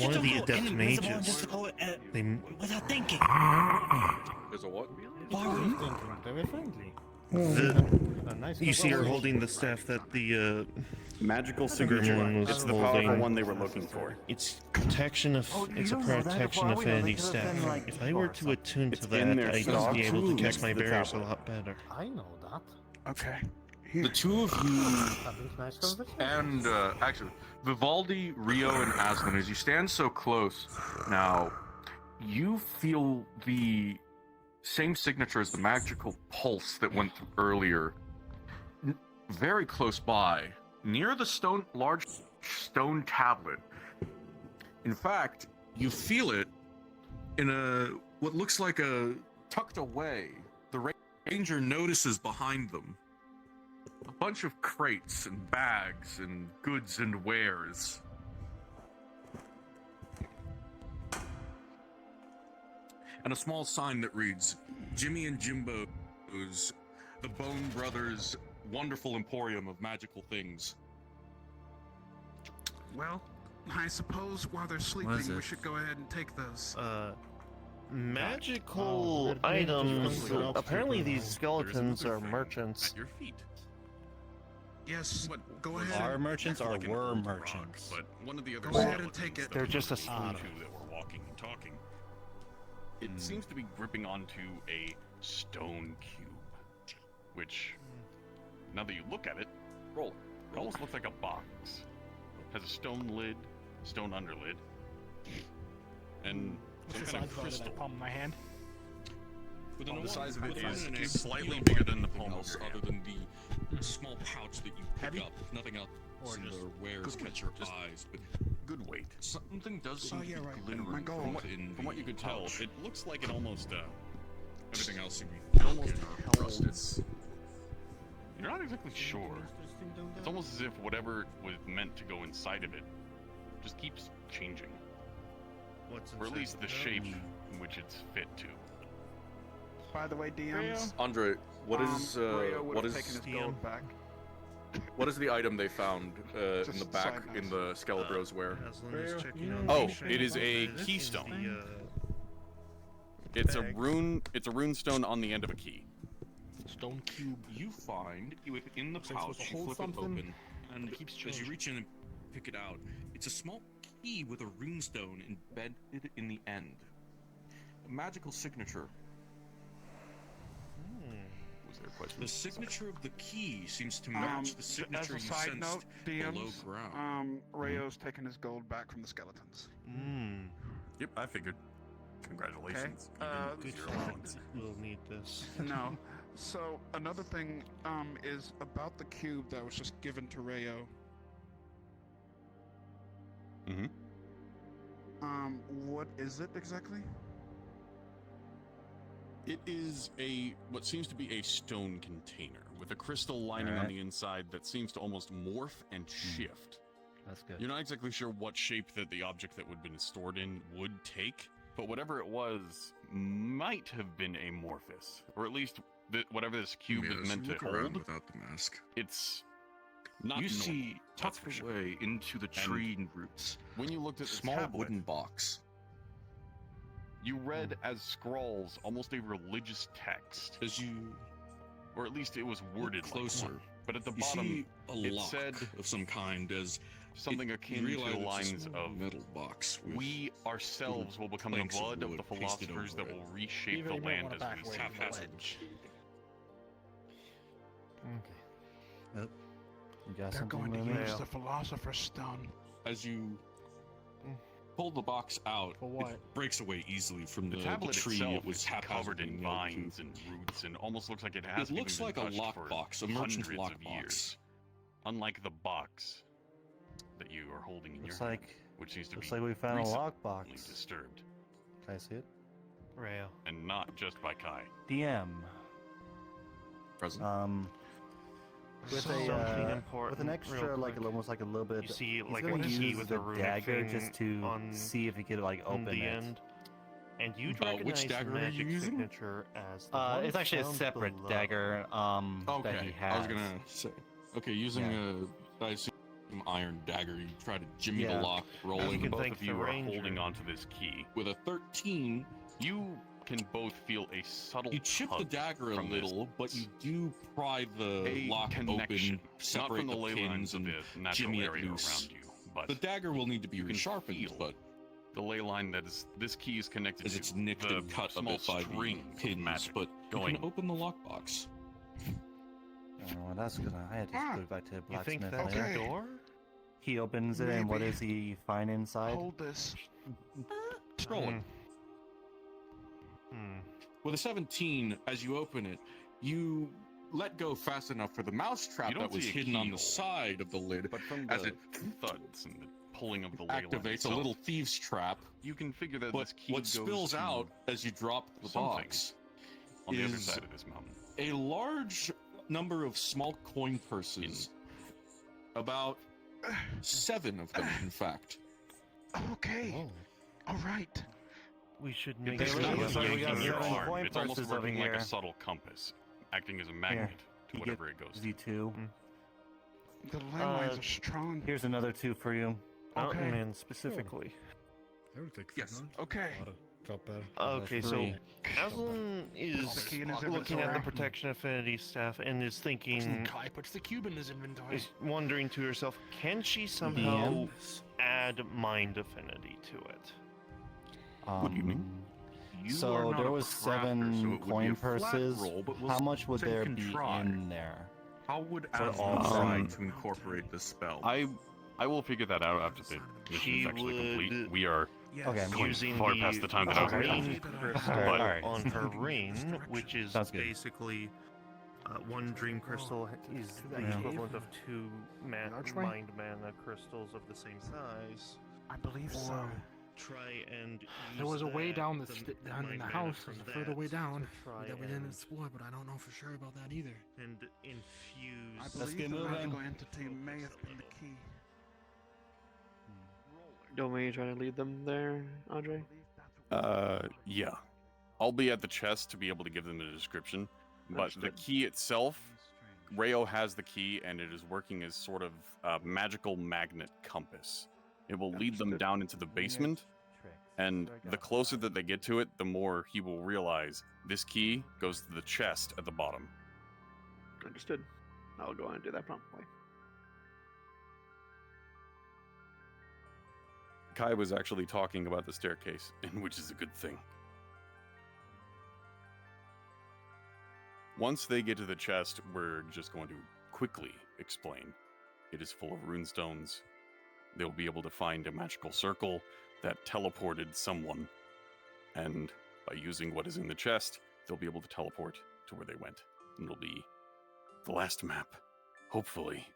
one of the adept mages. They... Without thinking. There's a what? Very friendly. You see her holding the staff that the magical signature. gremlin was It's the holding. powerful one they were looking for. It's protection of. It's a protection affinity staff. If I were to attune to that, I'd be able to cast my barriers a lot better. I know that. Okay. The two of you and actually, Vivaldi, Rio, and Aslan, as you stand so close now, you feel the same signature as the magical pulse that went through earlier. Very close by, near the large stone tablet. In fact, you feel it in what looks like a tucked away. The ranger notices behind them a bunch of crates and bags and goods and wares. And a small sign that reads, Jimmy and Jimbo's, the Bone Brothers' wonderful emporium of magical things. Well, I suppose while they're sleeping, we should go ahead and take those. Magical items. Apparently, these skeletons are merchants. At your feet. Yes, go ahead. Our merchants or Like an were old merchants? rock, but one of the other Go ahead and skeletons take it. that They're were just looking asleep. onto that were walking and talking. It seems to be gripping onto a stone cube, which, now that you look at it, it almost looks like a box. It has a stone lid, stone underlid, and some kind of crystal. Palm in my hand. The size of it is slightly bigger than the palm else, other than the small pouch that you pick up. Nothing else in the wares catch your eyes, but good weight. Something does seem to be glimmering from what you could tell. It looks like it almost, everything else seems to be almost rusted. You're not exactly sure. It's almost as if whatever was meant to go inside of it just keeps changing. Or at least the shape in which it's fit to. By the way, DMs. Andre, what is Rio would what have is taken his gold back. what is the item they found in the back side in the Skelebros wear? Oh, it is a keystone. It's a rune. It's a rune stone on the end of a key. Stone cube. You find within the pouch, you flip it open, and as you reach in and pick it out, it's a small key with a runestone embedded in the end. A magical signature. Was there a question? The signature of the key seems to match the signature As a you side sensed note, below DMs, ground. Rayo's taking his gold back from the skeletons. Yep, I figured. Congratulations. Good allowance. We'll need this. No. So another thing is about the cube that was just given to Rayo. What is it exactly? It is what seems to be a stone container with a crystal lining on the inside that seems to almost morph and shift. That's good. You're not exactly sure what shape that the object that would have been stored in would take, but whatever it was might have been amorphous, or at least whatever this cube is meant to hold. Without the mask. It's not. You normal, see that's for tucked sure. away into the tree roots. When you looked at the Small tablet, wooden box. You read as scrawls almost a religious text. As you, or at least it was worded closer, like one. But at the you bottom, see a it lock said of some kind, as something akin you to realize the it's a lines small of metal box with we ourselves will become the planks of blood of wood the pasted philosophers over that it. will reshape Even the you might land wanna as back we away see from the it. ledge. Okay. Yep. They're You got something, going to Lily? use the Philosopher's Stone. As you pull the box out, For what? it breaks away easily from The the tablet tree itself it was is covered haphazardly in nailed to. vines and roots, and almost looks like it It hasn't looks even like been a touched for lockbox, a merchant's hundreds of lockbox. years. Unlike the box that you are holding in Looks your like hand, which seems to looks be like we found a recently lockbox. disturbed, Can I see it? Rayo. and not just by Kai. DM. Present. With Something with an important, extra, real like quick. almost like a little bit. You see, he's like, gonna a key use with the a runic dagger thing just to on see if he could like open the it. end. And you'd Which recognize the dagger are you magic using? signature as the one It's actually a found separate below. dagger. Okay, That he has. I was gonna say. Okay, using I assume iron dagger, you try to jimmy Yeah. the lock, rolling. can Both thank of you the are ranger. holding onto this key. With a 13, You can both feel a subtle you chip the tug dagger a from this. little, but you do pry the A lock connection, open, not separate from the the ley pins, lines of and the natural jimmy it area loose. around you, but The dagger will need to be you can resharpened, feel but the ley line that is this key is connected as to it's nicked the and cut a small bit by the strings of pins, magic but you going. can open the lockbox. Oh, that's gonna. I had to go back to the You blacksmith. think that's later. a door? He opens it, and what Maybe. does he find inside? Hold this. Scrolling. With a 17, as you open it, you let go fast enough for the mouse trap You don't that was see a hidden on the keyhole, side of the lid, But from as the it thuds and the pulling of the ley line activates a itself, little thieves trap. you can figure that But this key what goes spills to out as you drop the something box on the other is side of this mountain. a large number of small coin purses. About 7 of them, in fact. Okay. All right. We should It make does sure not we look have like your in your seven arm. coin It's almost purses over working like here. a subtle compass, acting as a magnet to You whatever get it goes to. Z2. The landmines are strong. Here's another 2 for you. Mountain Okay. Man specifically. I would take Yes. Okay. Drop better. Okay, so 3. Aslan is The key in his looking at the inventory. protection affinity staff and is thinking, Kai puts the cube in his inventory. is wondering to herself, can she somehow add mind affinity to it? What do you mean? You are So not there a was crafter, 7 so it would be coin a flat purses. roll, but we'll How much would say there can be try. in there? How would For Aslan all decide 7? to incorporate the spell? I will figure that out after the mission She is actually complete. would- We are Okay. going Using far past the time that I was rain intending. crystal Alright. on her ring, which is Sounds good. basically one dream crystal is the Yeah. equivalent of 2 Archway? mind mana crystals of the same size. I believe so. Or try and There was a use way that, down down in mind the mana house. from There's a further way that down to try that we didn't and- explore, but I don't know for sure about that either. and I infuse. believe get the moving. magical entity may have been the key. Don't we try to lead them there, Andre? Yeah. I'll be at the chest to be able to give them a description, but the Understood. key itself, Rayo has the key, and it is working as sort of a magical magnet compass. It will lead them Understood. down into the basement, and the closer that they get to it, the more he will realize this key goes to the chest at the bottom. Understood. I'll go and do that promptly. Kai was actually talking about the staircase, and which is a good thing. Once they get to the chest, we're just going to quickly explain. It is full of runestones. They'll be able to find a magical circle that teleported someone, and by using what is in the chest, they'll be able to teleport to where they went. And it'll be the last map, hopefully.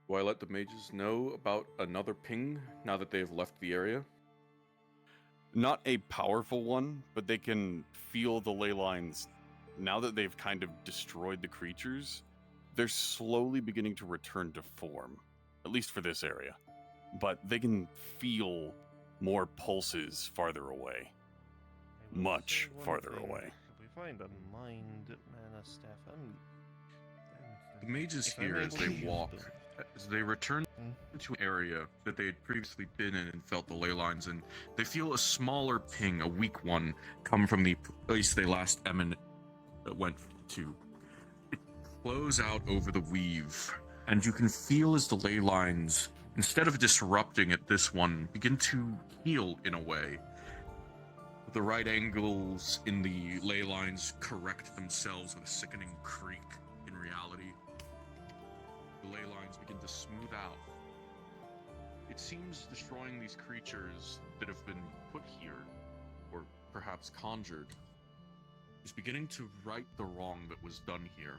Do I let the mages know about another ping now that they've left the area? Not a powerful one, but they can feel the ley lines. Now that they've kind of destroyed the creatures, they're slowly beginning to return to form, at least for this area. But they can feel more pulses farther away. Much farther away. If we find a mind mana staff, The mages If I'm here, as able they to use walk, them. as they return to an area that they had previously been in and felt the ley lines in, they feel a smaller ping, a weak one, come from the place they last went to. It flows out over the weave, and you can feel as the ley lines, instead of disrupting at this one, begin to heal in a way. The right angles in the ley lines correct themselves with a sickening creak in reality. The ley lines begin to smooth out. It seems destroying these creatures that have been put here, or perhaps conjured, is beginning to right the wrong that was done here.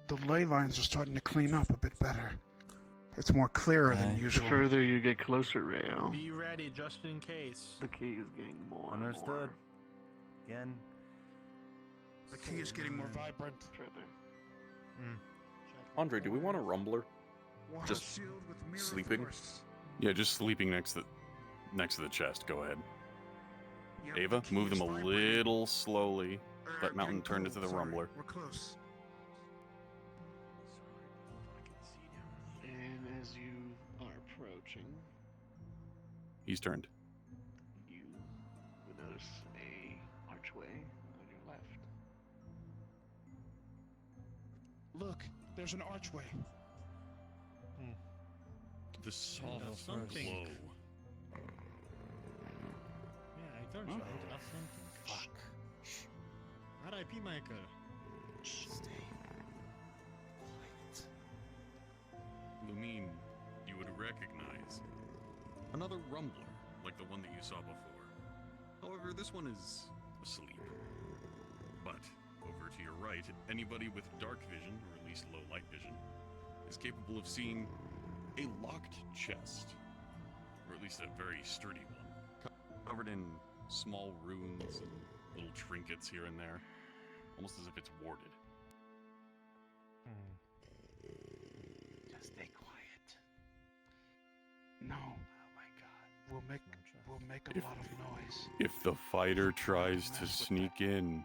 The ley lines are starting to clean up a bit better. It's more clearer than The usual. further you get closer, Rayo, Be ready just in case. the key is getting more and Understood. more Again. The key is getting more vibrant. further. Andre, do we want a rumbler? Just sleeping? Yeah, just sleeping next to the chest. Go ahead. Ava, move them a little slowly. Let Mountain turn into the rumbler. We're close. And as you are approaching, He's turned. you will notice a archway on your left. Look, there's an archway. The soft something. glow. Yeah, I told you, I would have something. Fuck. R.I.P. Michael. Stay Lumine, you would recognize another rumbler, like the one that you saw before. However, this one is asleep. But over to your right, anybody with dark vision, or at least low light vision, is capable of seeing a locked chest, or at least a very sturdy one, covered in small runes and little trinkets here and there, almost as if it's warded. Just stay quiet. No. Oh my god. We'll make a lot of noise. If the fighter tries to sneak in,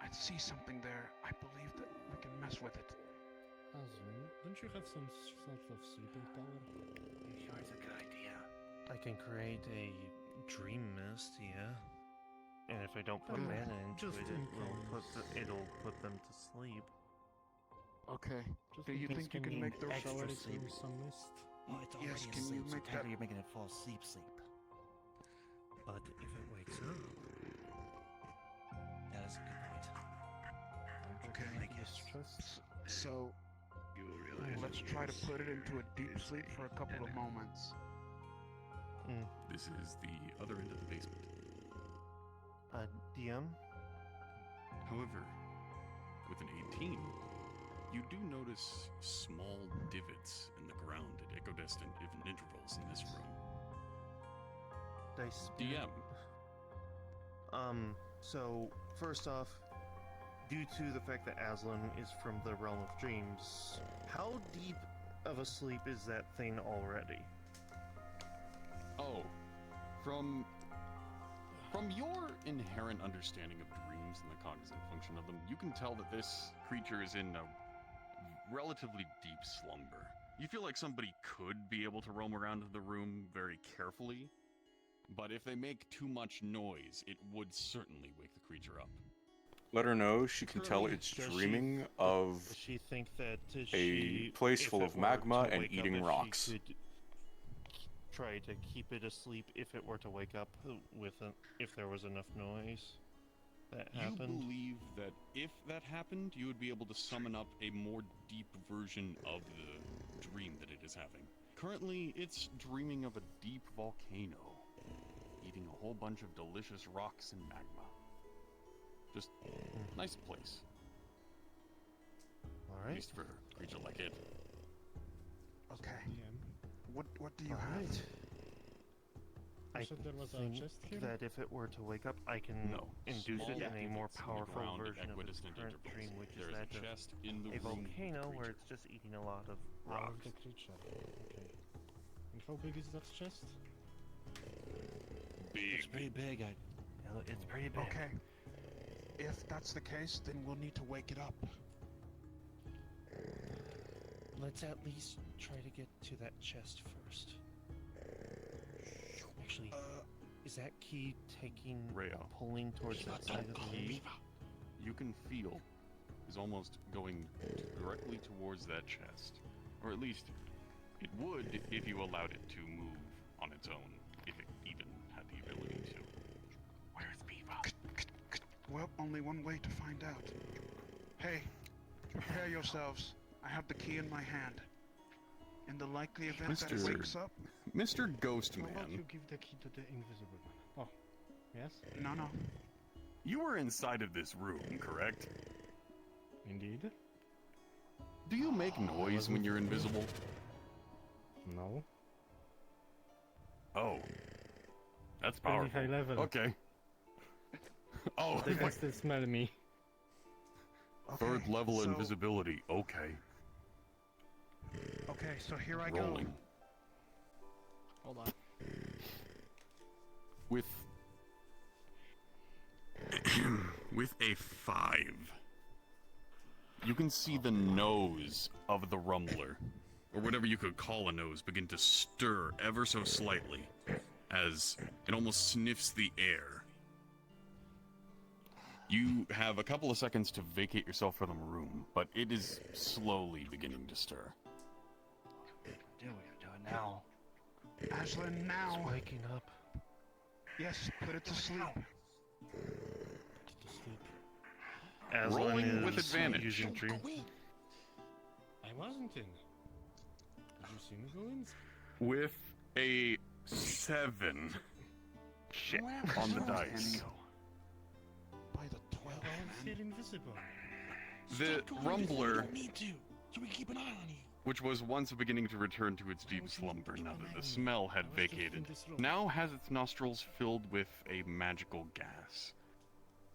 I see something there. I believe that we can mess with it. Azrin, don't you have some sort of sleeping power? You sure it's a good idea? I can create a dream mist, yeah. And if I don't put mana into just it, in it'll put them to sleep. Okay. Just Do you in think case you can we make those shall I extra return sleep? some mist? Oh, it's Yes, already can you asleep, so make that- technically you're making it fall asleep. But if it wakes up, That is a good point. Okay. I guess. So, You will realize let's try to put it into a deep sleep for a couple of moments. This is the other end of the basement. DM? However, with an 18, you do notice small divots in the ground at equidistant intervals in this room. Dice DM. So, first off, due to the fact that Aslan is from the realm of dreams, how deep of a sleep is that thing already? Oh, from your inherent understanding of dreams and the cognizant function of them, you can tell that this creature is in a relatively deep slumber. You feel like somebody could be able to roam around the room very carefully, but if they make too much noise, it would certainly wake the creature up. Let her know she can tell it's dreaming of Does she think that a place if full it of were magma to and wake up, eating if she rocks. could try to keep it asleep if it were to wake up if there was enough noise that happened? You believe that if that happened, you would be able to summon up a more deep version of the dream that it is having. Currently, it's dreaming of a deep volcano, eating a whole bunch of delicious rocks and magma. Just nice place. All At right. least for a creature like it. Okay. What do you have? I said there was a think chest here? that if it were to wake up, I can induce Small it in a pivots more in the powerful ground at version of its equidistant current intervals. dream, which There is is a that chest of in the a room with the volcano where creature. it's just eating a lot of Of rocks. the creature. Okay. And how big is that chest? It's pretty big. It's pretty big. Okay. If that's the case, then we'll need to wake it up. Let's at least try to get to that chest first. Actually, is that key taking, Rayo. pulling towards that side of the room? You can feel is almost going directly towards that chest. Or at least, it would if you allowed it to move on its own, if it even had the ability to. Where's Beaver? Well, only one way to find out. Hey, prepare yourselves. I have the key in my hand. In the likely event that it wakes up... Mr. Ghost How about Man, you give the key to the invisible man? Oh, yes? No. you were inside of this room, correct? Indeed. Do you make noise when you're invisible? No. Oh. That's Pretty powerful. high level. Okay. Oh, They can still smell me. third level so- invisibility. Okay. Okay, so here I Rolling. go. Hold on. With with a 5. You can see the nose of the rumbler, or whatever you could call a nose, begin to stir ever so slightly as it almost sniffs the air. You have a couple of seconds to vacate yourself from the room, but it is slowly beginning to stir. Do it now. Aslan, now. It's waking up. Yes, put it to sleep. Aslan Rolling with is advantage. using dream. I wasn't in. Did you see me go in? With a 7 Shit. on the dice. By the 12. I was still invisible. The rumbler, don't need to. So we keep an eye on you. which was once beginning to return to its deep slumber now that the smell had vacated, now has its nostrils filled with a magical gas.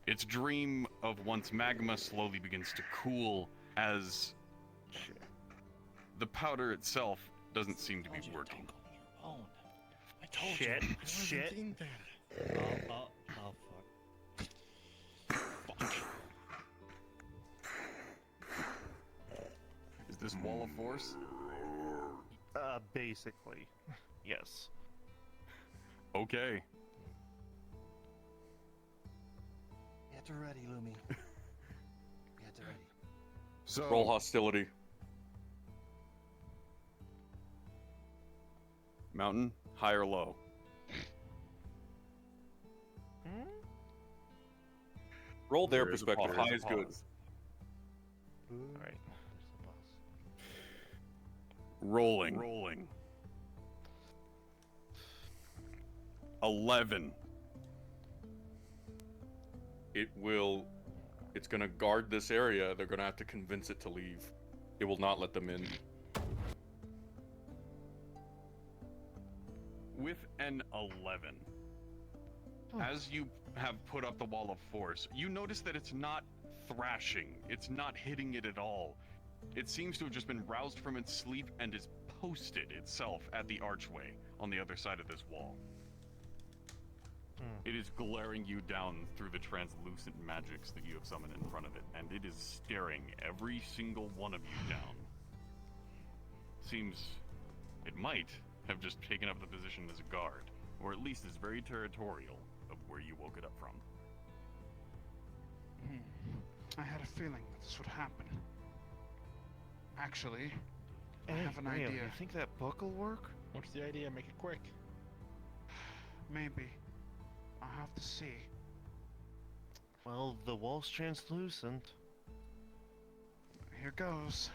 Its dream of once magma slowly begins to cool as the powder itself doesn't seem to be working. I told Shit. you. Shit. In there. Oh, fuck. Is this wall of force? Basically. Yes. Okay. Get ready, Lumi. Get ready. So Roll hostility. Mountain, high or low? Roll their There is a perspective. pause. High is good. Alright. Rolling. 11. It's gonna guard this area. They're gonna have to convince it to leave. It will not let them in. With an 11. As you have put up the wall of force, you notice that it's not thrashing. It's not hitting it at all. It seems to have just been roused from its sleep and is posted itself at the archway on the other side of this wall. It is glaring you down through the translucent magics that you have summoned in front of it, and it is staring every single one of you down. Seems it might have just taken up the position as a guard, or at least is very territorial of where you woke it up from. I had a feeling that this would happen. Actually, I Hey, have an Rio, idea. you think that book will work? What's the idea? Make it quick. Maybe. I'll have to see. Well, the wall's translucent. Here goes.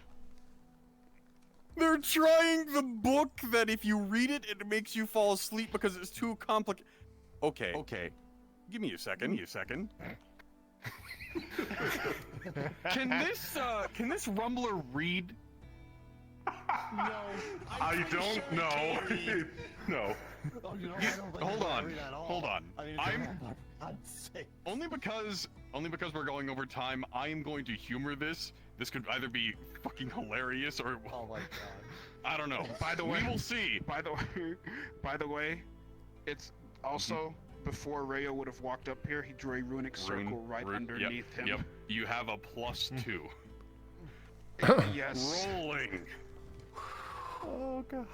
They're trying the book that if you read it, it makes you fall asleep because it's too complicated. Okay. Give me a second. Can this rumbler read? No. I don't know. No. Oh, you know, You- I don't think hold I on. agree at all. Hold on. I mean, I'm for God's sake. only because we're going over time. I am going to humor this. This could either be fucking hilarious or Oh my God. I don't know. By the way, we will see. By the way, it's also before Rayo would have walked up here. He drew a runic circle right underneath him. Yep. You have a +2. Yes. Rolling. Oh god.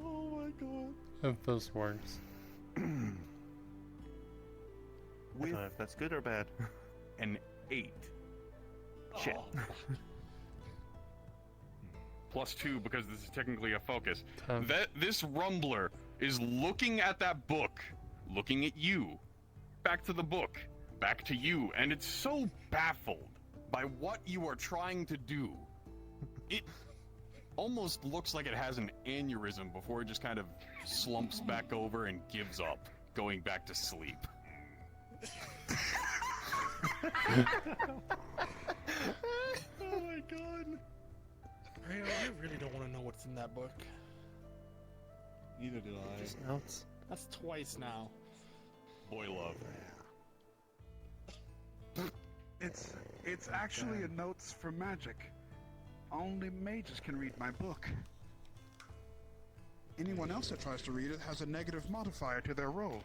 Oh my god. If this works. I don't know if that's good or bad. An 8. Shit. +2 because this is technically a focus. 10. This rumbler is looking at that book, looking at you, back to the book, back to you, and it's so baffled by what you are trying to do. It almost looks like it has an aneurysm before it just kind of slumps back over and gives up, going back to sleep. Oh my God. I really don't want to know what's in that book. Neither do I. Just notes. That's twice now. Boy love. It's actually a notes for magic. Only mages can read my book. Anyone else that tries to read it has a negative modifier to their roll.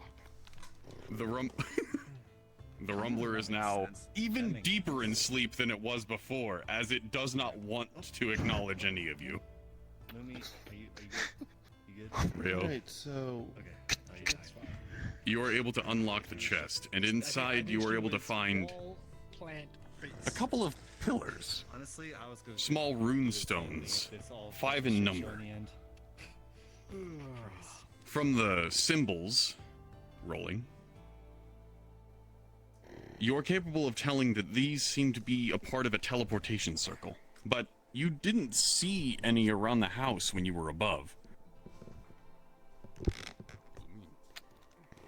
The Rumbler is now even deeper in sleep than it was before, as it does not want to acknowledge any of you. Lumi, are you good? You good? Real. Right, so Okay. Oh, yeah, that's fine. You are able to unlock the chest, and inside you are able to find Plant a couple of pillars. Honestly, I was going Small rune stones, 5 in number. From the symbols, rolling, you're capable of telling that these seem to be a part of a teleportation circle, but you didn't see any around the house when you were above.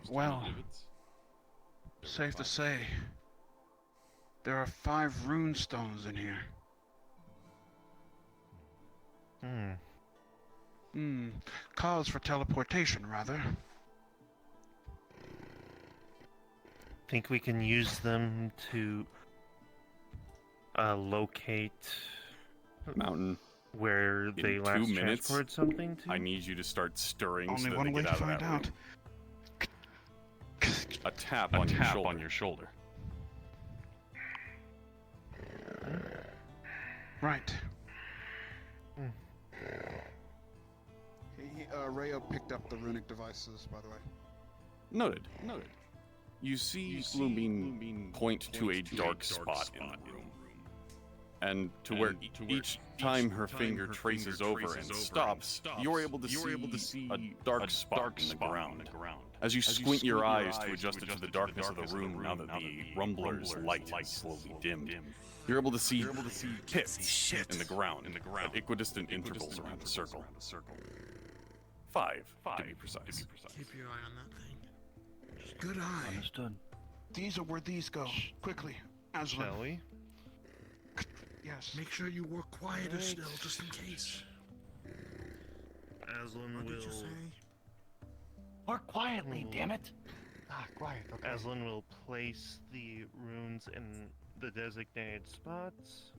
Well, safe to say, there are 5 rune stones in here. Cause for teleportation, rather. Think we can use them to locate Mountain. where they In last 2 minutes, transported something to? I need you to start stirring Only so that one they way get to out of find that out. room. A tap on your shoulder. Right. Rayo picked up the runic devices, by the way. Noted. You see Gloombeam point to a dark spot in the room. And to where each time her finger traces over and stops, you're able to see a dark spot in the ground. As you squint your eyes to adjust it to the darkness of the room now that the rumbler's light has slowly dimmed, you're able to see pits in the ground at equidistant intervals around the circle. 5, to be precise. Keep your eye on that thing. Good eye. Understood. These are where these go. Quickly, Aslan. Shall we? Yes. Make sure you work quieter still, just in case. Aslan What did you will. say? Work quietly, damn it. Ah, quiet. Okay. Aslan will place the runes in the designated spots.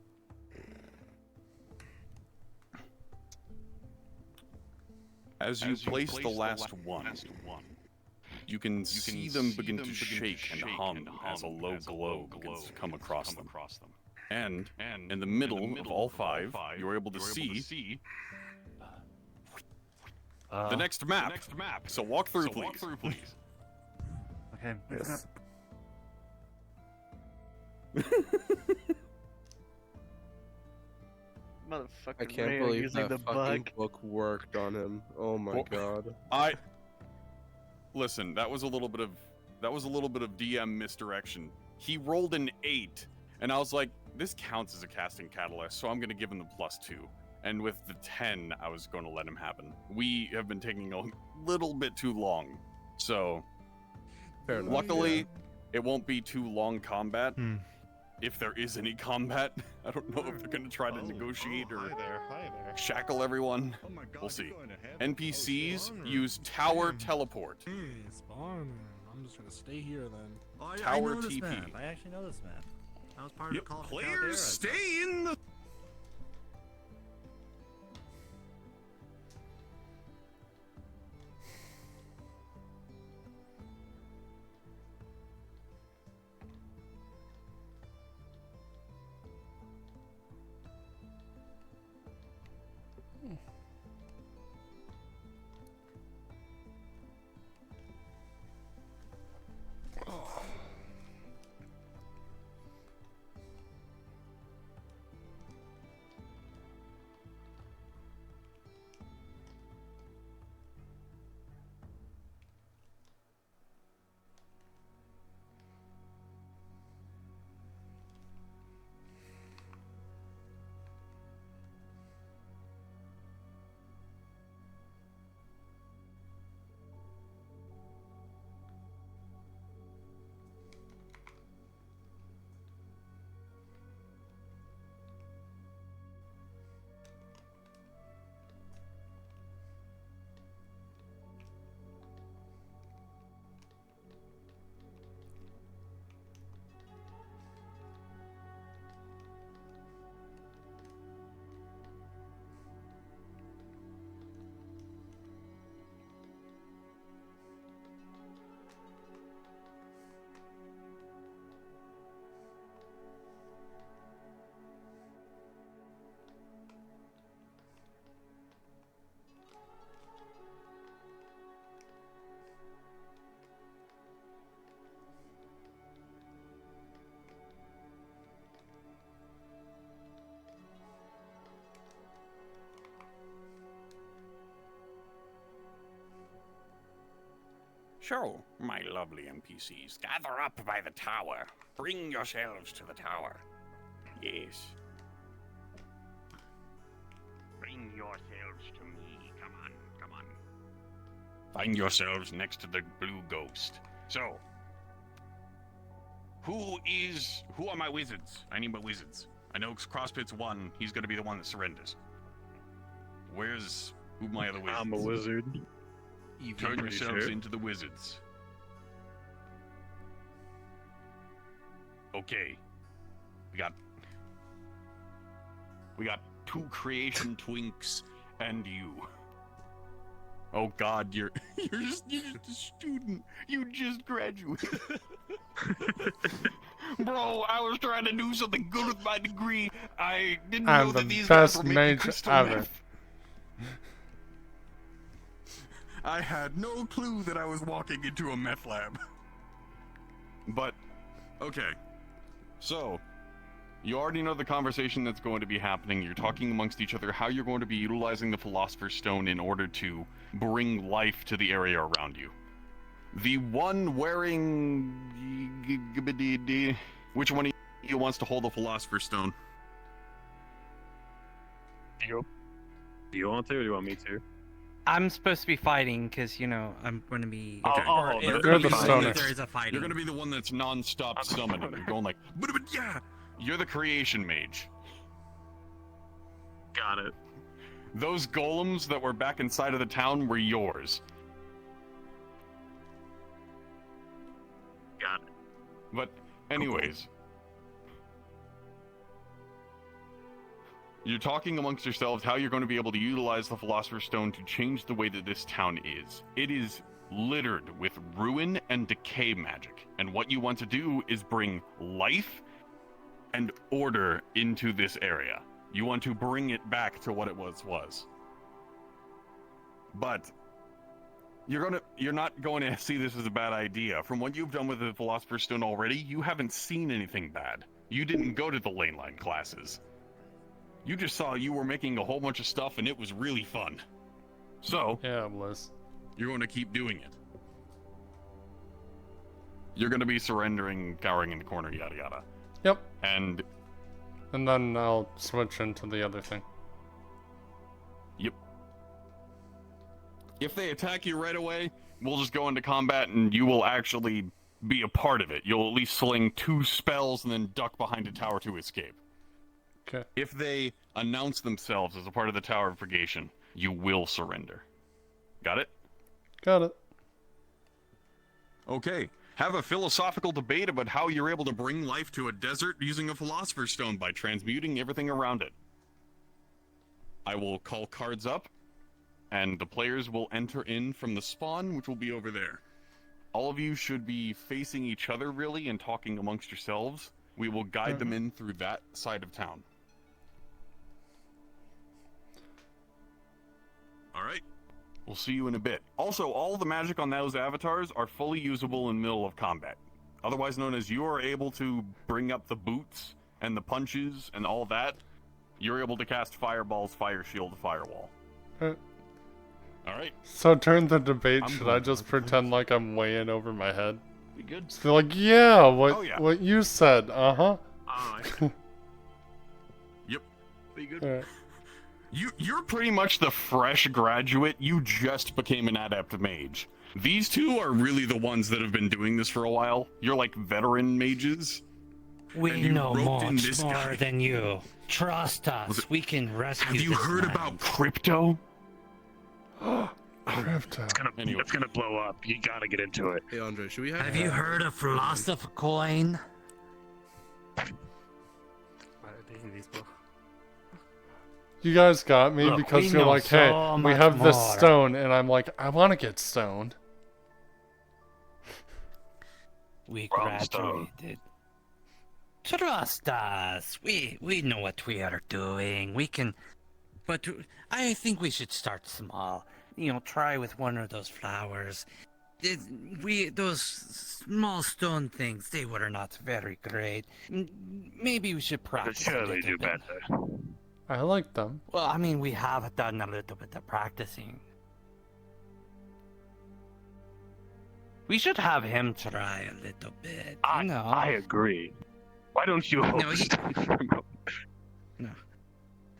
As you place the last one, you can see them begin to shake and hum as a low glow begins to come across them. And in the middle of all 5, you're able to see the next map. So walk through, please. Okay. Yes. Motherfucking I can't Rayo believe using that the fucking bug. book worked on him. Oh my god. Listen, that was a little bit of DM misdirection. He rolled an 8, and I was like, this counts as a casting catalyst, so I'm gonna give him the +2. And with the 10, I was going to let him happen. We have been taking a little bit too long, so Fair enough. luckily, it won't be too long combat. if there is any combat. I don't know if they're gonna try to negotiate or Hi there. shackle everyone. Oh my god, We'll see. you're going to heaven. NPCs Oh, use tower teleport. Hey, spawn. I'm just gonna stay here then. Oh, yeah, I Tower know this TP. map. I actually know this map. I was part of Yep, the Call of players Caldera. stay in the. So, my lovely NPCs, gather up by the tower. Bring yourselves to the tower. Yes. Bring yourselves to me. Come on, come on. Find yourselves next to the blue ghost. So, who are my wizards? I need my wizards. I know Crosspit's one. He's gonna be the one that surrenders. Who are my other wizards? I'm a wizard. Turn Pretty yourselves sure. into the wizards. Okay. We got two creation twinks and you. Oh god, you're just a student. You just graduated. Bro, I was trying to do something good with my degree. I didn't know I'm that the these guys were best making mage crystal ever. meth. I had no clue that I was walking into a meth lab. But, okay. So, you already know the conversation that's going to be happening. You're talking amongst each other how you're going to be utilizing the Philosopher's Stone in order to bring life to the area around you. The one wearing... Which one of you wants to hold the Philosopher's Stone? Do you want to, or do you want me to? I'm supposed to be fighting because, you know, I'm going to be. Okay. You're You're the stoner. There is a fighting. You're gonna be the one that's non-stop summoning. You're going like, but yeah. You're the creation mage. Got it. Those golems that were back inside of the town were yours. Got it. But anyways, you're talking amongst yourselves how you're going to be able to utilize the Philosopher's Stone to change the way that this town is. It is littered with ruin and decay magic, and what you want to do is bring life and order into this area. You want to bring it back to what it was. But you're not going to see this as a bad idea. From what you've done with the Philosopher's Stone already, you haven't seen anything bad. You didn't go to the lane line classes. You just saw you were making a whole bunch of stuff and it was really fun. So, yeah, it was. You're going to keep doing it. You're going to be surrendering, cowering in the corner, yada yada. Yep. And then I'll switch into the other thing. Yep. If they attack you right away, we'll just go into combat and you will actually be a part of it. You'll at least sling 2 spells and then duck behind a tower to escape. Okay. If they announce themselves as a part of the Tower of Purgation, you will surrender. Got it? Got it. Okay. Have a philosophical debate about how you're able to bring life to a desert using a Philosopher's Stone by transmuting everything around it. I will call cards up, and the players will enter in from the spawn, which will be over there. All of you should be facing each other, really, and talking amongst yourselves. We will guide them in through that side of town. All right. We'll see you in a bit. Also, all the magic on those avatars are fully usable in the middle of combat. Otherwise known as you are able to bring up the boots and the punches and all that. You're able to cast fireballs, fire shield, firewall. Alright. So during the debate, should I just pretend like I'm way in over my head? Be good. Just be like, yeah, what you said, uh-huh. Yep. Be good. Alright. You're pretty much the fresh graduate. You just became an adept mage. These two are really the ones that have been doing this for a while. You're like veteran mages. We know much more than you. Trust us. We can rescue. Have you this heard land. about crypto? Crypto. It's gonna blow up. You gotta get into it. Hey Andre, should we Have you heard of philosopher coin? You guys got me Look, because we you're know like, hey, so we much have this more. stone, and I'm like, I want to get stoned. We Wrong stone. graduated. Trust us. We know what we are doing. We can, but I think we should start small. You know, try with one of those flowers. Those small stone things, they were not very great. Maybe we should practice. But a surely little do bit. better. I like them. Well, I mean, we have done a little bit of practicing. We should have him try a little bit. I agree. Why don't you hold No, the stone for a moment? No.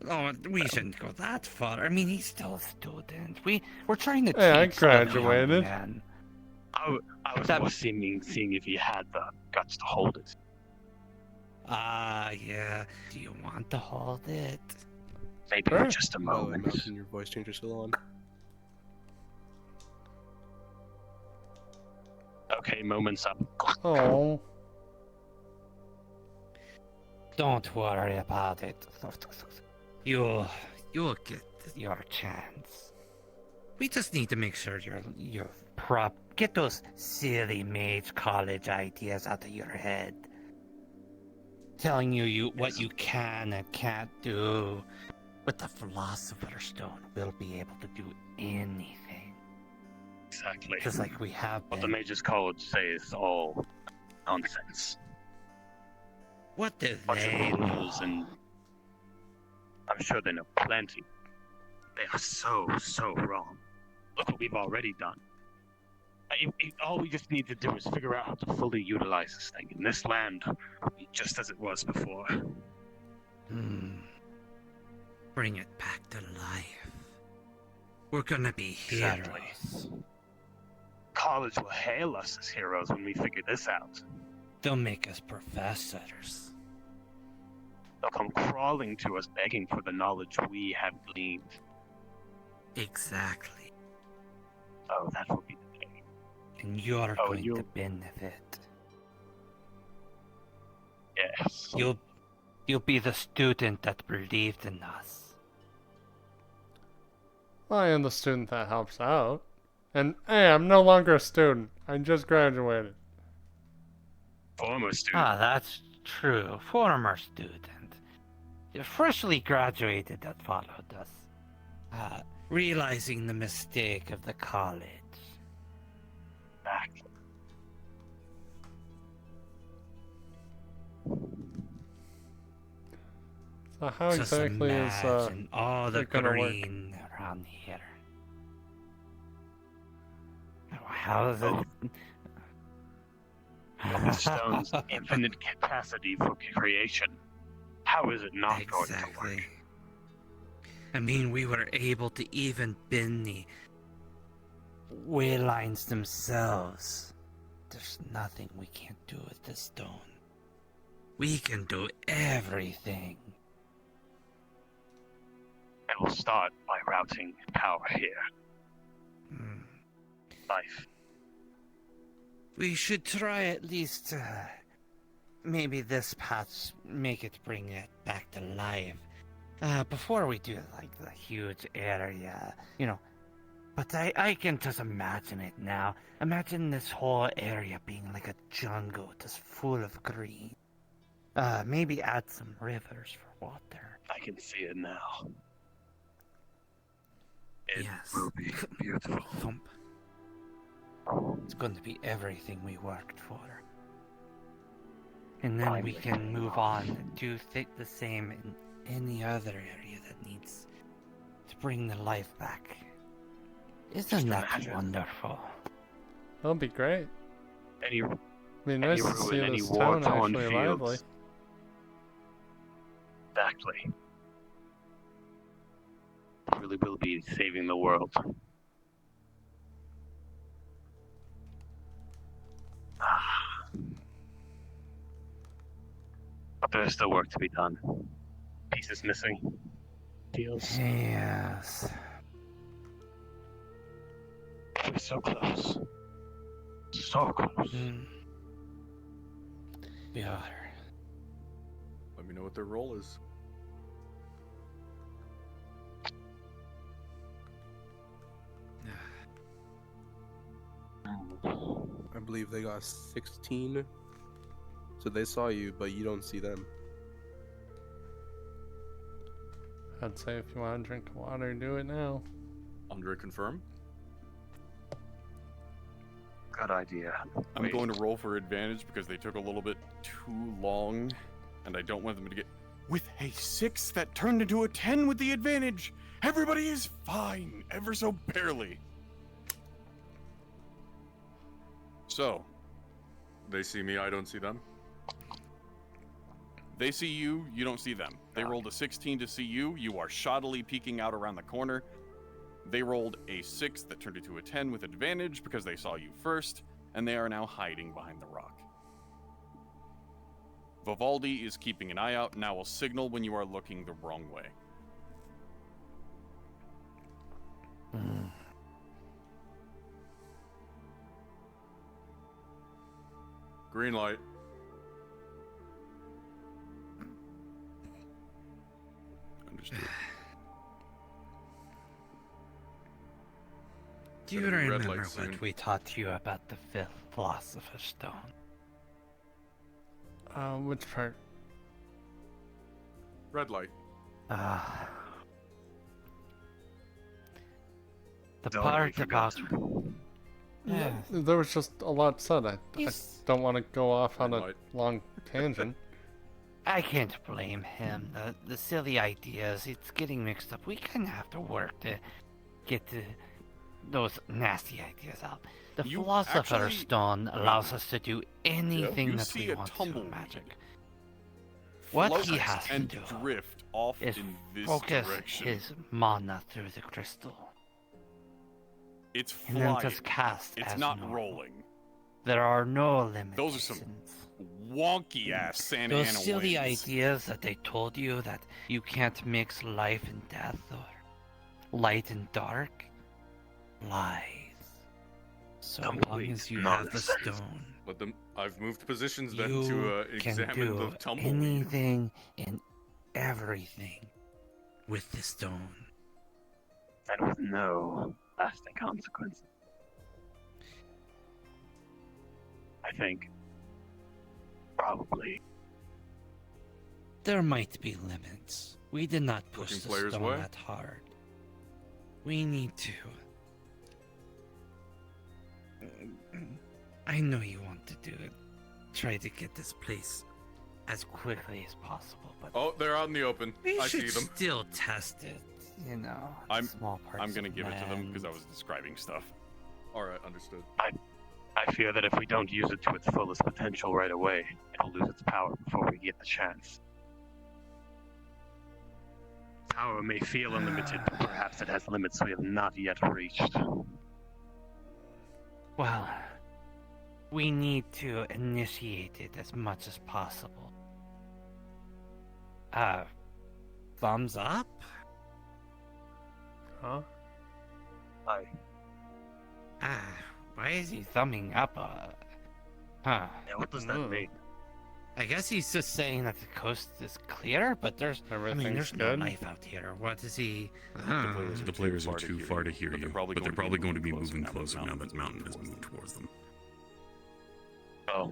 Oh, we shouldn't go that far. I mean, he's still a student. We're trying to Hey, I teach the young graduated. man. I was That- more seeing if he had the guts to hold it. Yeah. Do you want to hold it? Maybe for just a Oh, moment. Malcolm, your voice changer still on. Okay, moment's up. Oh. Don't worry about it. You'll get your chance. We just need to make sure you're get those silly mage college ideas out of your head. Telling you what you can and can't do. With the Philosopher's Stone, we'll be able to do anything. Exactly. Just like we have What the been. Mage's College say is all nonsense. What do Bunch of they know? rules, and I'm sure they know plenty. They are so wrong. Look what we've already done. All we just need to do is figure out how to fully utilize this thing, and this land will be just as it was before. Bring it back to life. We're gonna be Exactly. heroes. College will hail us as heroes when we figure this out. They'll make us professors. They'll come crawling to us begging for the knowledge we have gleaned. Exactly. Oh, that will be the day. And you're Oh, going you- to benefit. Yes. You'll be the student that believed in us. I am the student that helps out. And hey, I'm no longer a student. I just graduated. Former student. Ah, that's true. Former student. The freshly graduated that followed us. Realizing the mistake of the college. Back. So how Just exactly is imagine all the it gonna work? green around here. How is it? The stone's infinite capacity for creation. How is it not going to work? I mean, we were able to even bend the way lines themselves. there's nothing we can't do with this stone. We can do everything. And we'll start by routing power here. Life. We should try at least, maybe this path, make it bring it back to life. Before we do, like, the huge area, you know. But I can just imagine it now. Imagine this whole area being like a jungle, just full of green. Maybe add some rivers for water. I can see it now. It Yes. will be beautiful. Thump. It's going to be everything we worked for. And then we can move on and do the same in any other area that needs to bring the life back. Isn't that wonderful? That'll be great. Any, be nice to see this town actually lively. Exactly. It really will be saving the world. But there's still work to be done. Pieces missing. Deals. Yes. We're so close. So close. We are. Let me know what their role is. I believe they got 16. So they saw you, but you don't see them. I'd say if you want to drink water, do it now. Andre, confirm? Good idea. I'm going to roll for advantage because they took a little bit too long, and I don't want them to get... With a 6 that turned into a 10 with the advantage! Everybody is fine, ever so barely. So. They see me, I don't see them. They see you, you don't see them. They rolled a 16 to see you, you are shoddily peeking out around the corner. They rolled a 6 that turned into a 10 with advantage because they saw you first, and they are now hiding behind the rock. Vivaldi is keeping an eye out, now will signal when you are looking the wrong way. Green light. Understood. Do you remember what we taught you about the fifth Philosopher's Stone? Which part? Red light. The part about... Yeah. There was just a lot said. I don't want to go off on a long tangent. I can't blame him. The silly ideas, it's getting mixed up. We kind of have to work to get those nasty ideas out. The Philosopher's Stone allows us to do anything that we want to with magic. What he has to do drift off is in this focus direction. his mana through the crystal. It's And flying. then just cast It's as not normal. rolling. There are no limits. Those are some wonky ass Santa Those Ana silly winds. ideas that they told you that you can't mix life and death or light and dark, lies. So long as you have the stone, Let them. I've moved positions then you to can examine do the tumbleweed. anything and everything with the stone. And with no lasting consequences. I think. Probably. There might be limits. We did not push Looking the players' stone way? that hard. We need to. I know you want to do it. Try to get this place as quickly as possible, but Oh, they're out in the open. we I should see them. still test it. You know, small parts. I'm gonna of give it to them because I land. was describing stuff. Alright, understood. I fear that if we don't use it to its fullest potential right away, it'll lose its power before we get the chance. Power may feel unlimited, but perhaps it has limits we have not yet reached. Well, we need to initiate it as much as possible. Thumbs up? Huh? Aye. Why is he thumbing up? Huh. Yeah, what does that mean? I guess he's just saying that the coast is clear, but there's Everything's no good? life out here. What is he? The players are too far to hear you, but they're probably going to be moving closer now that Mountain has moved towards them. Oh.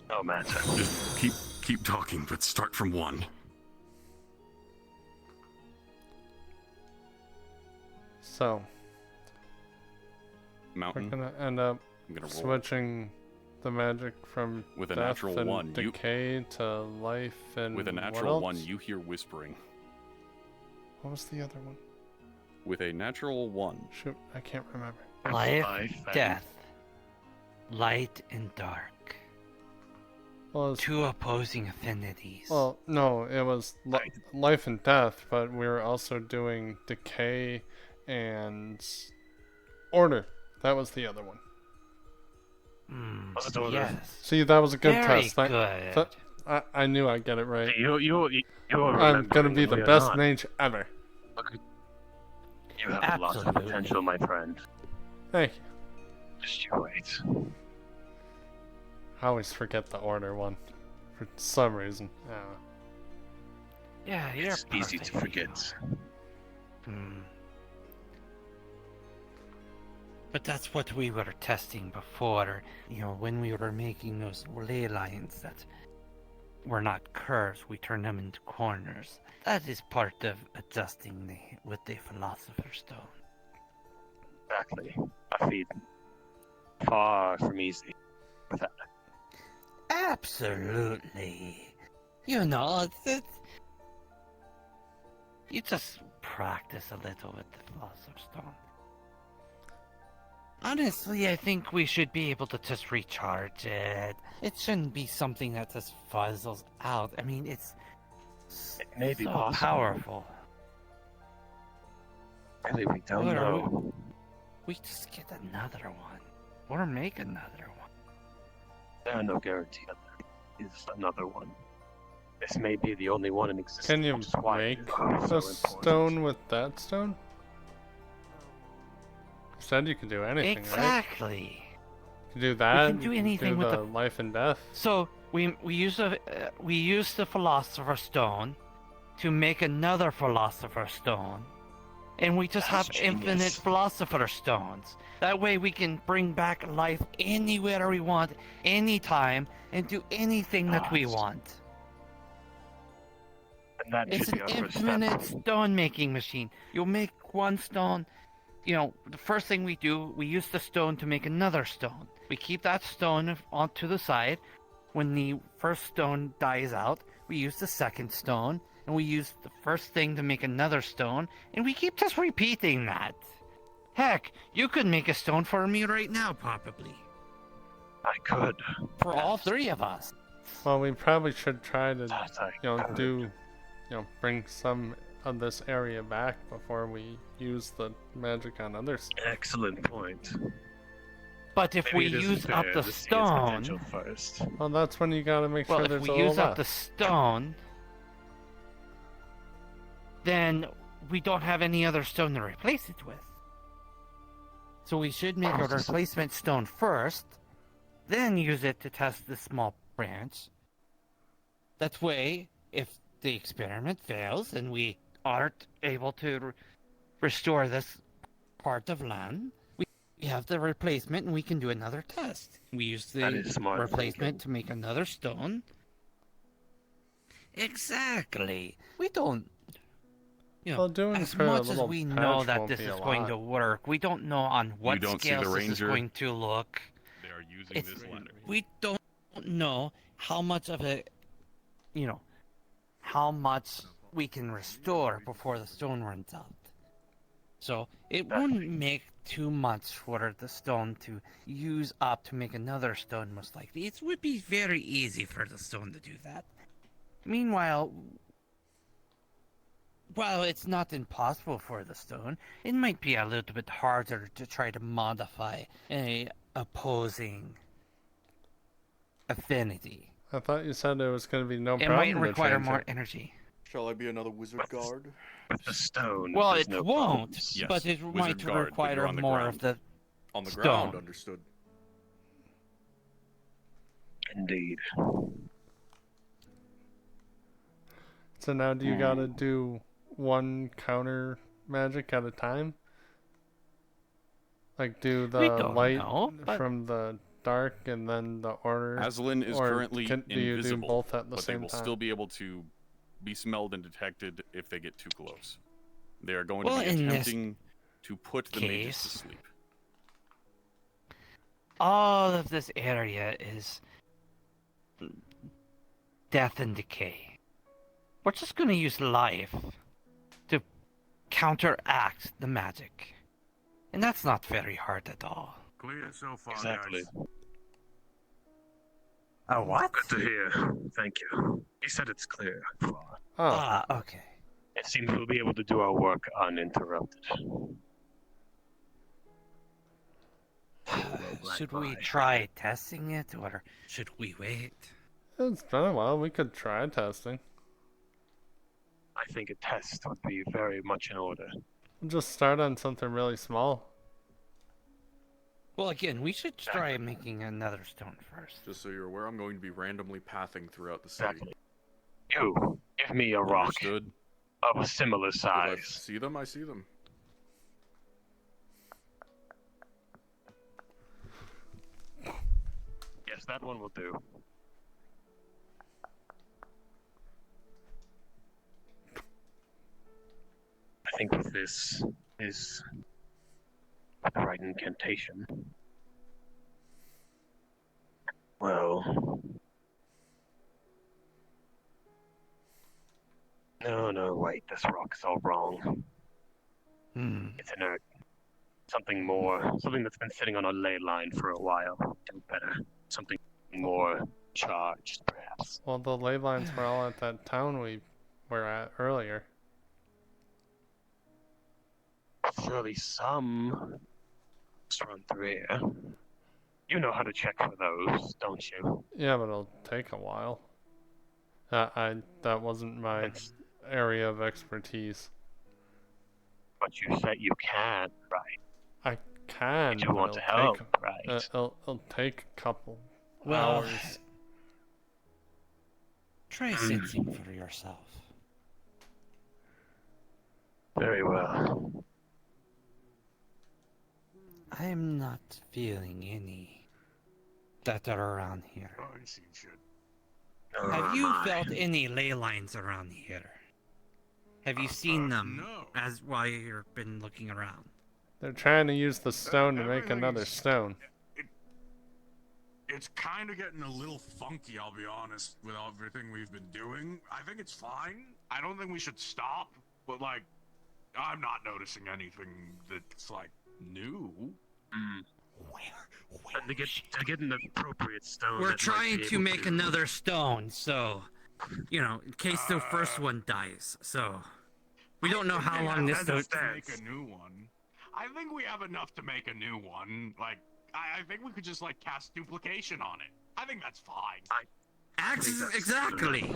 No matter. Just keep talking, but start from 1. So, Mountain. we're gonna end up I'm gonna roll. switching the magic from With a death natural and 1, you- decay to life and With a what natural 1, else? you hear whispering. What was the other one? With a natural 1. Shoot, I can't remember. Life, death, light and dark. Well, Two opposing affinities. Well, no, it was life and death, but we were also doing decay and order. That was the other one. Yes. See, that was a good Very test. good. I knew I'd get it right. You I'm gonna be the remembering best on. mage ever. You have a lot of potential, my friend. Thank you. Just you wait. I always forget the order one for some reason. I don't know. Yeah, you're It's easy to forget. But that's what we were testing before, when we were making those ley lines that were not curves, we turned them into corners. That is part of adjusting with the Philosopher's Stone. Exactly. I feed far from easy with that. Absolutely. You just practice a little with the Philosopher's Stone. Honestly, I think we should be able to just recharge it. It shouldn't be something that just fizzles out. I mean, it's may be so possible. powerful. Really, we don't Or know. We just get another one. Or make another one. There are no guarantees that there is another one. This may be the only one in existence. Can you which is why make it is so a important. stone with that stone? You said you could do anything, right? Exactly. You can do that. We can do you anything do with the life and death. So we use the Philosopher's Stone to make another Philosopher's Stone, and we just have infinite Philosopher's Stones. That way we can bring back life anywhere we want, anytime, and do anything that we want. And that It's should be an our first step. infinite stone making machine. You'll make one stone. The first thing we do, we use the stone to make another stone. We keep that stone onto the side. When the first stone dies out, we use the second stone, and we use the first thing to make another stone, and we keep just repeating that. Heck, you could make a stone for me right now, probably. I could. For all three of us. Well, we probably should try to, bring some of this area back before we use the magic on others. Excellent point. But if Maybe we it isn't use up fair the to see its stone... potential first. Well, that's when you gotta make sure if there's we a little use up the left. stone, then we don't have any other stone to replace it with. So we should make a replacement stone first, then use it to test the small branch. That way, if the experiment fails and we aren't able to restore this part of land, we have the replacement and we can do another test. We use That is the smart replacement to make another stone. Exactly. We don't... Well, doing as for a much as little we patch know that won't this be is a going lot. to work, we don't know on what don't see the scales this is ranger? going to look. They are using this ladder. We don't know how much of it, how much we can restore before the stone runs out. So it wouldn't make too much for the stone to use up to make another stone, most likely. It would be very easy for the stone to do that. Meanwhile, while it's not impossible for the stone, it might be a little bit harder to try to modify opposing affinity. I thought you said there was going to be no It problem might to require change more it. energy. Shall I be another wizard guard? With the stone. Well, there's it no won't, problems. Yes, but it wizard might guard, but you're require on the more ground. of the On the stone. ground, understood. Indeed. So now do you gotta do one counter magic at a time? Like do the We don't light know, but- from the dark and then the order? Aslan is or currently do you do invisible, both at the but they same will time? still be able to be smelled and detected if they get too close. They are going Well, to be in this attempting to put the mages to case- sleep. All of this area is death and decay. We're just going to use life to counteract the magic. And that's not very hard at all. Clear so far, Exactly. guys. A what? Good to hear. Thank you. He said it's clear. Ah, okay. It seems we'll be able to do our work uninterrupted. Should we try testing it, or should we wait? It's been a while. We could try testing. I think a test would be very much in order. We'll just start on something really small. Well, again, we should try making another stone first. Just so you're aware, I'm going to be randomly pathing throughout the city. Exactly. You, give me a rock Understood. of a similar If I size. see them, I see them. Yes, that one will do. I think with this is the right incantation. Well, no, wait, this rock's all wrong. It's inert. Something more, something that's been sitting on a ley line for a while. Do better. Something more charged, perhaps. Well, the ley lines were all at that town we were at earlier. Surely some must run through here. You know how to check for those, don't you? Yeah, but it'll take a while. That wasn't my area of expertise. But you said you can, right? I can. You but want to it'll help, take, right? It'll take a couple Well, hours. Try sensing for yourself. Very well. I am not feeling any that are around here. Have you felt any ley lines around here? Have you seen them as while you've been looking around? They're trying to use the stone to make another stone. It's kind of getting a little funky, I'll be honest, with everything we've been doing. I think it's fine. I don't think we should stop, but, like, I'm not noticing anything that's, like, new. And to get an appropriate stone. We're that might trying be to able make another stone, so in case the first one dies. So we don't know how long this to stone. make a new one. I think we have enough to make a new one. Like, I think we could just like cast duplication on it. I think that's fine. Exactly.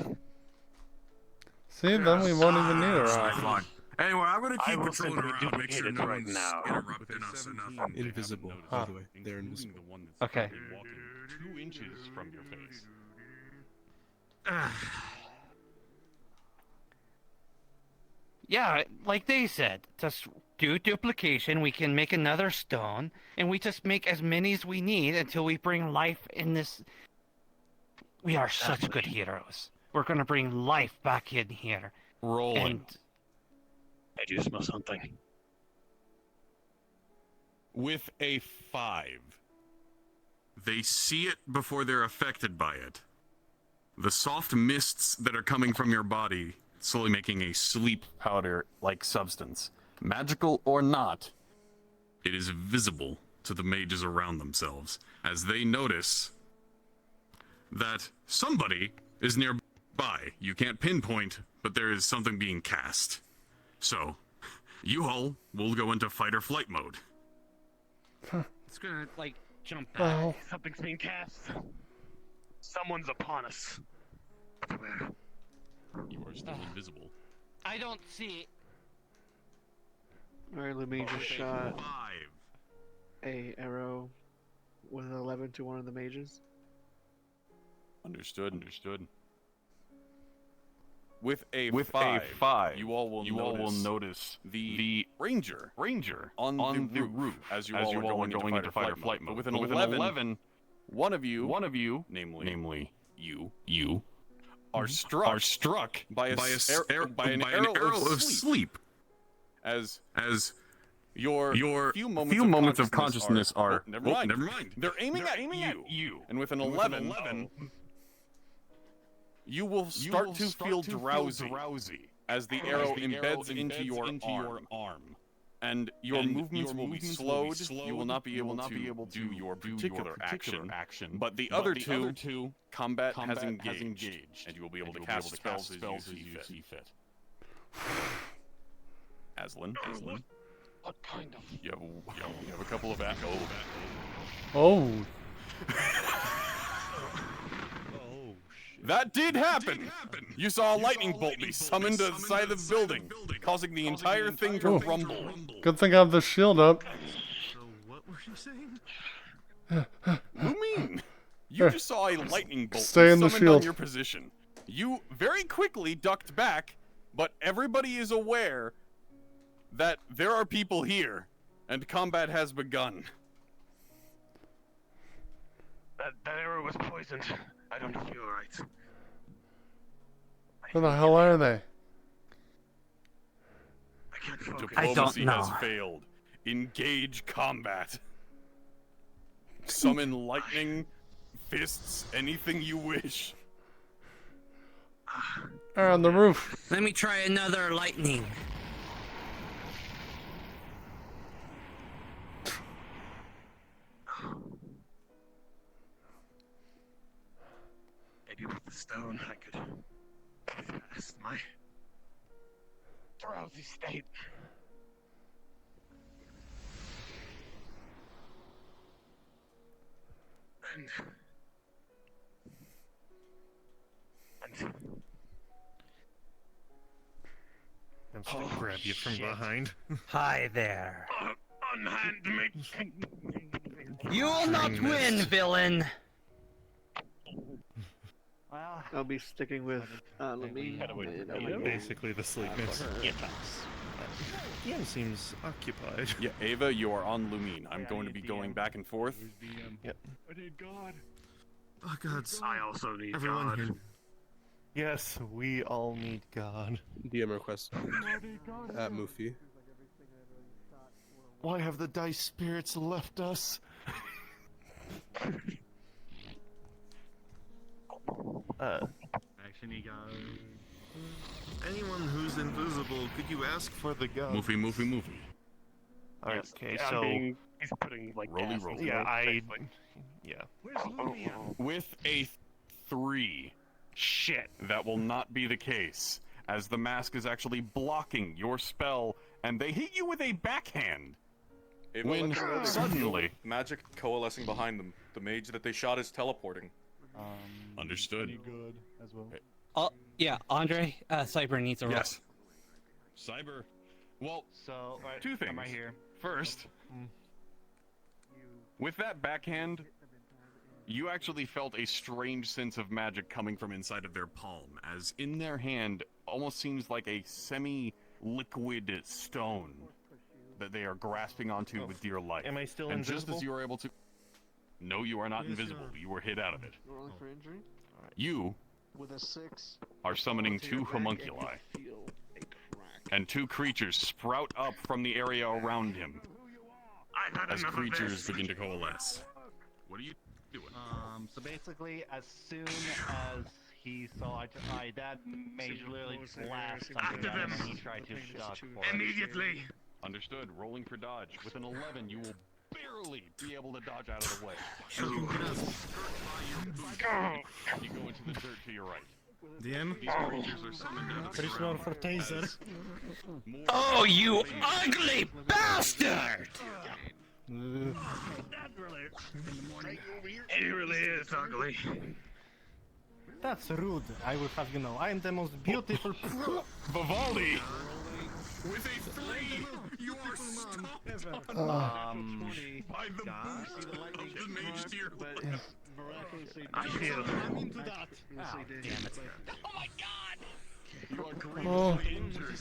See, then we won't even need a rock. Fine. Anyway, I'm gonna I keep will patrolling simply around, make sure duplicate it no right one's now. interrupting us or nothing. Invisible, by the way. They're invisible. The one that's Okay. currently walking 2 inches from your face. Yeah, like they said, just do duplication. We can make another stone, and we just make as many as we need until we bring life in this. We are such good heroes. We're gonna bring life back in here. Rolling. And I do smell something. With a 5. They see it before they're affected by it. The soft mists that are coming from your body slowly making a sleep powder-like substance. Magical or not, it is visible to the mages around themselves as they notice that somebody is nearby. You can't pinpoint, but there is something being cast. So, you all will go into fight or flight mode. it's gonna Jump back. Well. Something's being cast. Someone's upon us. Where? You are still invisible. I don't see. Alright, Lumine just shot 5. a arrow with an 11 to one of the mages. Understood. Understood. With a five, 5, you all will notice the ranger on the roof as you as all you are all going into fight or flight mode. But with an 11, one of you, namely you, are struck by an arrow of sleep. As your few moments of consciousness are never mind. They're aiming at you. And with an 11, you will start to feel drowsy as the arrow embeds into your arm. And your movements will be slowed. You will not be able to do your particular action. But the other two, combat has engaged. And you will be able to cast spells as you see fit. Aslan. What kind of? You have a couple of echoes. Oh. That did happen! You saw a lightning bolt be summoned to the side of the building, causing the entire thing to Ooh. rumble. Good thing I have the shield up. So what were you saying? Lumine, you just saw a lightning bolt Stay in the summoned on shield. your position. You very quickly ducked back, but everybody is aware that there are people here, and combat has begun. That arrow was poisoned. I don't feel right. Where the hell are they? I can't focus. Diplomacy has failed. Engage combat. Summon lightning, fists, anything you wish. They're on the roof. Let me try another lightning. Maybe with the stone I could get past my drowsy state. I'm just gonna grab you from behind. Hi there. Unhand me. You'll not win, villain. Well, I'll be sticking with Lumine. Basically the sleepness. DM seems occupied. Yeah, Ava, you are on Lumine. I'm going to be going back and forth. Yep. I need God. Oh God. I also need Everyone God. here. Yes, we all need God. DM request at Mufi. Why have the dice spirits left us? Actually, God. Anyone who's invisible, could you ask for the gun? Moofy. Alright, okay, Yeah, so... he's putting like Rolly, gas roll. in Yeah, his face, Yeah. Where's Lumia? With a 3. Shit. That will not be the case, as the mask is actually blocking your spell, and they hit you with a backhand. When suddenly... Magic coalescing behind them. The mage that they shot is teleporting. Understood. Good as well. Oh, yeah, Andre, Cyber needs a roll. Yes. Cyber. Well, So, right, two things. I'm right here. First, with that backhand, you actually felt a strange sense of magic coming from inside of their palm, as in their hand almost seems like a semi-liquid stone that they are grasping onto with dear life. Am I still and invisible? just as you are able to... No, you are not invisible. You were hit out of it. Rolling for injury? You With a 6. are summoning 2 homunculi, and 2 creatures sprout up from the area around him I've had as enough of creatures this. begin to coalesce. What are you doing? So basically, as soon as he saw that mage literally blasted something at him and he tried to duck for it. Immediately. Understood. Rolling for dodge. With an 11, you will barely be able to dodge out of the way. You go into the dirt to your right. DM? These creatures are summoned out of the Pretty ground. smart for taser. Oh, you ugly bastard! It really is ugly. That's rude. I will have you know, I am the most beautiful. Vivaldi! With a 3, you are stopped by the boost of the mage tier. I feel. I'm into that. Damn it. Oh my god! You are Oh. grievously injured.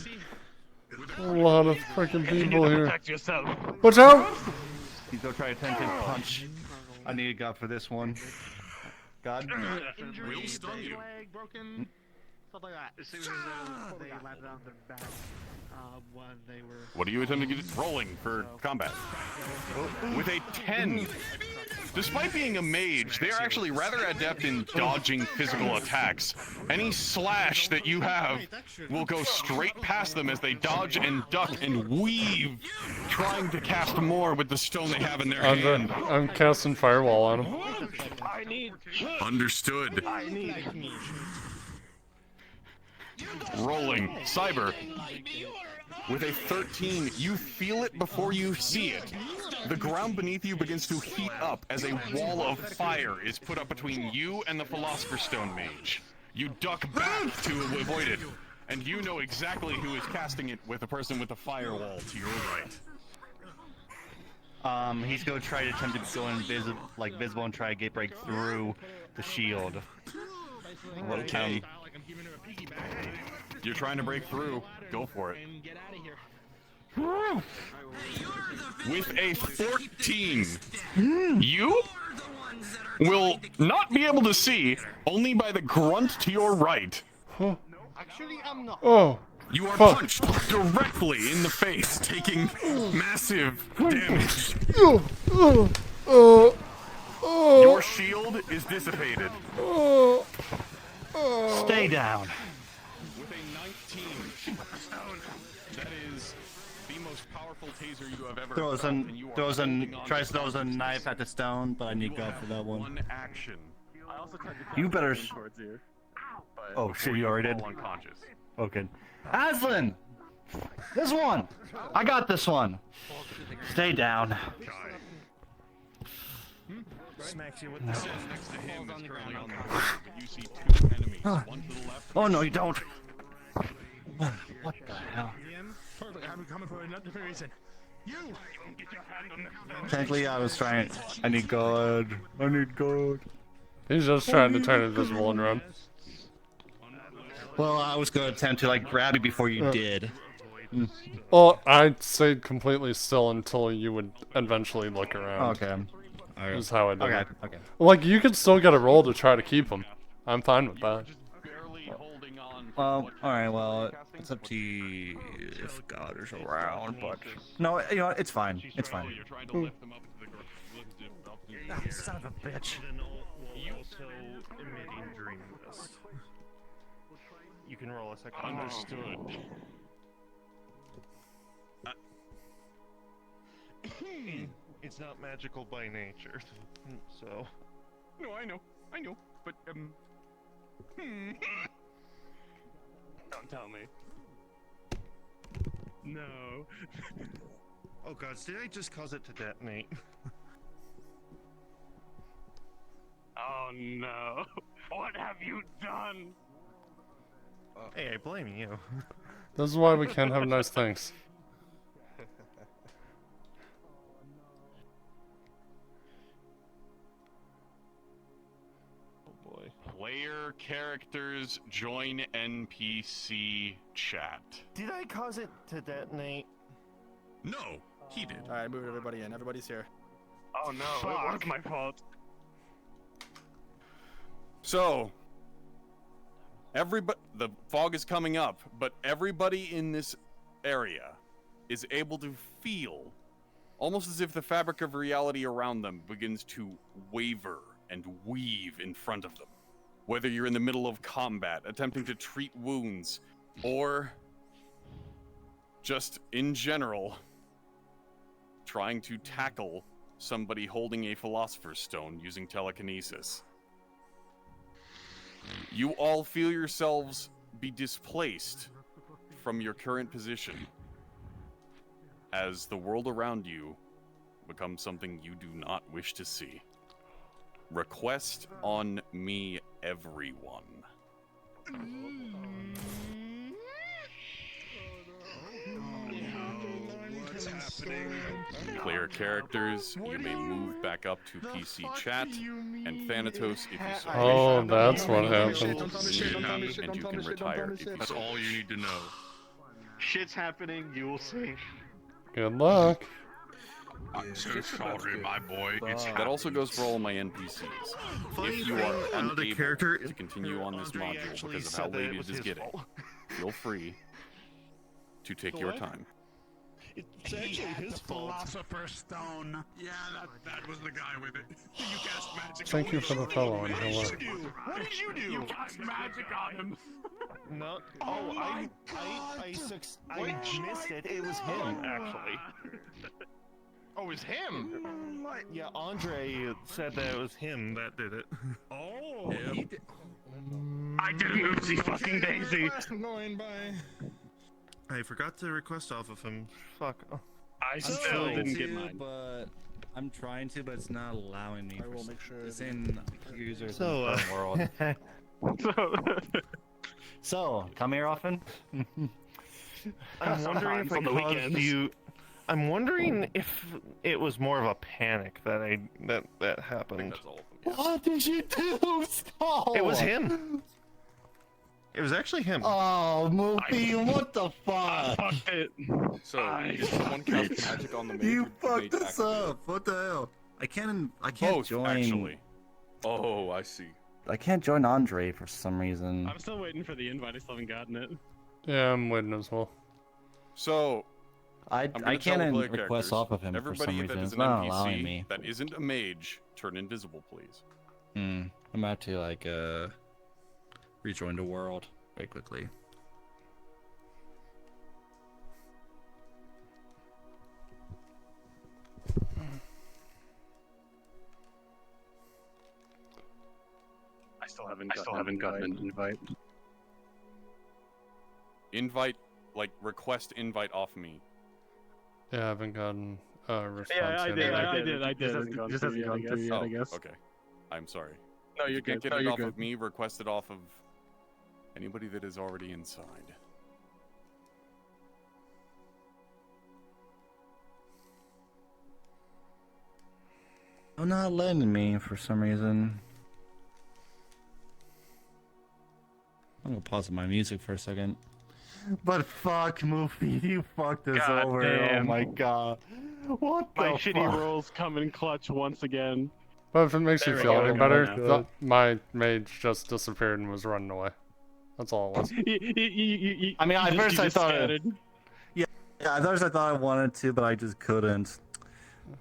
A lot of freaking people here. Protect yourself. Watch out! He's gonna try to attempt his punch. I need a god for this one. God. We'll stun you. Leg broken. Stuff like that. As soon as they landed on their back, when they were. What are you attempting to get rolling for combat? With a 10. Despite being a mage, they are actually rather adept in dodging physical attacks. Any slash that you have will go straight past them as they dodge and duck and weave, trying to cast more with the stone they have in their hand. I'm casting Firewall on him. I need. Understood. I need. Rolling. Cyber. With a 13, you feel it before you see it. The ground beneath you begins to heat up as a wall of fire is put up between you and the Philosopher's Stone mage. You duck back to avoid it, and you know exactly who is casting it with a person with a firewall to your right. He's gonna try to attempt to go visible and try to get break through the shield. Okay. You're trying to break through. Go for it. With a 14, you will not be able to see, only by the grunt to your right. Actually, I'm not. Oh. You are punched directly in the face, taking massive damage. Your shield is dissipated. Stay down. With a 19, that is the most powerful taser you have ever felt, and you are Throws a knife at the stone, but I need God for that one. one action. I also tried to You better. towards you. But Oh shit! You already did. Fall unconscious. Okay. Aslan, this one. I got this one. Stay down. Smacks you with The the stone next to him is currently on the ground, but you see 2 enemies, one to the left. Oh no, you don't. What the hell? Perfect. I'm coming for another reason. You get your hand on this. Technically, I was trying. I need God. I need God. He's just trying to turn invisible and run. Well, I was gonna attempt to like grab you before you did. Well, I stayed completely still until you would eventually look around. Okay. Is how I did it. Okay. Like, you could still get a roll to try to keep him. I'm fine with that. Alright, well, it's up to you if God is around, but... No, you know what, it's fine. It's fine. Son of a bitch. You also emitting dream mist. You can roll a second. Understood. It's not magical by nature, so. No, I know, but Don't tell me. No. Oh god, did I just cause it to detonate? Oh no. What have you done? Hey, I blame you. This is why we can't have nice things. Player characters join NPC chat. Did I cause it to detonate? No, he did. All right, moving everybody in. Everybody's here. Oh no, it was my fault. So, the fog is coming up, but everybody in this area is able to feel almost as if the fabric of reality around them begins to waver and weave in front of them. Whether you're in the middle of combat, attempting to treat wounds, or just in general, trying to tackle somebody holding a Philosopher's Stone using telekinesis. You all feel yourselves be displaced from your current position as the world around you, become something you do not wish to see. Request on me, everyone. What's happening? Player characters, you may move back up to PC chat, and Thanatos, if you so wish. Oh, that's what happened. And you can retire if you That's so all wish. you need to know. Shit's happening, you will see. Good luck. I'm so sorry, my boy. It's That also goes for all my NPCs. If you are unable to continue on this module because of how late it is getting, feel free to take your time. It's actually his fault. Philosopher's Stone. Yeah, that was the guy with it. You cast magic. Thank you for the follow and hello. What did you do? You cast magic on him. No. Oh, I missed it. It was him, actually. Oh, it was him. Yeah, Andre said that it was him that did it. Oh, He did. I did an oopsie fucking daisy. Going by. I forgot to request off of him. Fuck. I still didn't get mine. But I'm trying to, but it's not allowing me. I will make sure. It's in users So, in the world. So, come here often? I'm wondering if I on the caused weekends. you. I'm wondering if it was more of a panic that that happened. That's all of them. What did you do? Stop! It was him. It was actually him. Oh, Moopy, what the fuck? Fucked it. So, if someone casts magic on the mage, You the fucked mage us activates. up. What the hell? I can't Both, join. actually. Oh, I see. I can't join Andre for some reason. I'm still waiting for the invite. I still haven't gotten it. Yeah, I'm waiting as well. So, I I'm gonna I tell the can't player request characters, off of him for everybody some that reason. is It's an not NPC allowing me. that isn't a mage, turn invisible, please. I'm about to like rejoin the world very quickly. I still haven't gotten an invite. Invite, like, request invite off me. Yeah, I haven't gotten a response Yeah, I yet did. either. I did. Just hasn't gone through yet, I guess. Okay. I'm sorry. No, If you're you can't good. get No, it you're off good. of me, request it off of anybody that is already inside. Oh, not letting me for some reason. I'm gonna pause my music for a second. But fuck, Moofy, you fucked us God over. damn. Oh my god. What the My fuck? shitty rolls come in clutch once again. But if it makes you There we feel go. any Good. better, my mage just disappeared and was running away. That's all it was. I mean, at first I thought. Scattered. Yeah, at first I thought I wanted to, but I just couldn't.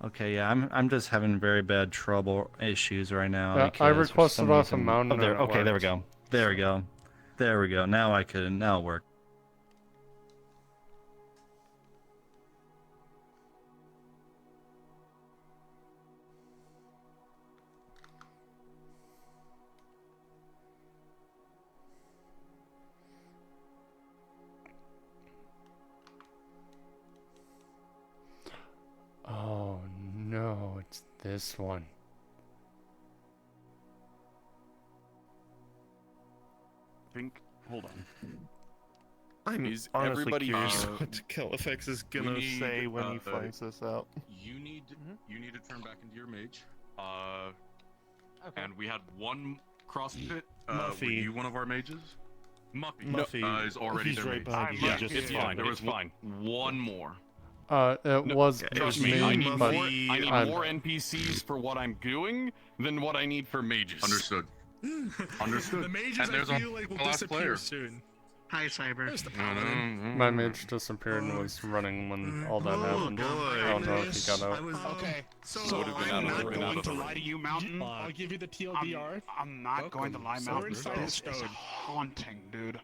Okay, yeah, I'm just having very bad trouble issues right now. Yeah, I because for requested some off a reason- mountain Oh, there, and it okay, there we worked. go. There we go. There we go. Now I could. Now it worked. Oh no, it's this one. Think. Hold on. I'm Is honestly everybody curious here- what Califax is We gonna need, say when he finds this out. You need to turn back into your mage. Okay. And we had one CrossFit. Muffy. Were you one of our mages? Muffy. Muffy, Is already he's their right mage. behind you. He just it's spawned. fine. There was one more. It was Trust me, me, I need but more. I need I'm- more NPCs for what I'm doing than what I need for mages. Understood. Understood. The mages And I there's a feel like will last disappear player. soon. Hi, Cyber. There's the paladin. my mage disappeared and was running when all that happened. I don't know if he got out. Okay, so Would've been I'm out of not the- going out to of the lie to you, Mountain. I'll give you the TLDR. I'm not going to lie, So we're Mountain. inside the This is stone. haunting, dude.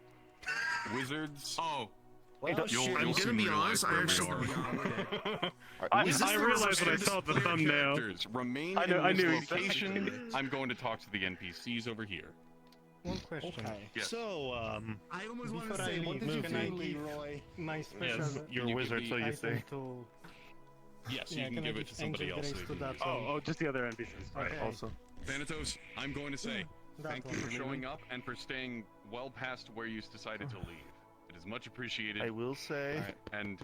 Wizards. Oh. You'll soon realize where we are. I realized when I saw the thumbnail. Characters, remain I in knew this exactly. location. I'm going to talk to the NPCs over here. One question. Okay. Yes. So, I almost want to before I say, what leave, did you movie. do, Leroy? Nice Yes, special you're a wizard, so you item say. to Yes, Yeah, you can can I give it give to somebody angel else. grace so to they can that use it. one? Oh, just the other NPCs. Right. Okay. Also, Thanatos, I'm going to say that thank you one. for showing up and for staying well past where you decided to leave. It is much appreciated. I will say. And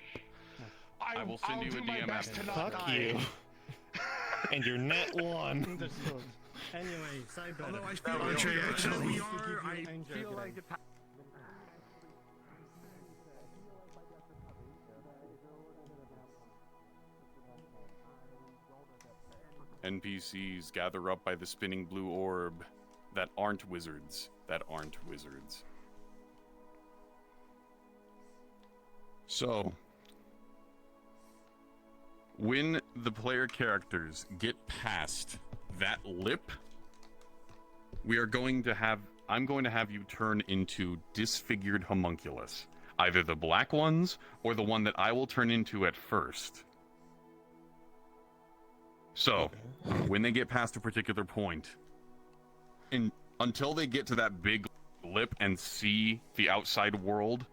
I will send I'll you a do my DM best after. to not Fuck die. you. And you're net one. Understood. Anyway, Cyber. Although I feel like we are, I feel like it's. NPCs gather up by the spinning blue orb that aren't wizards. That aren't wizards. So, when the player characters get past that lip, I'm going to have you turn into disfigured homunculus. Either the black ones, or the one that I will turn into at first. So, when they get past a particular point, until they get to that big lip and see the outside world,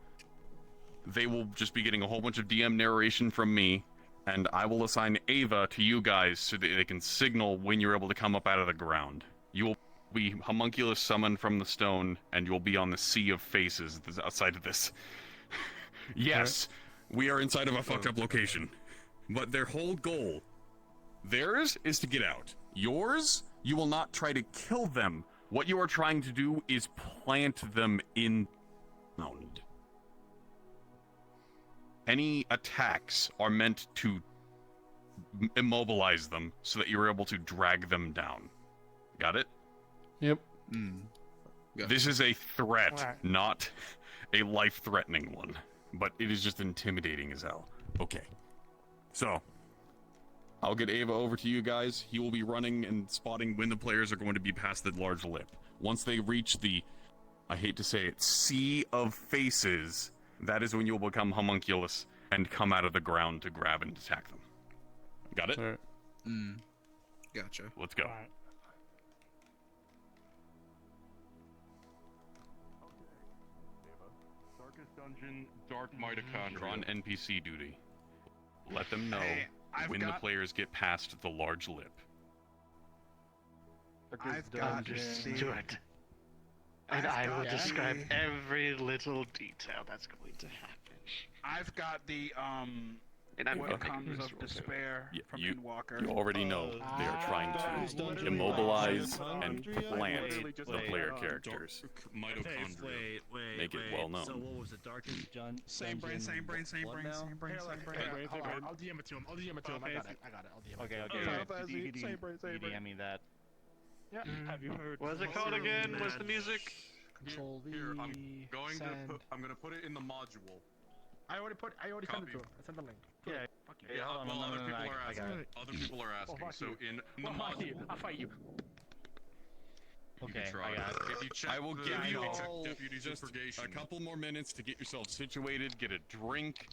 they will just be getting a whole bunch of DM narration from me, and I will assign Ava to you guys so that they can signal when you're able to come up out of the ground. You will be homunculus summoned from the stone, and you'll be on the sea of faces that's outside of this. Yes, we are inside of a fucked up location, but their whole goal, theirs is to get out. Yours, you will not try to kill them. What you are trying to do is plant them in the ground. Any attacks are meant to immobilize them so that you're able to drag them down. Got it? Yep. This is a threat, Right. not a life-threatening one. But it is just intimidating as hell. Okay. So, I'll get Ava over to you guys. He will be running and spotting when the players are going to be past the large lip. Once they reach the, I hate to say it, sea of faces, that is when you'll become homunculus and come out of the ground to grab and attack them. Got it? All right. Gotcha. Let's go. Darkest Dungeon, Dark Mitochondria. You're on NPC duty. Let them know when the players get past the large lip. I've got Stuart. And I will describe every little detail that's going to happen. I've got the And I'm what gonna make comes a of roll, too. despair from You Endwalker. already know they are trying to immobilize and plant the player characters. Mitochondria. Make it well known. So what was the darkest Same brain, same brain, same brain, same brain, same brain. Hold on, I'll DM it to him. I'll DM it to him. I got it. I'll DM it to him. Same brain, same brain. DM me that. Yeah. Have you heard? What's it called again? What's the music? Control V. Here, I'm going to put it in the module. I already sent it to him. I sent the link. Yeah. Fuck you. Yeah, hold on, well, no, other no, people no, are I got asking. it. Other people are asking. fuck So you. in the module, I'll fight you. you Okay, can try. I got it. If you check I will the- give you check all Deputies just of Purgation. a couple more minutes to get yourself situated, get a drink.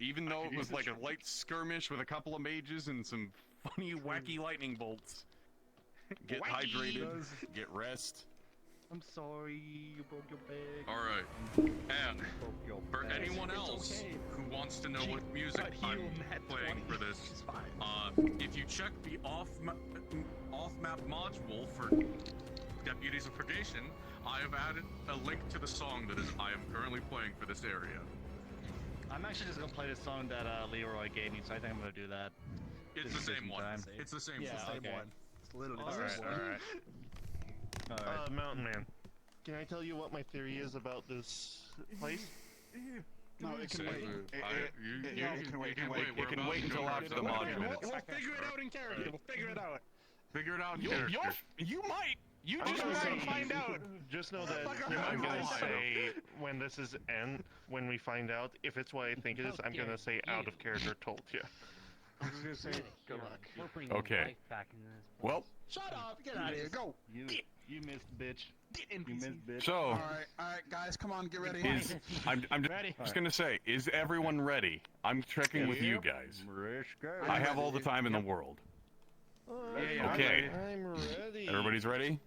Even though it was like a light skirmish with a couple of mages and some funny, wacky lightning bolts. Get hydrated, get rest. I'm sorry, you broke your back. All right. And for anyone else who wants to know what music I'm playing for this, if you check the off-map module for Deputies of Purgation, I have added a link to the song that I am currently playing for this area. I'm actually just gonna play the song that Leroy gave me, so I think I'm gonna do that. It's the same one. It's the same one. It's literally All the right, same all one. right. Mountain Man, can I tell you what my theory is about this place? No, it can wait. It can wait until after the mod minutes. We'll figure it out in character. We'll figure it out. Figure it out in character. You might. You I'm just gonna might say- find out. Just know that I'm gonna say when this is when we find out if it's what I think it is, I'm gonna say out of character told you. I'm just gonna say good luck. We're bringing Okay. life back into this. Well, Shut up! Get out of here. Go. You missed, bitch. You missed, bitch. so All right, guys, come on, get ready. I'm just gonna say, is everyone ready? I'm checking with you guys. I have all the time in the world. Okay. I'm ready. Everybody's ready?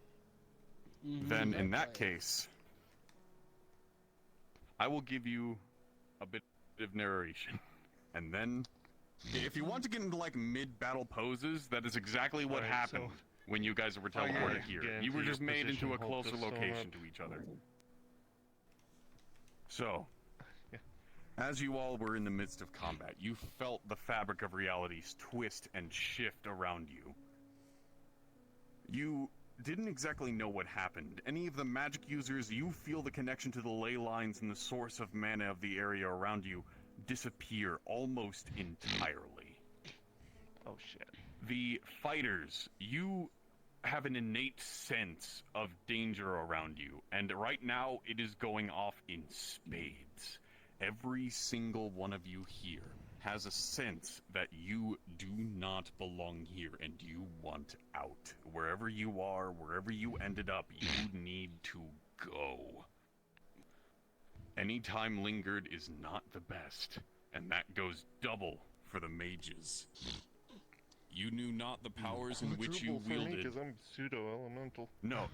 Then in that case, I will give you a bit of narration, and then If you want to get into like mid-battle poses, that is exactly what Alright, happened when you guys were How you teleported get here. into You were your just made position, into a hold the closer stone location up. to each other. So, as you all were in the midst of combat, you felt the fabric of realities twist and shift around you. You didn't exactly know what happened. Any of the magic users, you feel the connection to the ley lines and the source of mana of the area around you disappear almost entirely. Oh shit. The fighters, you have an innate sense of danger around you, and right now it is going off in spades. Every single one of you here has a sense that you do not belong here and you want out. Wherever you are, wherever you ended up, you need to go. Any time lingered is not the best, and that goes double for the mages. You knew not the powers in which you wielded. Because I'm pseudo-elemental. No.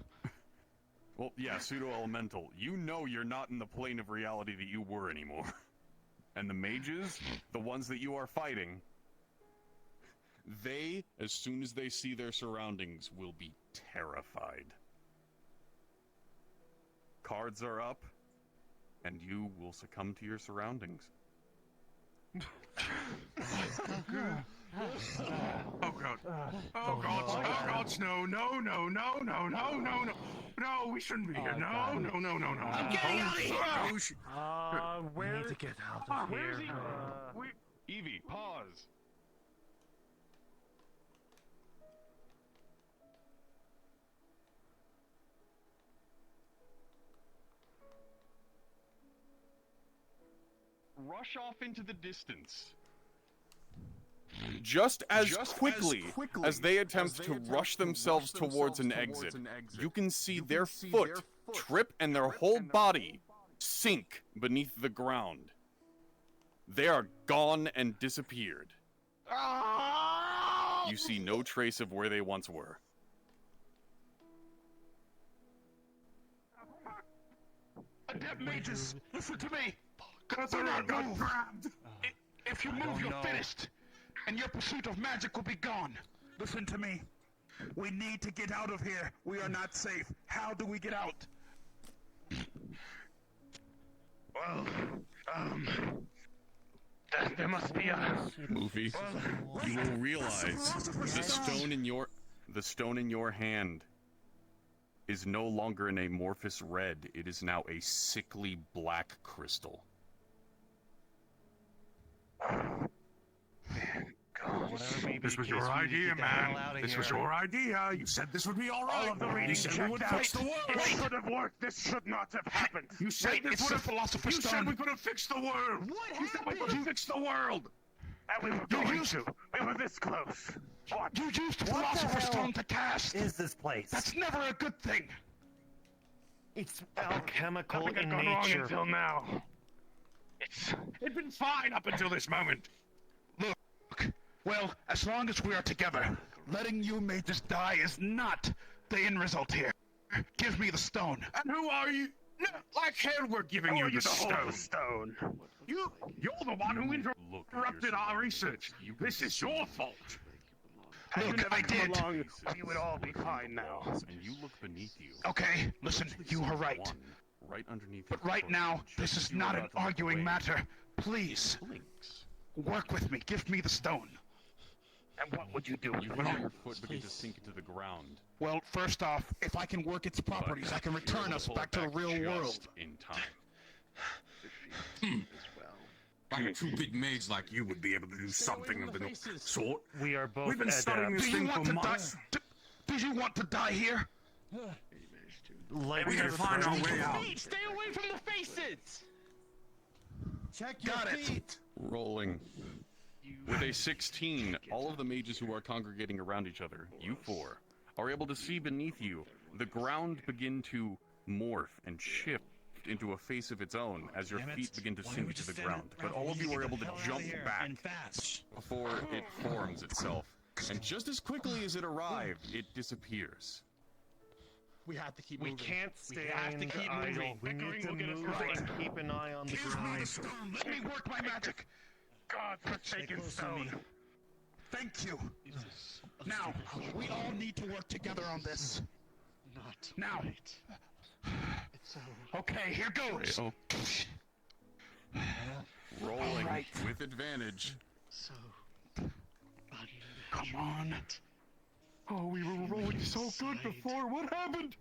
Well, yeah, pseudo-elemental. You know you're not in the plane of reality that you were anymore. And the mages, the ones that you are fighting, they, as soon as they see their surroundings, will be terrified. Cards are up, and you will succumb to your surroundings. Oh god. Oh god, no, no, no, no, no, no, no, no. No, we shouldn't be here. No, no, no, no, no. I'm getting out of here! Where? We need to get out of Where's here. Evie, pause. Rush off into the distance. Just as quickly as they attempt to rush themselves towards an exit, you can see their foot trip and their whole body sink beneath the ground. They are gone and disappeared. You see no trace of where they once were. Adept mages, listen to me. Do not move. If you move, you're finished, and your pursuit of magic will be gone. Listen to me. We need to get out of here. We are not safe. How do we get out? Well, there must be a... Movie, you will realize the stone in your hand is no longer an amorphous red. It is now a sickly black crystal. This was your idea, man. This was your idea. You said this would be all right. You said we would fix the world. This could have worked. This should not have happened. You said this would have philosopher's stone. You said we could have fixed the world. What happened? You said we could have fixed the world. And we were going to. We were this close. What? You used the philosopher's stone to cast. Is this place? That's never a good thing. It's alchemical Nothing had in gone wrong nature. until now. It'd been fine up until this moment. Look, well, as long as we are together, letting you mages die is not the end result here. Give me the stone. And who are you? No, like hell we're giving you the stone. You're the one who interrupted our research. This is your fault. Look, I did. We would all be fine now. And you look beneath you. Okay, listen, you are right. Right underneath. But right now, this is not an arguing matter. Please, work with me. Give me the stone. And what would you do? You feel your foot begin to sink into the ground. Well, first off, if I can work its properties, I can return us back to the real world. In time. Like a two-bit mage like you would be able to do something of the sort. We are both We've been studying this Do you thing want for to die? months. Do you want to die here? Like We can find our way out. Stay away from the faces! Check your Got it. feet. Rolling. With a 16, all of the mages who are congregating around each other, you four, are able to see beneath you the ground begin to morph and shift into a face of its own as your feet begin to sink to the ground. But all of you are able to jump back before it forms itself. And just as quickly as it arrived, it disappears. We have to keep We moving. can't stand have to keep idle. moving. We need to move and keep an eye on the ground. Let me work my magic. God-forsaken stone. Thank you. Now, we all need to work together on this. Not now. right. It's so... Okay, here goes. Rayo. Rolling Alright. with advantage. So... Come on. Oh, we were rolling so good before. What happened?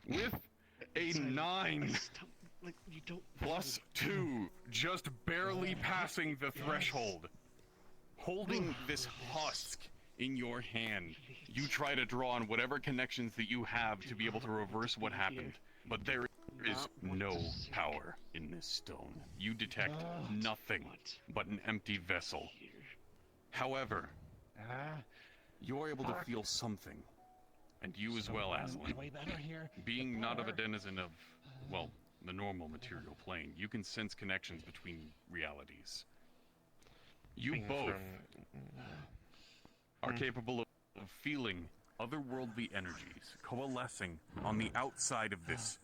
With a 9 Like, you don't... plus 2, just barely passing the threshold. Holding this husk in your hand, you try to draw on whatever connections that you have to be able to reverse what happened. But there is no power in this stone. You detect nothing but an empty vessel. However, you're able to feel something. And you as well, Aslan. Being not of a denizen of, well, the normal material plane, you can sense connections between realities. You both are capable of feeling otherworldly energies coalescing on the outside of this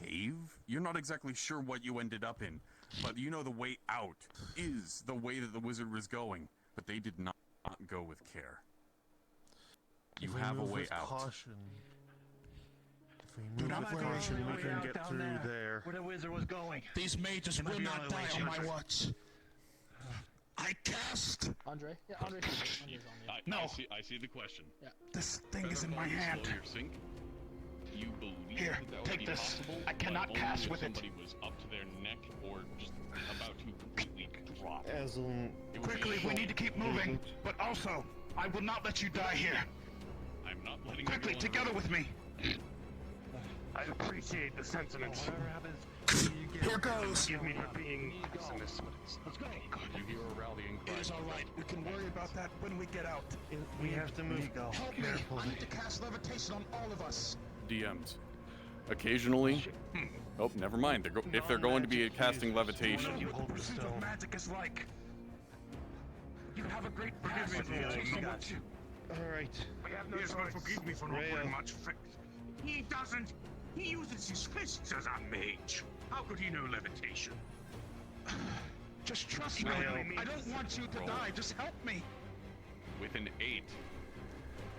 cave. You're not exactly sure what you ended up in, but you know the way out is the way that the wizard was going, but they did not go with care. You have a way out. Caution. If we move with caution, we can get through there. Where the wizard was going. These mages will not die on my watch. I cast. Andre? Yeah, Andre's on you. No. I see the question. Yeah. This thing is in my hand. Slow your sync. You believe Here, that would take be this. possible, I cannot but cast only with if it. somebody was up to their neck or just about to completely drop. Quickly, we need to keep moving. But also, I will not let you die here. I'm not letting Quickly, you go together with me. I appreciate the sentiments. Here goes. Forgive me for being pessimist. Let's go. You hear a rallying cry. It is all right. We can worry about that when we get out. We have to move Help me. carefully. I need to cast levitation on all of us. DMs. Occasionally. Oh, never mind. If they're going to be casting levitation. What the pursuit of magic is like. You have a great past. Alright. We have no choice. Forgive me for not putting much faith. He doesn't. He uses his fists as a mage. How could he know levitation? Just trust me. I don't want you to die. Just help me. With an 8,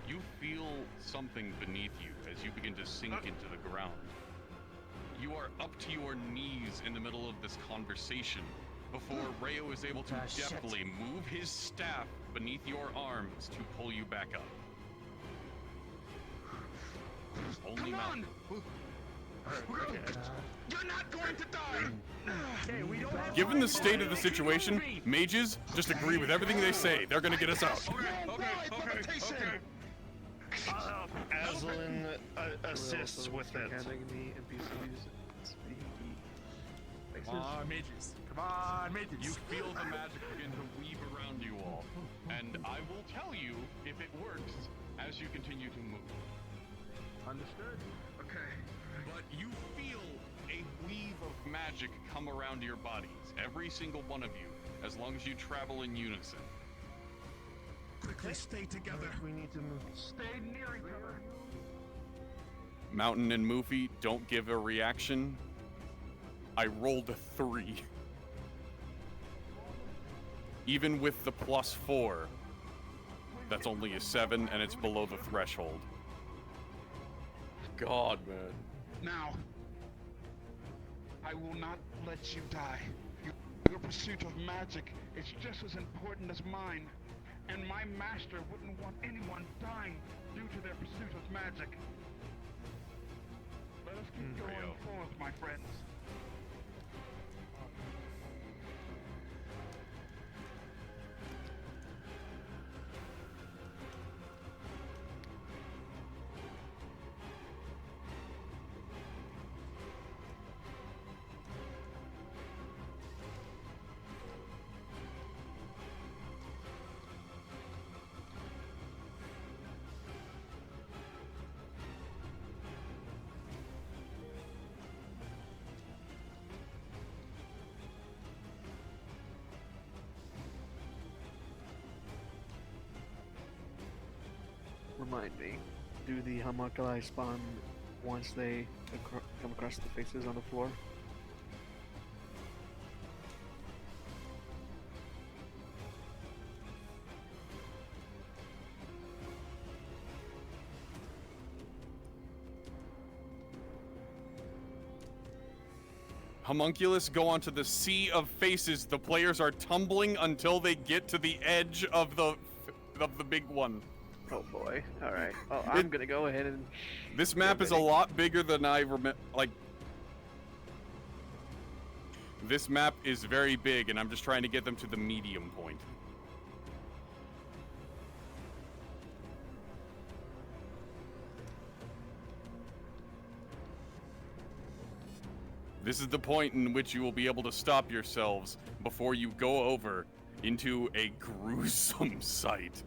you feel something beneath you as you begin to sink into the ground. You are up to your knees in the middle of this conversation before Rayo is able to deftly move his staff beneath your arms to pull you back up. Only Come on. You're not going to die. Given the state of the situation, mages just agree with everything they say. They're gonna get us out. Aslan assists with it. Come on, mages. Come on, mages. You feel the magic begin to weave around you all, and I will tell you if it works as you continue to move. Understood. Okay. But you feel a weave of magic come around your bodies, every single one of you, as long as you travel in unison. Quickly, stay together. We need to move. Stay near each other. Mountain and Moofy don't give a reaction. I rolled a 3. Even with the +4, that's only a 7 and it's below the threshold. God, man. Now, I will not let you die. Your pursuit of magic is just as important as mine, and my master wouldn't want anyone dying due to their pursuit of magic. Let us keep going forth, my friends. Remind me, do the homunculi spawn once they come across the faces on the floor? Homunculus, go onto the sea of faces. The players are tumbling until they get to the edge of the big one. Oh boy. All right. Oh, I'm gonna go ahead and. This map is a lot bigger than I remember. Like, this map is very big, and I'm just trying to get them to the medium point. This is the point in which you will be able to stop yourselves before you go over into a gruesome sight.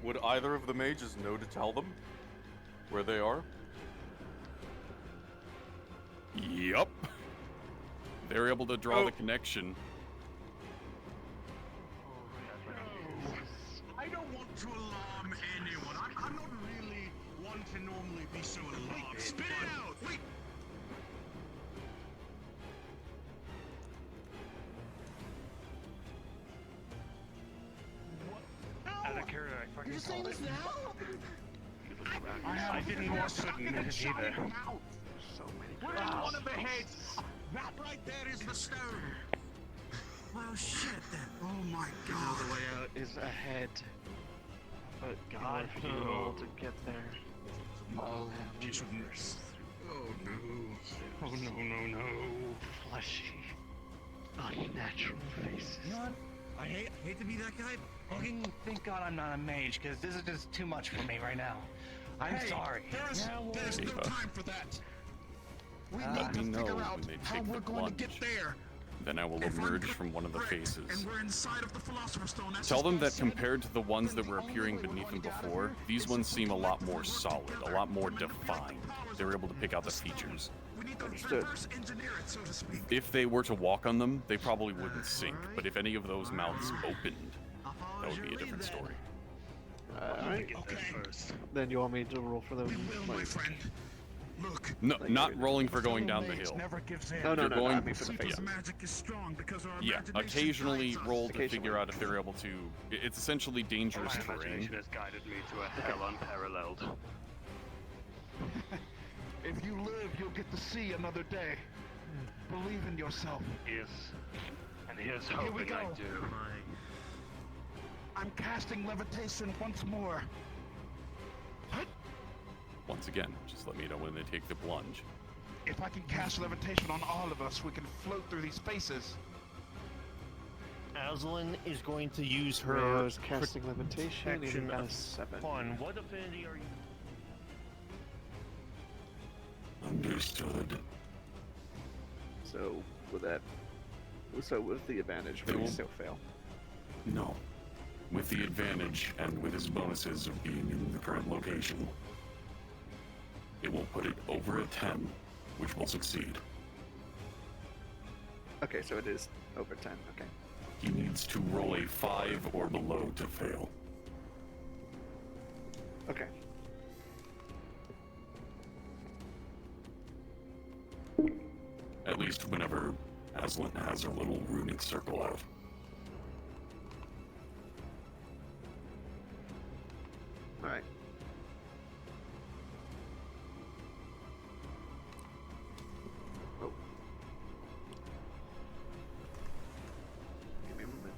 Would either of the mages know to tell them where they are? Yup. They're able to draw the connection. I don't want to alarm anyone. I'm not really one to normally be so alarmed. Spit it out! Wait! Out of character, I fucking called it. I didn't want to admit it either. So many. Where's one of the heads? That right there is the stone. Well, shit then. Oh my You know the way out is ahead. But God, for you all to get there. Oh, Jesus. Oh no. Oh no. Fleshy, unnatural faces. You know what? I hate to be that guy, but fucking thank God I'm not a mage, because this is just too much for me right now. I'm sorry. There's no time for that. We Let me need to know figure out when they how take we're the going to get plunge. there. Then I will emerge from one of the faces. And we're inside of the Philosopher's Stone. That's Tell just them what I that said. compared to the ones that were appearing beneath them before, these ones seem a lot more solid, a lot more defined. They were able to pick out the features. Understood. Engineer it, so to speak. If they were to walk on them, they probably wouldn't sink, but if any of those mouths opened, that would be a different story. Alright. Then you want me to roll for the. My friend. Look. No, not rolling for going down the hill. Never gives in. No, You're going, I mean for the yeah. faces. Magic is strong because our Yeah, imagination occasionally guides us. roll to figure out if they're able to. It's essentially dangerous My terrain. imagination has guided me to a hell unparalleled. If you live, you'll get to see another day. Believe in yourself. Yes. And here's Here we hoping I go. do. I'm casting levitation once more. Once again, just let me know when they take the plunge. If I can cast levitation on all of us, we can float through these spaces. Aslan is going to use her Rio's casting levitation protection and got a of 7. fun. What affinity are you? Understood. So with that, so with the advantage, They we won't- still fail. No. With the advantage and with his bonuses of being in the current location, it will put it over a 10, which will succeed. Okay, so it is over 10. Okay. He needs to roll a 5 or below to fail. Okay. At least whenever Aslan has her little runic circle out. All right. Oh. Give me a moment.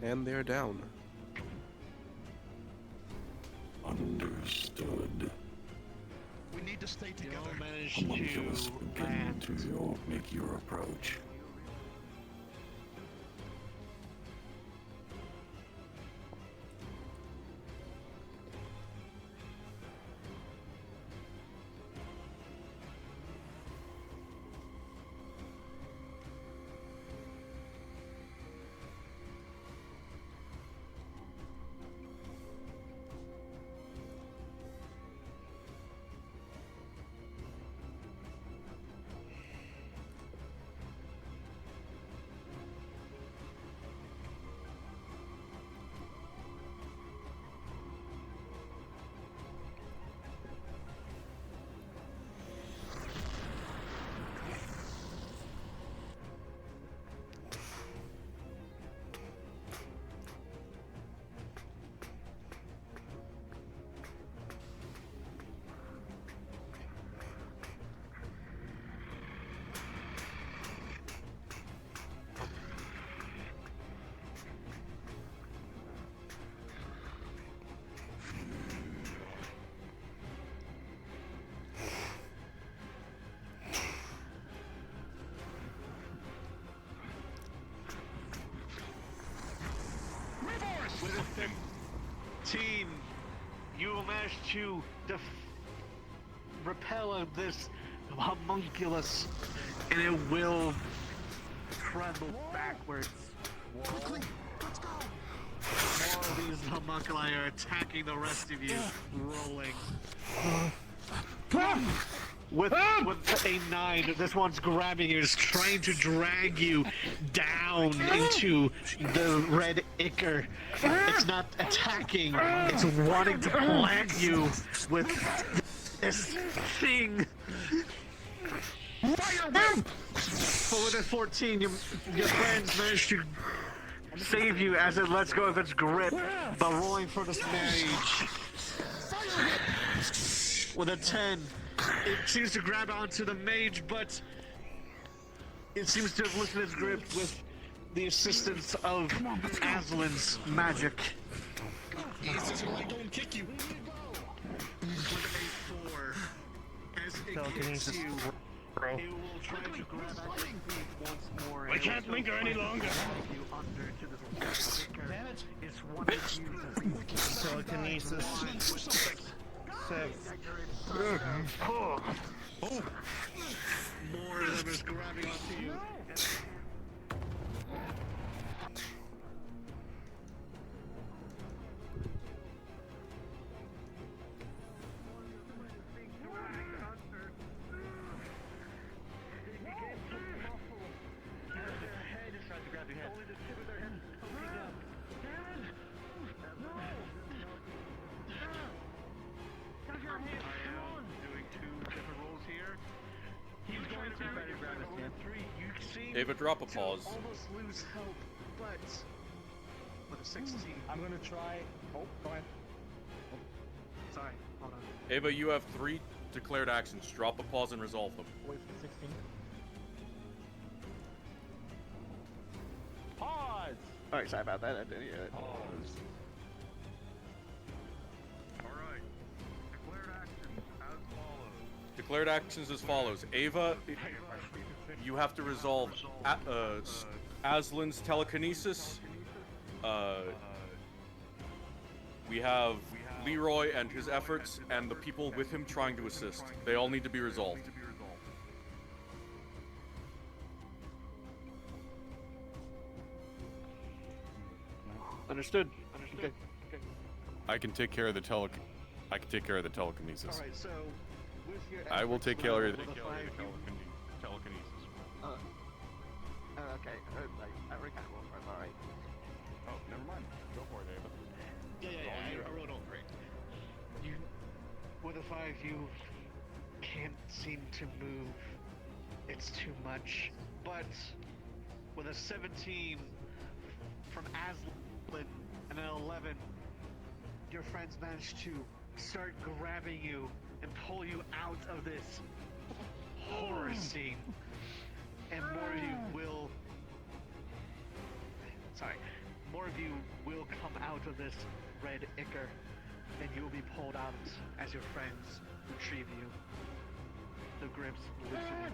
And they're down. Understood. We need to stay together. You all managed How much of us to begin land. to make your approach? With a 15, you will manage to repel this homunculus, and it will tremble backwards. Quickly, let's go. More of these homunculi are attacking the rest of you, rolling. With a 9, this one's grabbing you, is trying to drag you down into the red ichor. It's not attacking, it's wanting to plant you with this thing. But with a 14, your friends managed to save you as it lets go of its grip by rolling for this mage. With a 10, it seems to grab onto the mage, but it seems to have loosened its grip with the assistance of Aslan's magic. Jesus, I don't kick you. With a 4, as it kicks you, Bro. it will try to grab at your feet once more. I can't linger any longer. You under to this damn it! It's one of you. Telekinesis. 6. Oh. More of them is grabbing onto you. David, drop a pause. Almost lose help, but with a 16. I'm gonna try. Oh, go ahead. Sorry, hold on. Ava, you have 3 declared actions. Drop a pause and resolve them. Wait for 16. Pause! Alright, sorry about that. I didn't hear it. Declared actions as follows. Ava, you have to resolve Aslan's telekinesis. We have Leroy and his efforts, and the people with him trying to assist. They all need to be resolved. Understood. Okay. I can take care of the telekinesis. Alright, so with your I will take care of the telekinesis. Okay, I already got roll for it, alright. Oh, never mind. Go for it, Ava. Yeah, I rolled all 3. You, with a 5, you can't seem to move. It's too much. But with a 17 from Aslan and an 11, your friends managed to start grabbing you and pull you out of this horror scene. And more of you more of you will come out of this red ichor, and you will be pulled out as your friends retrieve you. The grips loosen you.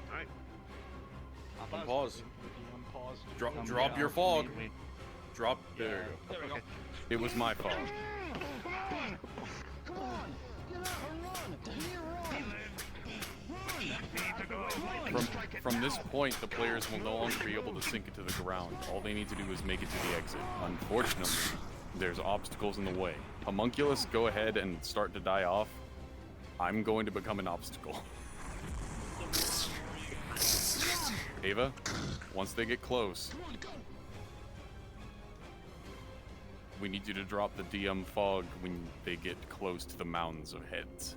Alright. Unpause. Unpause. Drop your fog. Drop. There you go. There we go. It was my fault. Come on! Get out and run! From this point, the players will no longer be able to sink it to the ground. All they need to do is make it to the exit. Unfortunately, there's obstacles in the way. Homunculus, go ahead and start to die off. I'm going to become an obstacle. Ava, once they get close, we need you to drop the DM fog when they get close to the mounds of heads.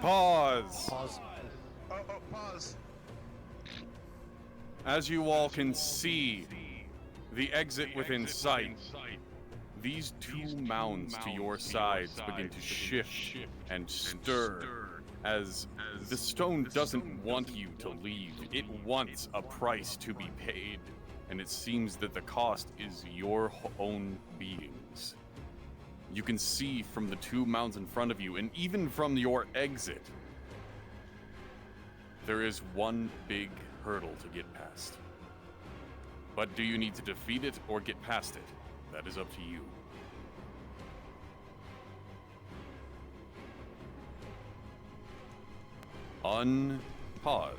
Pause! Pause. Pause. As you all can see, the exit within sight, these two mounds to your sides begin to shift and stir as the stone doesn't want you to leave. It wants a price to be paid, and it seems that the cost is your own beings. You can see from the two mounds in front of you, and even from your exit, there is one big hurdle to get past. But do you need to defeat it or get past it? That is up to you. Unpause.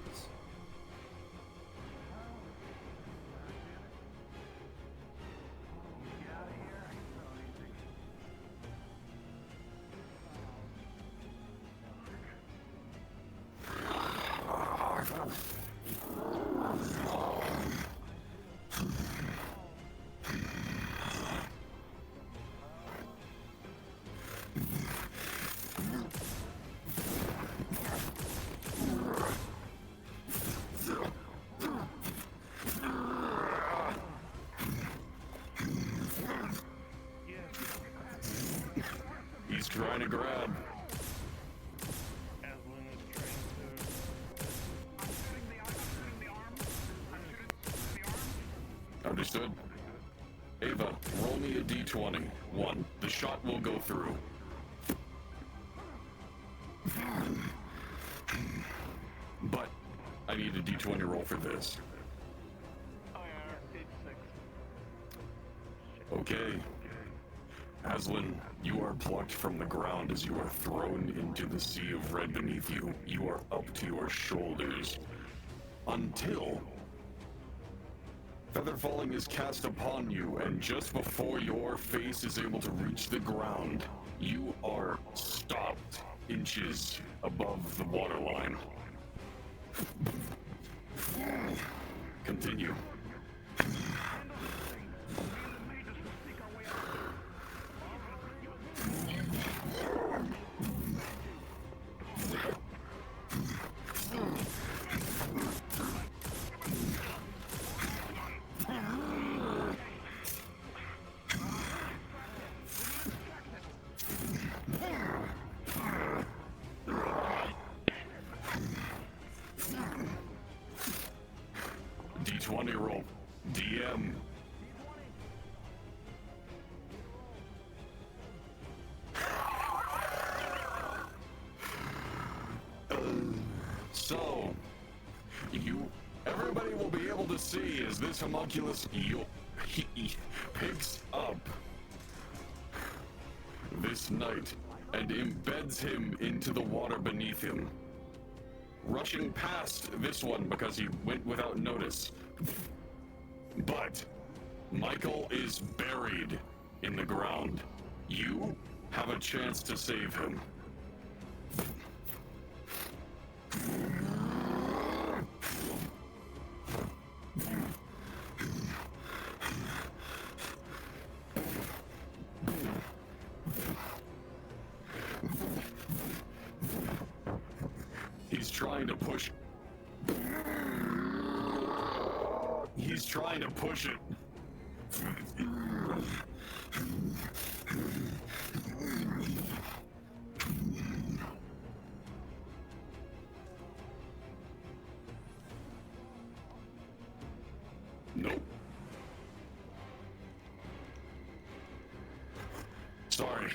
He's trying to grab. Understood. Ava, roll me a d20. 1. The shot will go through. But I need a d20 roll for this. Okay. Aslan, you are plucked from the ground as you are thrown into the sea of red beneath you. You are up to your shoulders. Until feather falling is cast upon you, and just before your face is able to reach the ground, you are stopped inches above the waterline. Continue. D20 roll. DM. So, everybody will be able to see as this homunculus he picks up this knight and embeds him into the water beneath him. Rushing past this one because he went without notice. But Michael is buried in the ground. You have a chance to save him. trying to push. He's trying to push it. Nope. Sorry.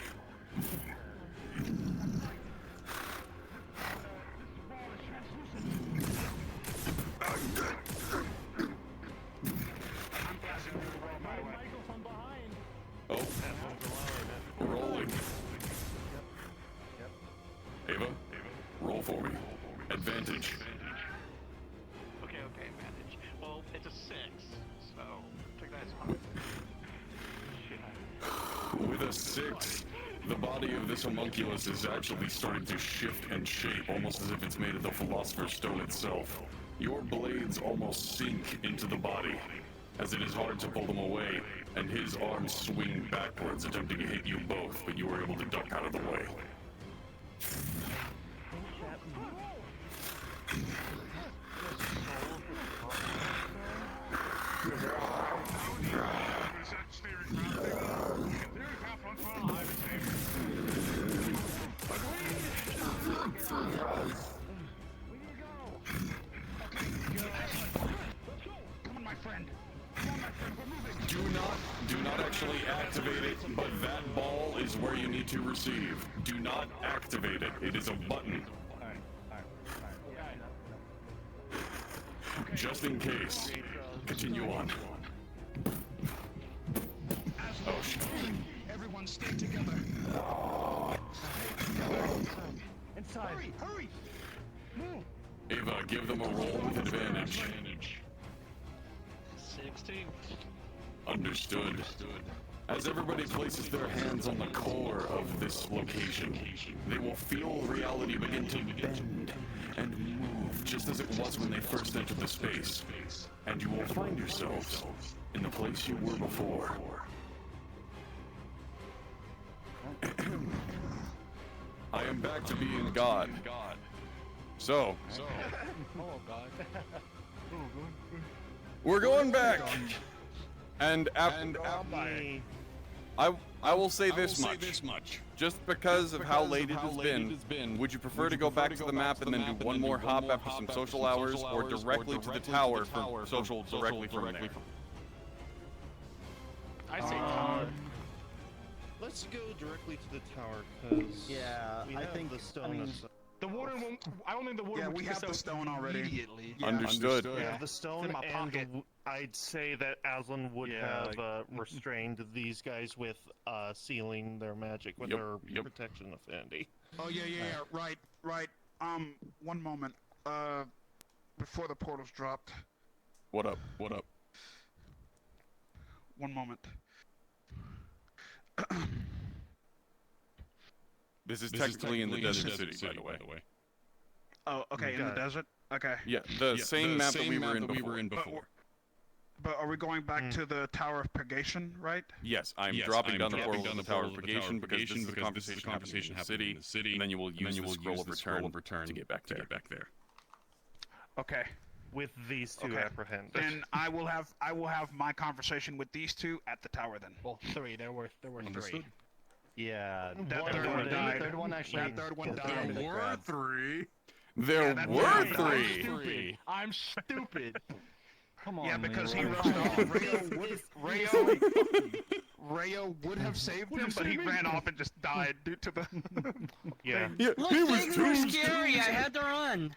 Oh, rolling. Ava, roll for me. Advantage. Okay, advantage. Well, it's a 6, so take that as fine. With a 6, the body of this homunculus is actually starting to shift and shape, almost as if it's made of the Philosopher's Stone itself. Your blades almost sink into the body, as it is hard to pull them away, and his arms swing backwards, attempting to hit you both, but you were able to duck out of the way. Come on, my friend. Do not actually activate it, but that ball is where you need to receive. Do not activate it. It is a button. Just in case. Continue on. Oh, shit. Everyone stay together. Inside. Hurry! Move! Ava, give them a roll with advantage. 16. Understood. As everybody places their hands on the core of this location, they will feel reality begin to bend and move, just as it was when they first entered the space. And you will find yourselves in the place you were before. I am back to being God. So, Oh God. we're going back. And I will say this much. Just because of how late it has been, would you prefer to go back to the map and then do one more hop after some social hours, or directly to the tower for social directly from there? I say tower. Let's go directly to the tower, because Yeah, we I have think the stone. I mean, of- The warden won't. I don't think the warden Yeah, would we kick have us the out stone already. immediately. Yeah. Understood. We have the It's stone, in my and pocket. I'd say that Aslan would have restrained these guys with sealing their magic with their protection affinity. Oh yeah. Right. One moment. Before the portals dropped. What up? One moment. This is technically in the desert city, by the way. Oh, okay, in the desert? Okay. Yeah, the same map that we were in before. But are we going back to the Tower of Purgation, right? Yes, I'm dropping down the portal of the Tower of Purgation because this is the conversation happening in the city, and then you will use the scroll of return to get back there. Okay. With these two apprehended. Then I will have my conversation with these two at the tower then. Well, 3. There were 3. Yeah, That third one died. third one actually. That third one died. There were 3. There that were third one died. 3. I'm stupid. Come on. Yeah, because he Leroy. rushed off. Rayo would have saved him, but he ran off and just died due to the. Yeah. Look, things were scary. I had to run.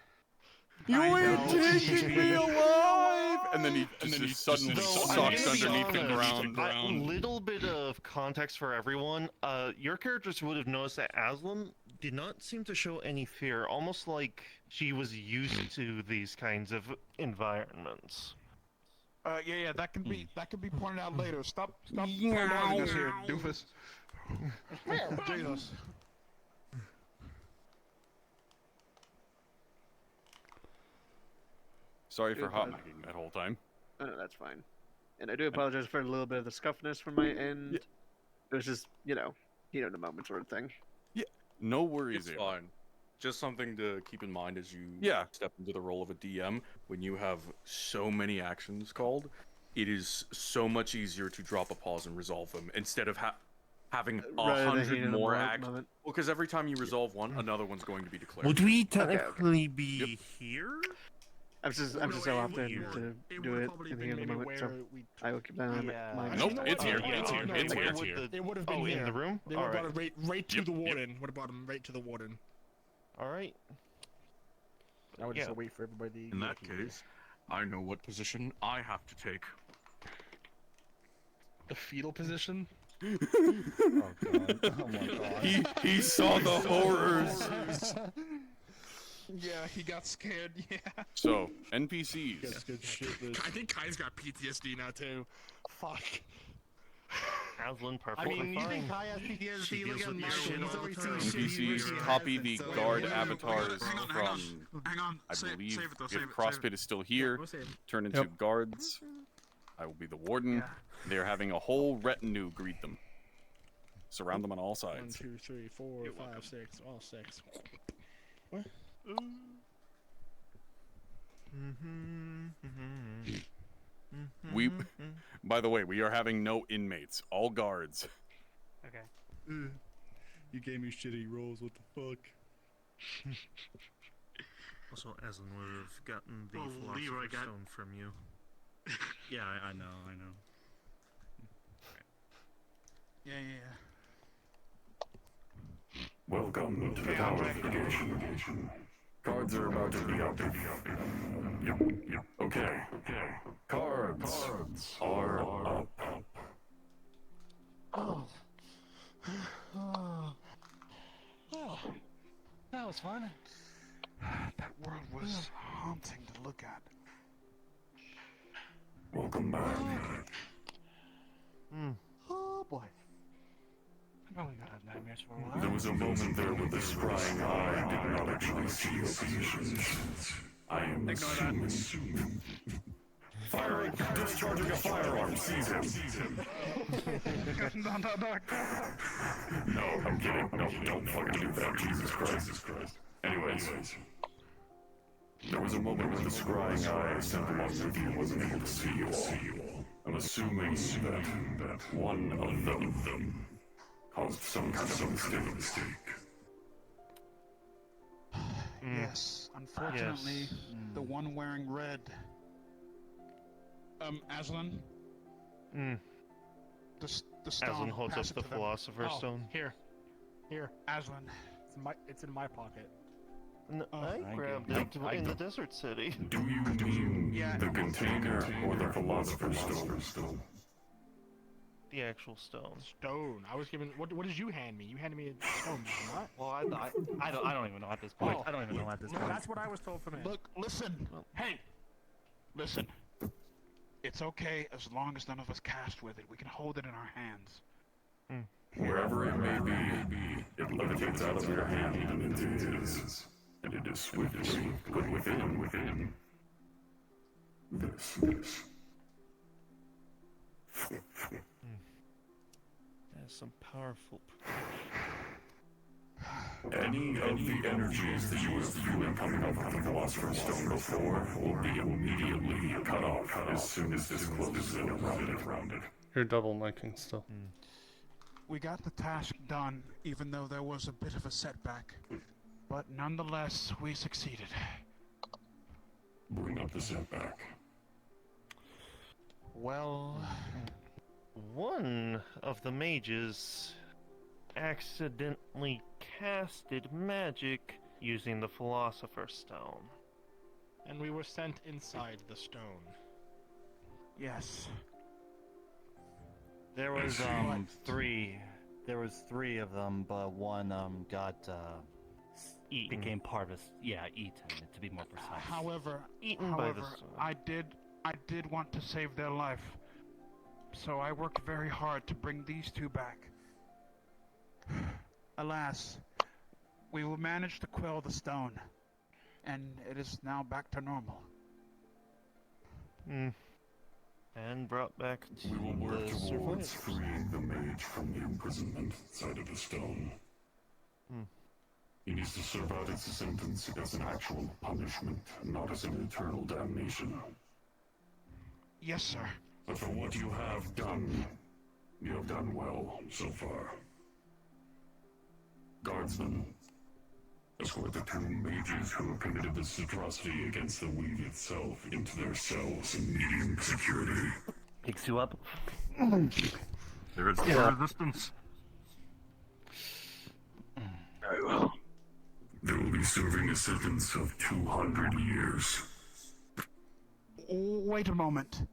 You ain't taking me alive! And then he suddenly Though, sucks underneath the ground. A little bit of context for everyone. Your characters would have noticed that Aslan did not seem to show any fear, almost like she was used to these kinds of environments. Yeah, that can be pointed out later. Stop prolonging us here, doofus. Jesus. Sorry for hot micing that whole time. No, that's fine. And I do apologize for a little bit of the scuffness from my end. Yeah. It was just, heat of the moment sort of thing. Yeah, no worries. It's fine. just something to keep in mind as you Yeah. step into the role of a DM. When you have so many actions called, it is so much easier to drop a pause and resolve them instead of having Right at the 100 heat of the more moment. actions. Well, because every time you resolve one, another one's going to be declared. Would we Okay, okay. technically be here? I'm just so often to do it in the heat of the moment, so I will keep that in mind. Nope, it's here. It's here. It's here. It's here. It would have been Oh, here. in the room? They would have Alright. brought it right to the warden. Would have brought him right to the warden. Alright. I would just wait for everybody. In that case, I know what position I have to take. The fetal position. Oh god. Oh my god. He saw the horrors. Yeah, he got scared. Yeah. So, NPCs. That's good shit. I think Kai's got PTSD now too. Fuck. Aslan, I perfectly mean, you fine. think Kai has PTSD? Look at Marshall. He's always seen shit he NPCs wishes he copy hasn't, the so- guard Wait, avatars hang on, from, hang on. I Save believe, it though, if save it, CrossFit save it. is still here, Go save it. turn into guards. I will be the warden. They're having a whole retinue greet them. Surround them on all 1, sides. 2, 3, 4, 5, 6. All 6. What? We, by the way, we are having no inmates, all guards. Okay. You gave me shitty rolls. What the fuck? Also, Aslan would have gotten the Well, Leroy Philosopher's got- Stone from you. Yeah, I know. Yeah. Welcome to the Tower of Purgation. Cards are about to be up. Yep. Okay. Cards are up. Oh. That was fun. That world was haunting to look at. Welcome back. Oh boy. I'm probably gonna have nightmares for a while. There was a moment there where the scrying eye did not actually see your positions. I am assuming. Firing, discharging a firearm, seize him. No. No, I'm kidding. No, don't fucking do that. Jesus Christ. Anyways. There was a moment when the scrying eye sent along with you wasn't able to see you all. I'm assuming that one of them caused some kind of mistake. Yes, unfortunately, the one wearing red. Aslan. The stone. Aslan holds pass up it the to them. Philosopher's Oh, Stone. Here, Aslan. It's in my pocket. No, I thank grabbed you. it in the desert city. Do you mean the container or the Philosopher's Stone? The actual stone. Stone. I was given. What did you hand me? You handed me a stone, did you not? Well, I don't even know at this point. I don't even know at this No, point. that's what I was told from him. Look, listen. Hey, listen. It's okay as long as none of us cast with it. We can hold it in our hands. Wherever it may be, it levitates out of your hand and into his. And it is swiftly put within. This. That's some powerful. Any of the energies that you have viewed coming up with the Philosopher's Stone before will be immediately cut off as soon as this closes in around it. You're double miking still. We got the task done, even though there was a bit of a setback. But nonetheless, we succeeded. Bring up the setback. Well, One of the mages accidentally casted magic using the Philosopher's Stone. And we were sent inside the stone. yes. There was three. There was 3 of them, but one got Eaten. became part of us. Yeah, eaten to be more precise. However, Eaten by the stone. I did want to save their life. So I worked very hard to bring these 2 back. Alas, we will manage to quell the stone, and it is now back to normal. And brought back to We will work the towards survivors. freeing the mage from the imprisonment side of the stone. He needs to serve out its sentence as an actual punishment, not as an eternal damnation. Yes, sir. But for what you have done well so far. Guardsmen, escort the two mages who have committed this atrocity against the Weave itself into their cells in medium security. Picks you up. There is no resistance. Very well. They will be serving a sentence of 200 years. Wait a moment.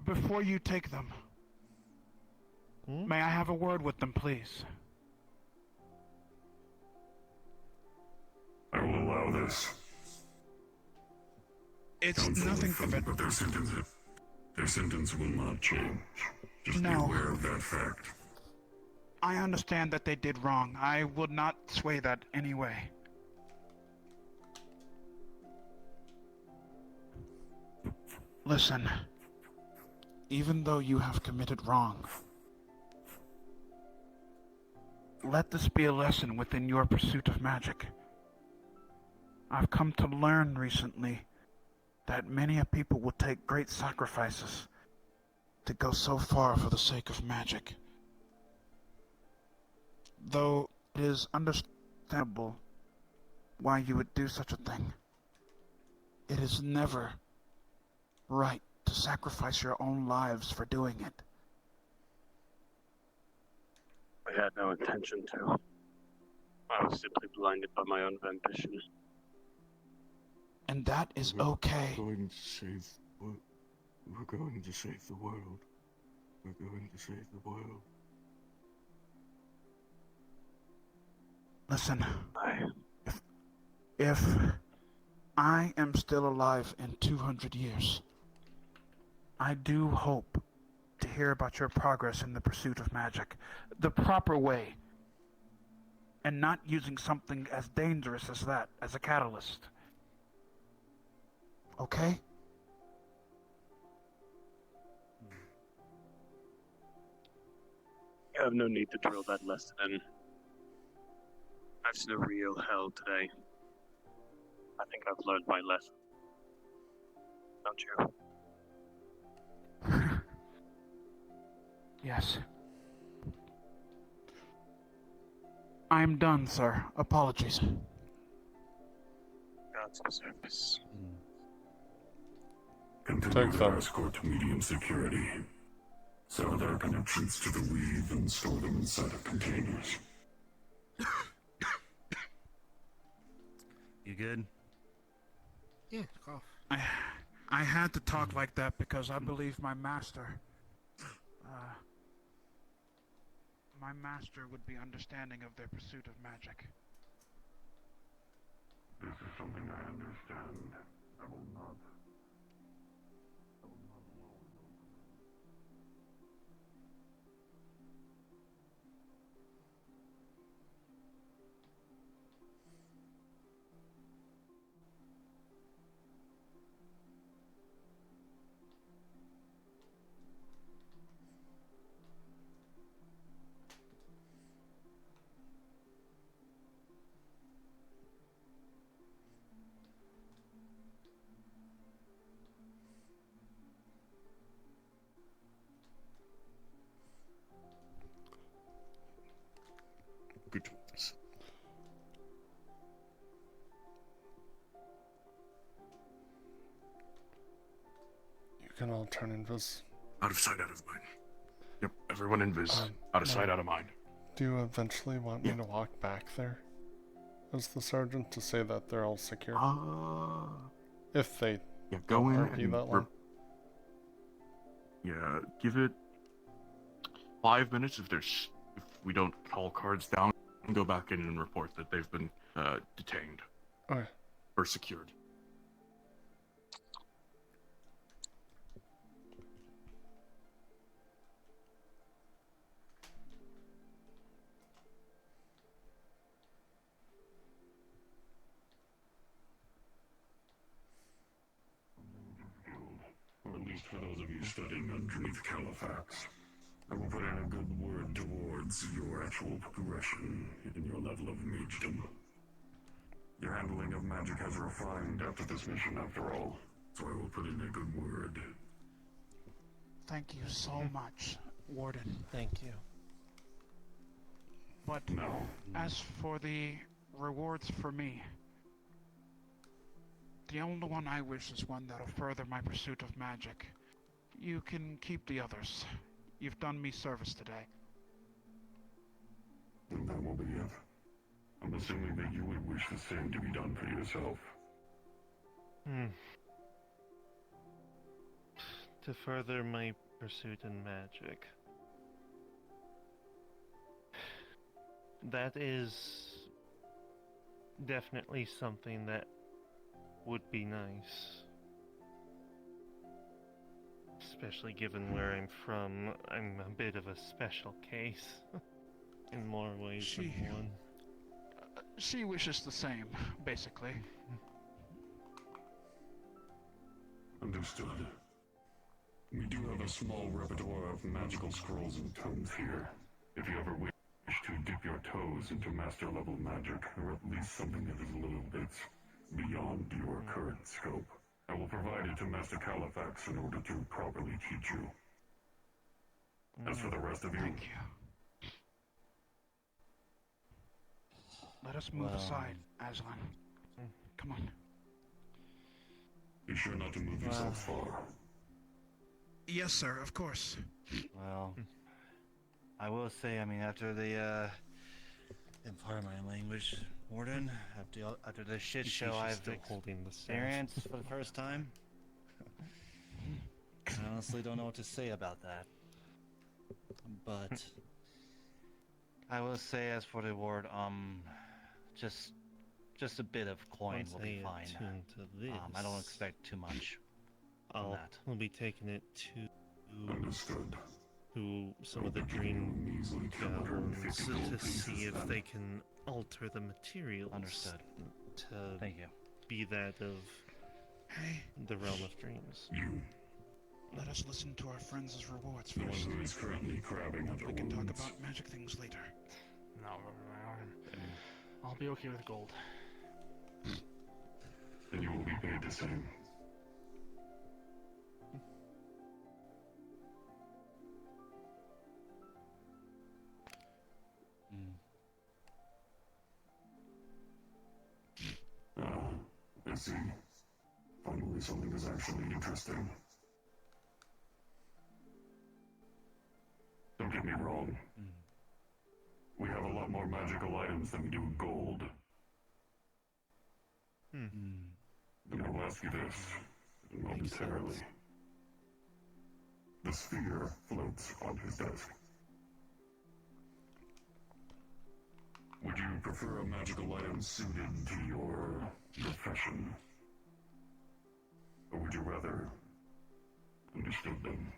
Before you take them, may I have a word with them, please? I will allow this. It's Council nothing but their sentence will not change. Just be No. aware of that fact. I understand that they did wrong. I would not sway that anyway. Listen, even though you have committed wrong, let this be a lesson within your pursuit of magic. I've come to learn recently that many a people will take great sacrifices to go so far for the sake of magic. Though it is understandable why you would do such a thing, it is never right to sacrifice your own lives for doing it. I had no intention to. I was simply blinded by my own ambition. And that is okay. We're going to save the world. We're going to save the world. Listen, if I am still alive in 200 years, I do hope to hear about your progress in the pursuit of magic, the proper way, and not using something as dangerous as that as a catalyst. Okay? You have no need to drill that lesson in. I've seen a real hell today. I think I've learned my lesson. Don't you? Yes. I'm done, sir. Apologies. God's service. Continue their escort to medium security. Sever their connections to the Weave and store them inside of containers. You good? Yeah, cough. I had to talk like that because I believe my master would be understanding of their pursuit of magic. This is something I understand. I will not. Good choice. You can all turn invis. Out of sight, out of mind. Yep, everyone invis. Out of sight, out of mind. Do you eventually want me to walk back there as the sergeant to say that they're all secure? If they go in RP and that long. Yeah, give it 5 minutes. If we don't call cards down, go back in and report that they've been detained. Okay. Or secured. Or at least for those of you studying underneath Califax. I will put in a good word towards your actual progression in your level of magedom. Your handling of magic has refined after this mission, after all. So I will put in a good word. Thank you so much, Warden. Thank you. But No. as for the rewards for me, the only one I wish is one that'll further my pursuit of magic. You can keep the others. You've done me service today. And that will be it. I'm assuming that you would wish the same to be done for yourself. To further my pursuit in magic. That is definitely something that would be nice. Especially given where I'm from, I'm a bit of a special case. In more ways than one. She wishes the same, basically. Understood. We do have a small repertoire of magical scrolls and tomes here. If you ever wish to dip your toes into master-level magic, or at least something that is a little bit beyond your current scope, I will provide it to Master Califax in order to properly teach you. As for the rest of you... Thank you. Let us move aside, Aslan. Come on. Be sure not to move yourself far. Yes, sir, of course. Well, I will say, I mean, after the, in part of my language, Warden, after the shit show I've experienced for the first time, I honestly don't know what to say about that. But I will say, as for the reward, just a bit of coin will be fine. I don't expect too much on that. We'll be taking it to Understood. To some of the dream goblins to see if they can alter the materials. Understood. To Thank you. be that of the realm of dreams. Let us listen to our friends' rewards The one first. who is currently crabbing at We the can talk wounds. about magic things later. No, I'll be okay with gold. Then you will be paid the same. I see. Finally, something is actually interesting. Don't get me wrong. We have a lot more magical items than we do gold. And I'll ask you this momentarily. The sphere floats on his desk. Would you prefer a magical item suited to your profession? Or would you rather understood them?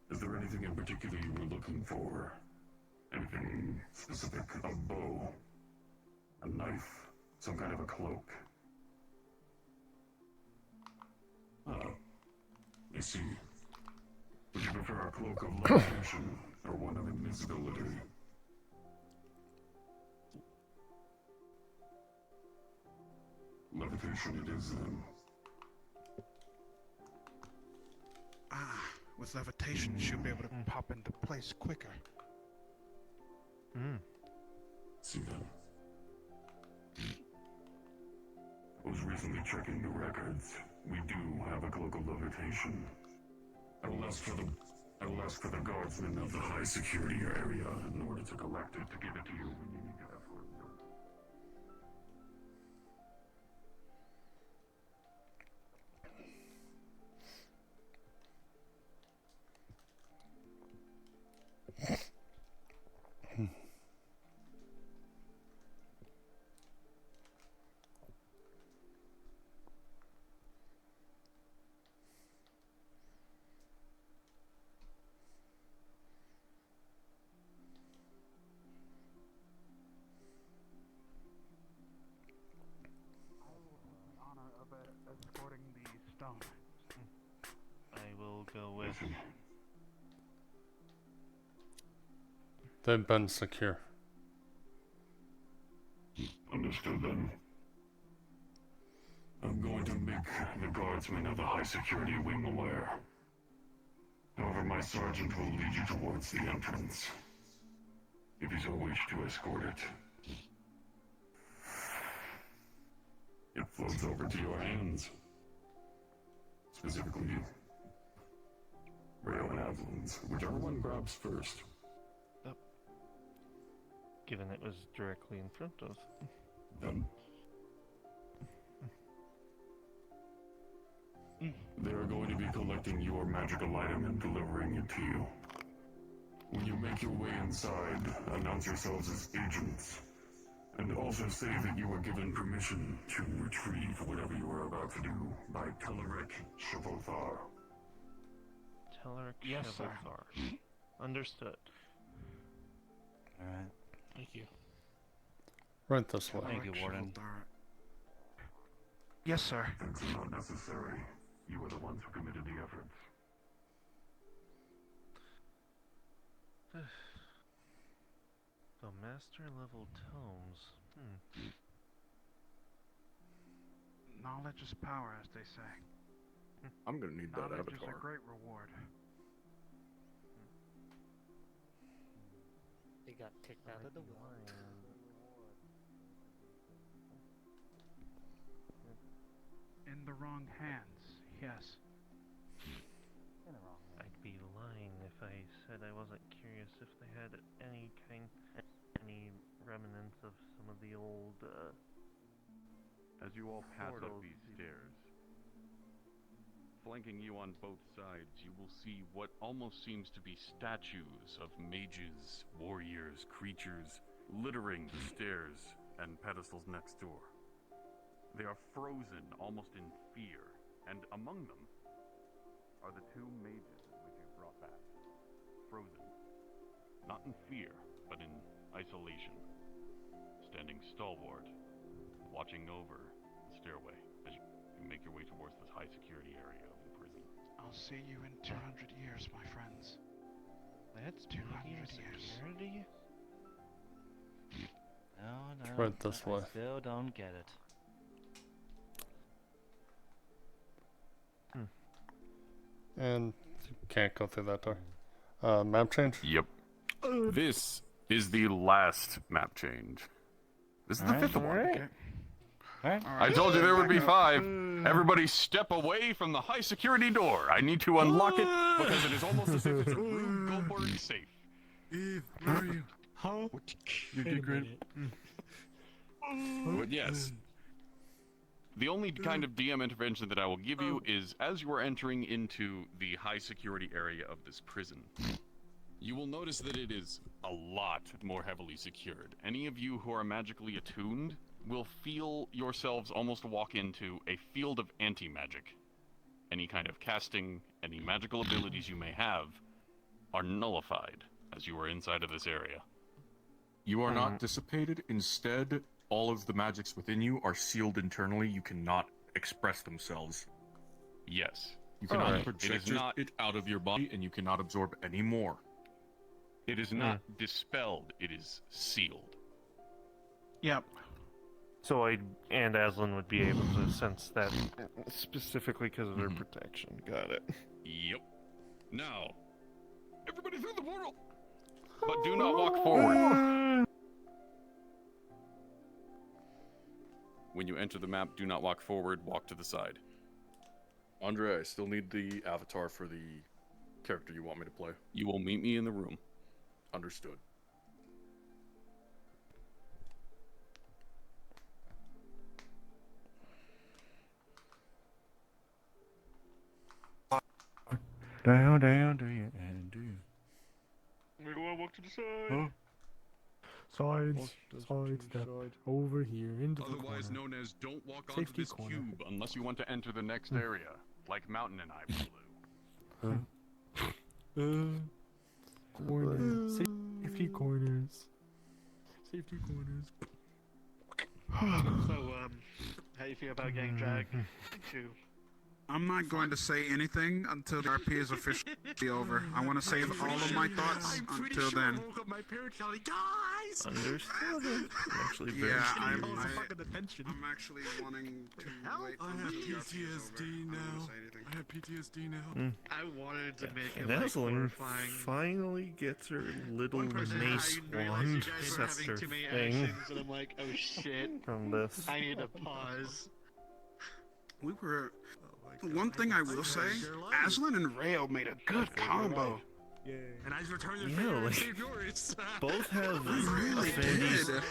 Is there anything in particular you were looking for? Anything specific? A bow? A knife? Some kind of a cloak? I see. Would you prefer a cloak of levitation or one of invisibility? Levitation it is then. With levitation, she'll be able to pop into place quicker. See then. I was recently checking the records. We do have a cloak of levitation. I will ask for the guardsmen of the high security area in order to collect it to give it to you when you get up for it. Escorting the stone. I will go with. They've been secure. Understood then. I'm going to make the guardsmen of the high security wing aware. However, my sergeant will lead you towards the entrance, if you so wish to escort it. It floats over to your hands. Specifically, Rayo and Aslan's, whichever one grabs first. Given it was directly in front of. Done. They are going to be collecting your magical item and delivering it to you. When you make your way inside, announce yourselves as agents. And also say that you were given permission to retrieve whatever you are about to do by Teleric Chavothar. Teleric Yes, sir. Chavothar. Understood. Alright. Thank you. Right this way. Thank you, Warden. Yes, sir. Thanks are not necessary. You are the ones who committed the efforts. The master level tomes. Knowledge is power, as they say. I'm gonna need that Knowledge is avatar. a great reward. They got kicked out of the war. In the wrong hands, yes. I'd be lying if I said I wasn't curious if they had any remnants of some of the old. As you all pass up portals. these stairs, flanking you on both sides, you will see what almost seems to be statues of mages, warriors, creatures, littering the stairs and pedestals next door. They are frozen almost in fear, and among them are the two mages which you've brought back. Frozen. Not in fear, but in isolation. Standing stalwart, watching over the stairway as you make your way towards this high security area of the prison. I'll see you in 200 years, my friends. That's 200 years. Security? No, Right this way. I still don't get it. And you can't go through that door. Map change? Yep. This is the last map change. This is the fifth one. Okay. Alright. I told you there would be 5. Everybody step away from the high security door. I need to unlock it because it is almost as if it's a Rube Goldberg safe. Eve, where are you? Huh? You did great. But yes. The only kind of DM intervention that I will give you is as you are entering into the high security area of this prison, you will notice that it is a lot more heavily secured. Any of you who are magically attuned will feel yourselves almost walk into a field of anti-magic. Any kind of casting, any magical abilities you may have are nullified as you are inside of this area. You are not dissipated. Instead, all of the magics within you are sealed internally. You cannot express themselves. Yes. You cannot It project is not. it out of your body, and you cannot absorb any more. It is not dispelled. It is sealed. Yep. So and Aslan would be able to sense that specifically because of their protection. Got it. Yep. Now, everybody through the portal. But do not walk forward. When you enter the map, do not walk forward, walk to the side. Andre, I still need the avatar for the character you want me to play. You will meet me in the room. Understood. Down, do you, and do you? Where do I walk to the side? Sidestep over here into the Otherwise corner. known as don't walk onto Safety this corner. cube unless you want to enter the next area, like Mountain and I blew. Corners. Safety corners. Safety corners. So, how you feel about getting dragged to? I'm not going to say anything until the RP is officially over. I want to save all of my thoughts until then. I woke up my parents yelling, guys, Understood. I'm actually very Yeah, curious. I'm actually wanting to wait I for have the PTSD PTSD now. I have PTSD now. I wanted to make it And like Aslan horrifying. finally gets her little One person mace I realized you wand guys were having scepter too many thing actions, and I'm like, oh shit. from this. I need to pause. We were. One thing I will say, Aslan and Rayo made a good combo. Yeah. And I just returned their Yeah, favor like, and saved yours. both have We really affinities. did.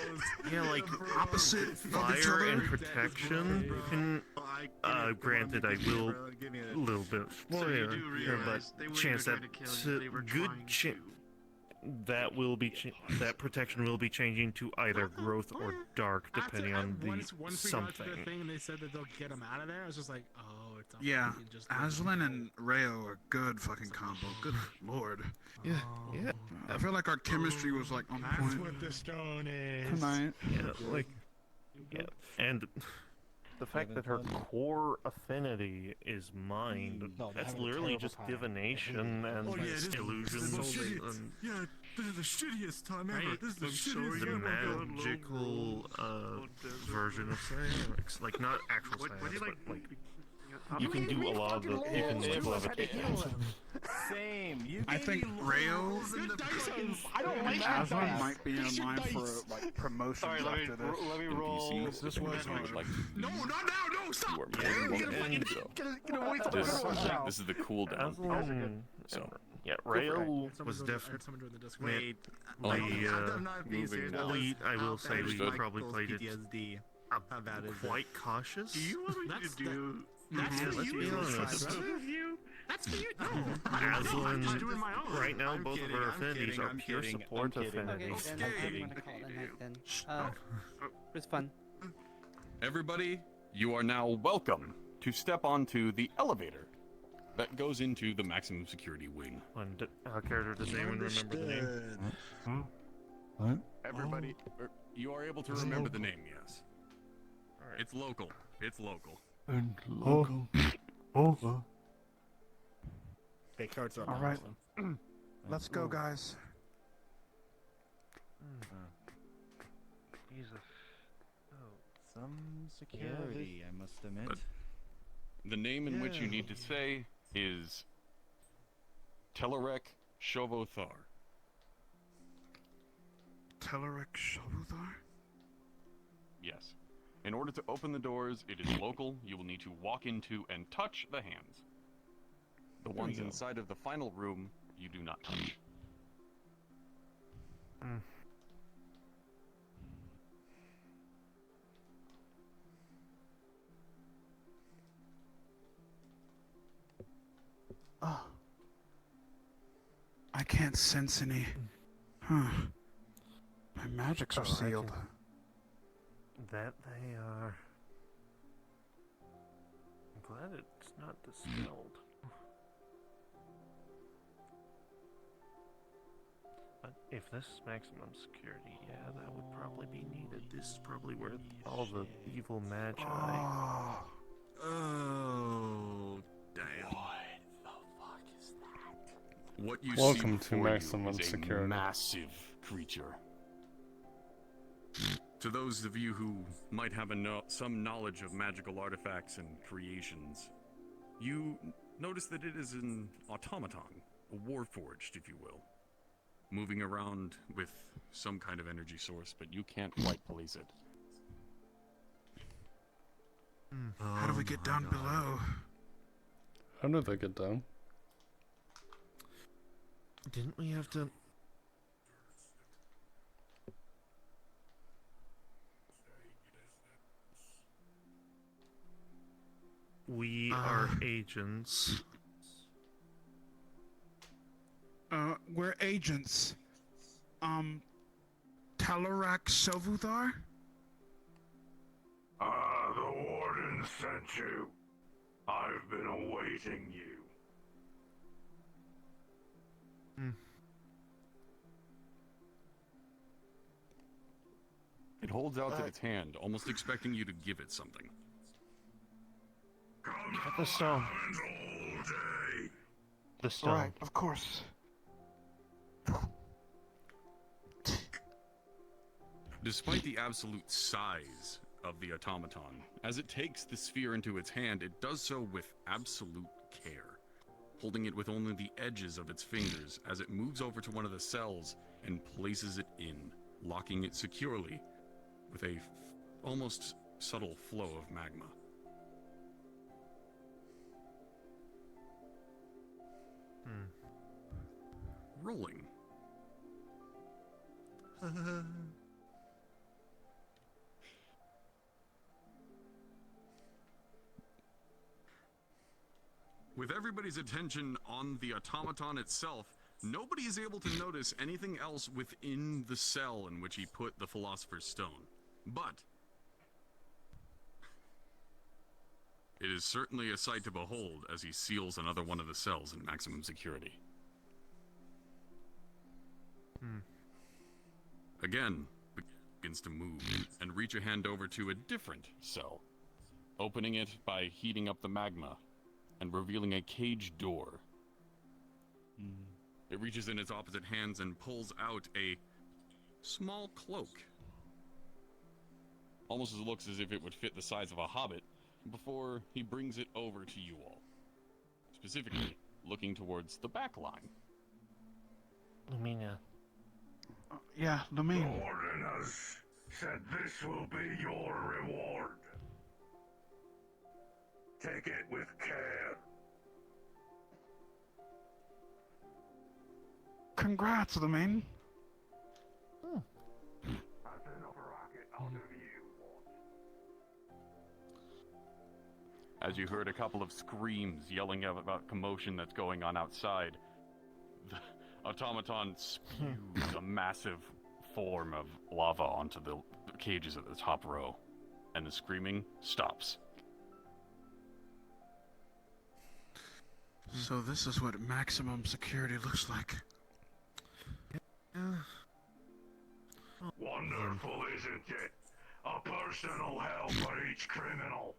Yeah, like Opposite of each fire other. and protection. And granted, I will a little bit spoiler here, but chance that good chance that will be that protection will be changing to either growth or dark, depending on the once we got to the something. thing and they said that they'll get him out of there, I was just like, oh, it's not Yeah, fucking just Aslan and Rayo are good fucking combo. Good lord. Yeah, yeah. I feel like our chemistry was like on That's point what the stone is. tonight. Yeah, like yeah, and the fact that her core affinity is mind, No, they're that's having a literally terrible just time. divination and Oh, yeah, it is illusions and Yeah, this is the shittiest time ever. Right? This is the I'm shittiest the time ever. magical version of psionics. Like not actual What do you psionics, like? but like you can do a lot of the you can do levitation. Same. You I think Rayo I don't like Aslan that. might be in line for like promotions Alright, let after this. me roll. NPCs, This if was you would like No, not now, no, stop! you are more than welcome to go. Get away from This is the cooldown period. Aslan, So yeah, Rayo was definitely. Someone joined the Discord. Wait, Oh, we I will say we Understood. probably played it How bad is quite cautious. Do you want me to do? That's Yeah, for let's you, be little honest. tribes. Two of you? That's for you. No, Aslan, I'm just doing my own. right now, I'm both kidding, of our I'm affinities kidding, are I'm pure kidding, support I'm kidding. Okay, affinities. then I'm gonna call it a night then. It was fun. Everybody, you are now welcome to step onto the elevator that goes into the maximum security wing. And our character doesn't even remember the name. What? Everybody, you are able to remember the name, yes. It's local. It's local. And local. Oh. They cards are All right. awesome. Let's go, guys. Jesus. Oh, some security, I must admit. But the name in which you need to say is Telerek Shovothar. Telerek Shovuthar? Yes. In order to open the doors, it is local. You will need to walk into and touch the hands. The ones inside of the final room, you do not touch. Oh. I can't sense any. Huh. My magics are sealed. That they are. I'm glad it's not dispelled. But if this is maximum security, yeah, that would probably be needed. This is probably where all the evil magi. Oh, damn. What you Welcome see to before maximum you is security. a massive creature. To those of you who might have some knowledge of magical artifacts and creations, you notice that it is an automaton, a warforged, if you will, moving around with some kind of energy source, but you can't quite place it. How do we get down below? How did they get down? Didn't we have to? We are agents. We're agents. Telerak Shovuthar? The warden sent you. I've been awaiting you. It holds out its hand, almost expecting you to give it something. Get the stone. The stone. Right, of course. Despite the absolute size of the automaton, as it takes the sphere into its hand, it does so with absolute care, holding it with only the edges of its fingers as it moves over to one of the cells and places it in, locking it securely with a almost subtle flow of magma. Rolling. With everybody's attention on the automaton itself, nobody is able to notice anything else within the cell in which he put the Philosopher's Stone. But it is certainly a sight to behold as he seals another one of the cells in maximum security. Again, begins to move and reach a hand over to a different cell, opening it by heating up the magma and revealing a cage door. It reaches in its opposite hands and pulls out a small cloak. Almost as it looks as if it would fit the size of a hobbit, before he brings it over to you all. Specifically, looking towards the back line. Lumina. Yeah, Lumine. Ordinance said this will be your reward. Take it with care. Congrats, Lumine. That's enough rocket out of you. As you heard a couple of screams yelling about commotion that's going on outside, the automaton spews a massive form of lava onto the cages at the top row, and the screaming stops. So this is what maximum security looks like. Wonderful, isn't it? A personal hell for each criminal.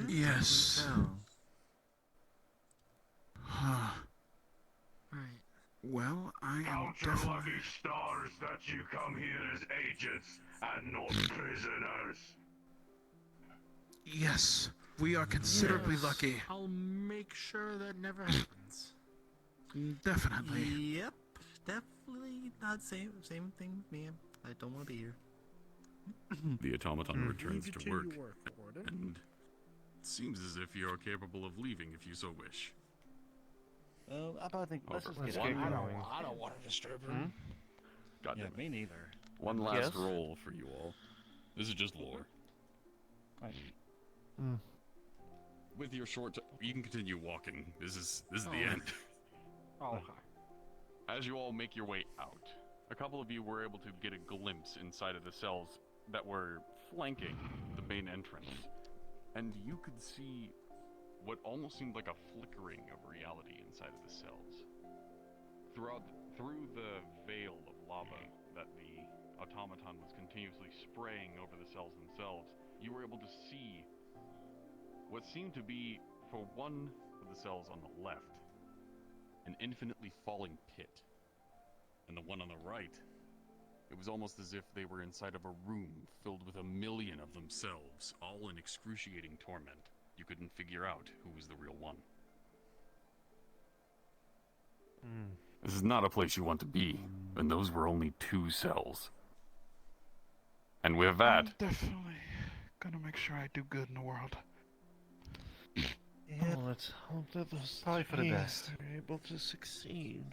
Yes. Right. Well, I am Count your definitely... lucky stars that you come here as agents and not prisoners. Yes, we are considerably Yes, lucky. I'll make sure that never happens. Definitely. Yep, definitely not same thing with me. I don't want to be here. The automaton returns You to continue work, your work, Warden. and it seems as if you are capable of leaving if you so wish. I probably think let's Over. just One- get going. I don't want to disturb him. God Yeah, damn it. me neither. One last Yes? roll for you all. This is just lore. Right. With your short, you can continue walking. This is the Oh. end. Oh, As you all make your way out, a couple of you were able to get a glimpse inside of the cells that were flanking the main entrance, and you could see what almost seemed like a flickering of reality inside of the cells. Through the veil of lava that the automaton was continuously spraying over the cells themselves, you were able to see what seemed to be, for one of the cells on the left, an infinitely falling pit. And the one on the right, it was almost as if they were inside of a room filled with 1,000,000 of themselves, all in excruciating torment. You couldn't figure out who was the real one. This is not a place you want to be, and those were only 2 cells. And with that, I'm definitely gonna make sure I do good in the world. Yeah, let's hope that those Probably for the three best. are able to succeed.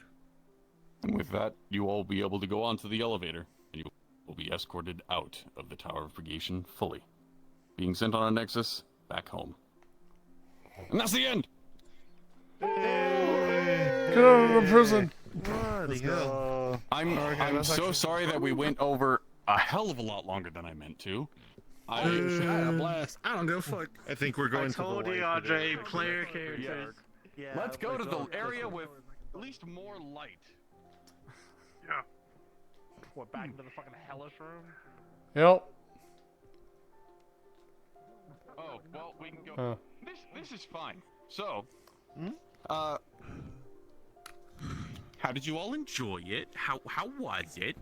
and with that, you all will be able to go onto the elevator, and you will be escorted out of the Tower of Purgation fully, being sent on a Nexus back home. And that's the end! Get out of the prison! Bloody hell. I'm so sorry that we went over a hell of a lot longer than I meant to. I had a blast. I don't give a fuck. I think we're going I to the told you, light Andre, today. player characters. Yeah, let's go to the area with at least more light. Yeah. What, back into the fucking hellish room? Yep. Oh, well, we can go. Huh. This is fine. So, How did you all enjoy it? How was it?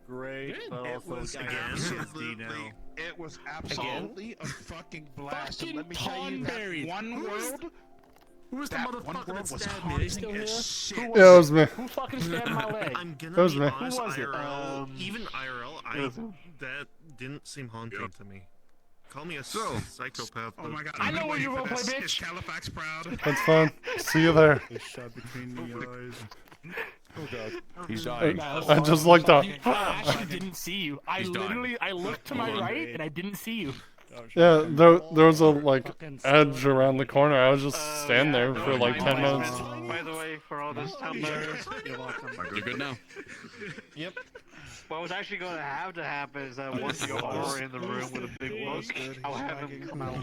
Great, but It also was absolutely, it was absolutely a fucking blast. And let me tell you, that one world. Who was the that one motherfucker world that was stabbed me? Are they still haunting here? as shit. Yeah, it was me. Who fucking stabbed my leg? I'm gonna That was be me. honest, Who was it? IRL, even IRL, it was that didn't seem haunting to me. Call me a So- psychopath. Oh my god, I know I'm where you ready will for play, this. bitch. Is Califax proud? That's fine. See you there. A shot between the eyes. Oh god. He's I, dying. I just looked up. I actually didn't see you. I He's dying. literally, I looked to my right and I didn't see you. Yeah, there was a like edge around the corner. I was just standing there for like 10 minutes. By the way, for all this time, you're welcome. You're good now. Yep. What was actually going to have to happen is that once you are in the room with a big book, I'll have him come out